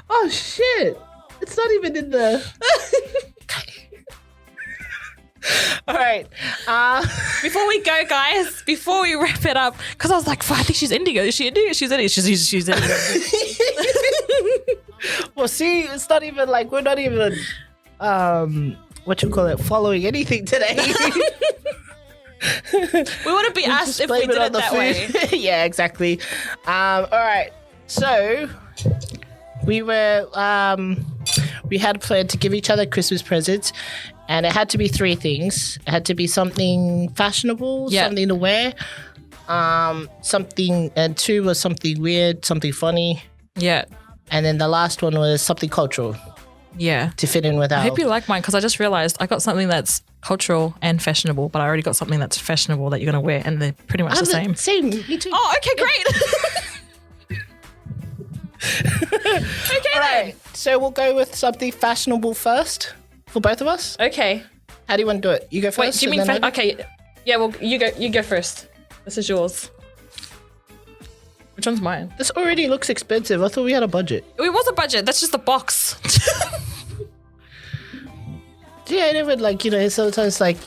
Oh shit! It's not even in the. All right. Before we go, guys, before we wrap it up, because I was like, I think she's Indigo. Is she Indigo? She's Indigo. She's Indigo. Well, see, it's not even like we're not even following anything today. We wouldn't be asked if we did it that way. Yeah, exactly. All right. So we had planned to give each other Christmas presents. And it had to be 3 things. It had to be something fashionable, something to wear, something, and 2 was something weird, something funny. Yeah. And then the last one was something cultural. Yeah. To fit in with our. I hope you like mine because I just realized I got something that's cultural and fashionable, but I already got something that's fashionable that you're going to wear, and they're pretty much the same. Same, me too. Oh, okay, great. Okay, all right. So we'll go with something fashionable first for both of us. Okay. How do you want to do it? You go first. Wait, do you mean okay? Yeah. Well, you go first. This is yours. Which one's mine? This already looks expensive. I thought we had a budget. It was a budget. That's just a box. Yeah, I never sometimes like,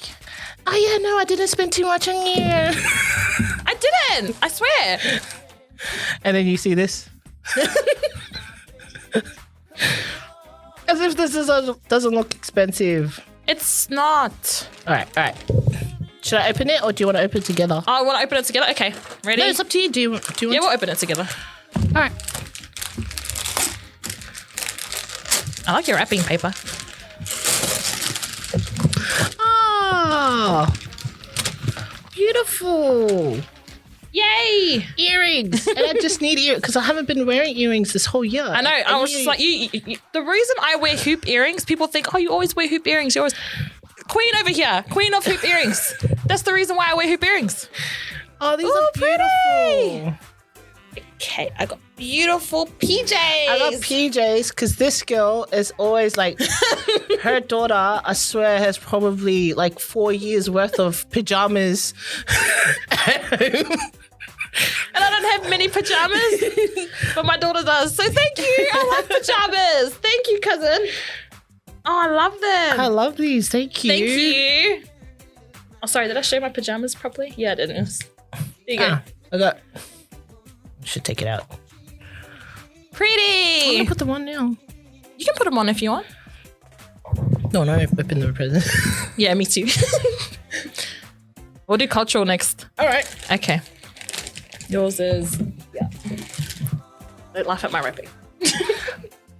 oh yeah, no, I didn't spend too much on you. I didn't. I swear. And then you see this. As if this doesn't look expensive. It's not. All right. Should I open it or do you want to open it together? I want to open it together. Okay, ready? No, it's up to you. Do you want Yeah, we'll open it together. All right. I like your wrapping paper. Oh, beautiful. Yay! Earrings. And I just need earrings because I haven't been wearing earrings this whole year. I know. I was just like, you, the reason I wear hoop earrings, people think, oh, you always wear hoop earrings. You always... Queen over here. Queen of hoop earrings. That's the reason why I wear hoop earrings. Oh, these are beautiful. Okay, I got beautiful PJs. I got PJs because this girl is always like, her daughter, I swear, has probably like 4 years worth of pajamas at home. And I don't have many pajamas, but my daughter does. So thank you. I love pajamas. Thank you, cousin. Oh, I love them. I love these. Thank you. Thank you. Oh, sorry. Did I show my pajamas properly? Yeah, I didn't. There you go. I should take it out. Pretty. I'm gonna put them on now. You can put them on if you want. No, I've opened the present. Yeah, me too. We'll do cultural next. All right. Okay. Yours is... Yeah. Don't laugh at my rapping.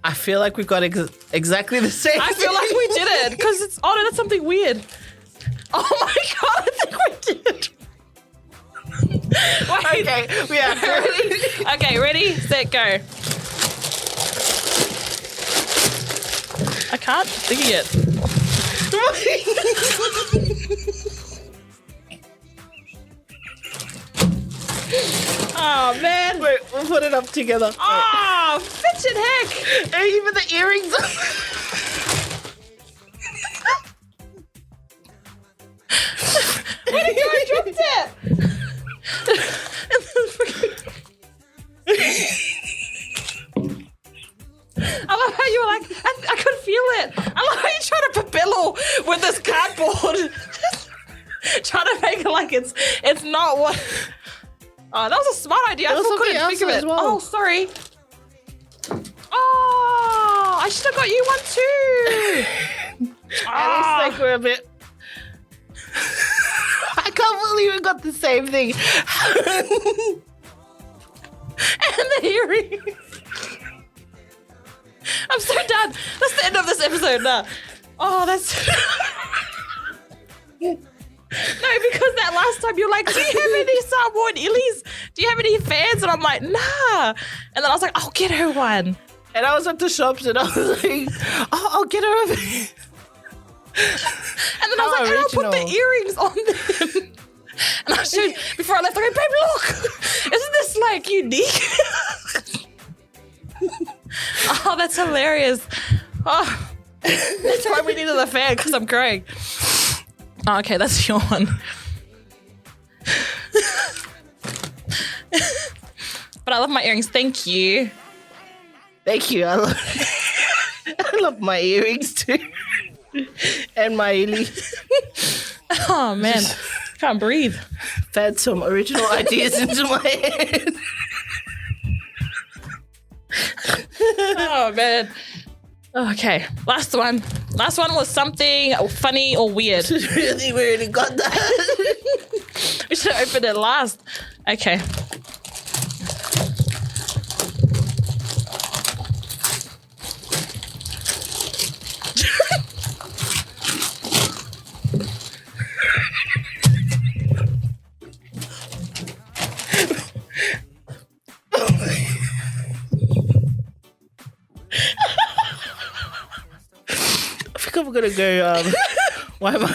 I feel like we've got exactly the same. I feel like we did it because it's. Oh no, that's something weird. Oh my god, I think we did. Wait. Okay, we are ready. Okay, ready, set, go. I can't see it. Oh man. Wait, we'll put it up together. Oh, bitch and heck. And even the earrings. Where did you go? I dropped it. I love how you were like, I could feel it. I love how you trying to propel with this cardboard. Trying to make it like it's not what. Oh, that was a smart idea. I still couldn't think of it. Well. Oh, sorry. Oh, I should have got you one too. At least like we're a bit. I can't believe we got the same thing. And the earrings. I'm so done. That's the end of this episode now. Oh, that's. No, because that last time you're like, do you have any Samoan illies? Do you have any fans? And I'm like, nah. And then I was like, I'll get her one. And I was at the shops and I was like, oh, I'll get her over here. And then I was like, and I'll put the earrings on them. And I showed, before I left, I go, babe, look. Isn't this like unique? Oh, that's hilarious. Oh, that's why we needed a fan, because I'm crying. Oh, okay, that's your one. But I love my earrings. Thank you. Thank you. I love my earrings too. And my illy. Oh, man. Can't breathe. Fed some original ideas into my head. Oh, man. Okay, last one. Last one was something funny or weird. Really, we already got that. We should have opened it last. Okay. I'm gonna go, why am I?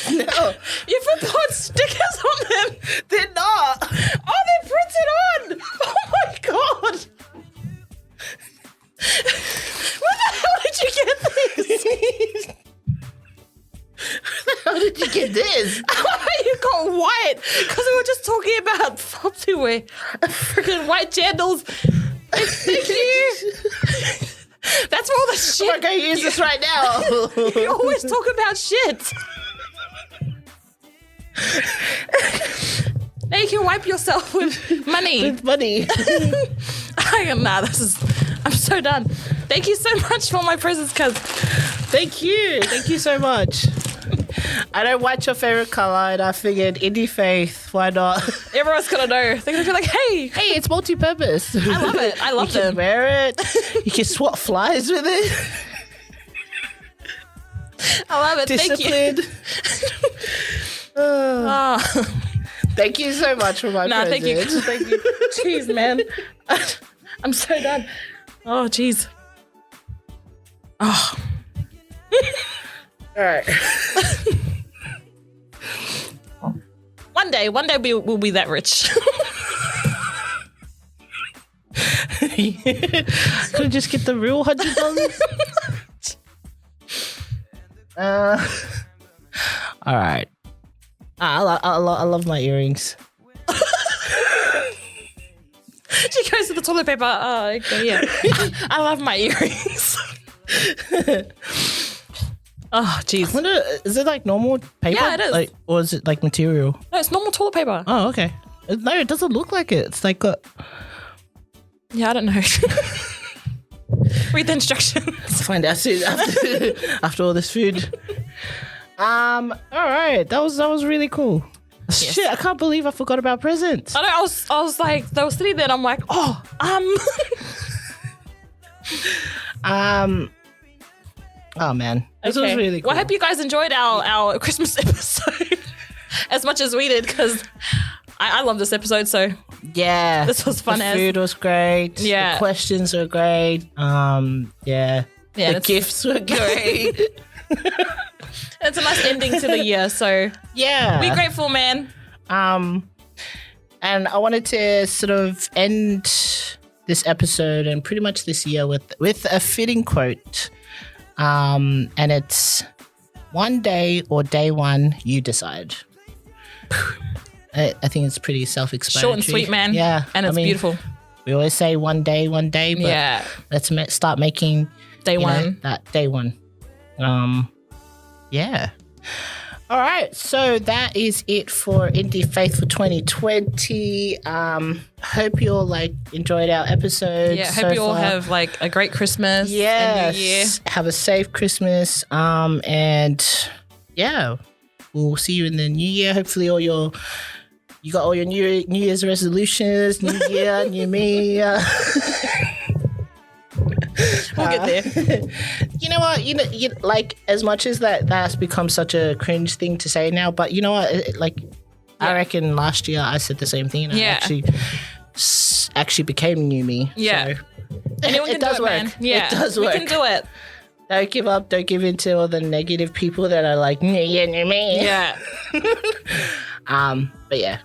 No. You put stickers on them. They're not. Oh, they're printed on. Oh my god. Where the hell did you get these? How did you get this? You got white. Because we were just talking about freaking white candles. Thank you. That's all the shit. I'm going to use this right now. You always talk about shit. Now you can wipe yourself with money. With money. I'm so done. Thank you so much for my presents, cuz. Thank you. Thank you so much. I know white's your favorite color, and I figured IndieFaith, why not? Everyone's gonna know. They're gonna be like, hey, it's multi-purpose. I love it. I love you them. You can wear it. You can swat flies with it. I love it. Disciplined. Thank you. Thank you so much for my present. Thank you. Thank you. Jeez, man. I'm so done. Oh, jeez. Oh. All right. One day we'll be that rich. Could I just get the real $100? All right. I love my earrings. She goes to the toilet paper. Oh, okay, yeah. I love my earrings. Oh, jeez. Is it like normal paper? Yeah, it is. Like, or is it like material? No, it's normal toilet paper. Oh, okay. No, it doesn't look like it. It's like Yeah, I don't know. Read the instructions. Let's find out soon after all this food. All right. That was really cool. Yes. Shit, I can't believe I forgot about presents. I know. I was like, they were sitting there, and I'm like, Oh man, this was really cool. Well, I hope you guys enjoyed our Christmas episode as much as we did, because I love this episode. So yeah, this was fun. The food was great. Yeah, the questions were great. The gifts were great. It's a nice ending to the year. So yeah, we're grateful, man. And I wanted to sort of end this episode and pretty much this year with a fitting quote. And it's one day or day one, you decide. I think it's pretty self-explanatory. Short and sweet, man. Yeah. And it's beautiful. We always say one day, but let's start making day one. That day one. Yeah. All right, so that is it for IndieFaith for 2020. Hope you all enjoyed our episodes. Yeah, hope you all have a great Christmas. Yes, and New Year. Have a safe Christmas. And yeah, we'll see you in the new year. Hopefully, you got all your New Year's resolutions. New year, new me. We'll get there. You know what? You as much as that has become such a cringe thing to say now, but you know what? I reckon last year I said the same thing. And I actually became new me. Yeah. So anyone can does do it, work. man. Yeah. It does work. We can do it. Don't give up. Don't give in to all the negative people that are like, new year, new me. Yeah. But yeah.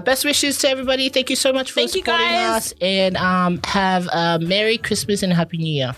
Best wishes to everybody. Thank you so much for supporting us. And have a Merry Christmas and Happy New Year.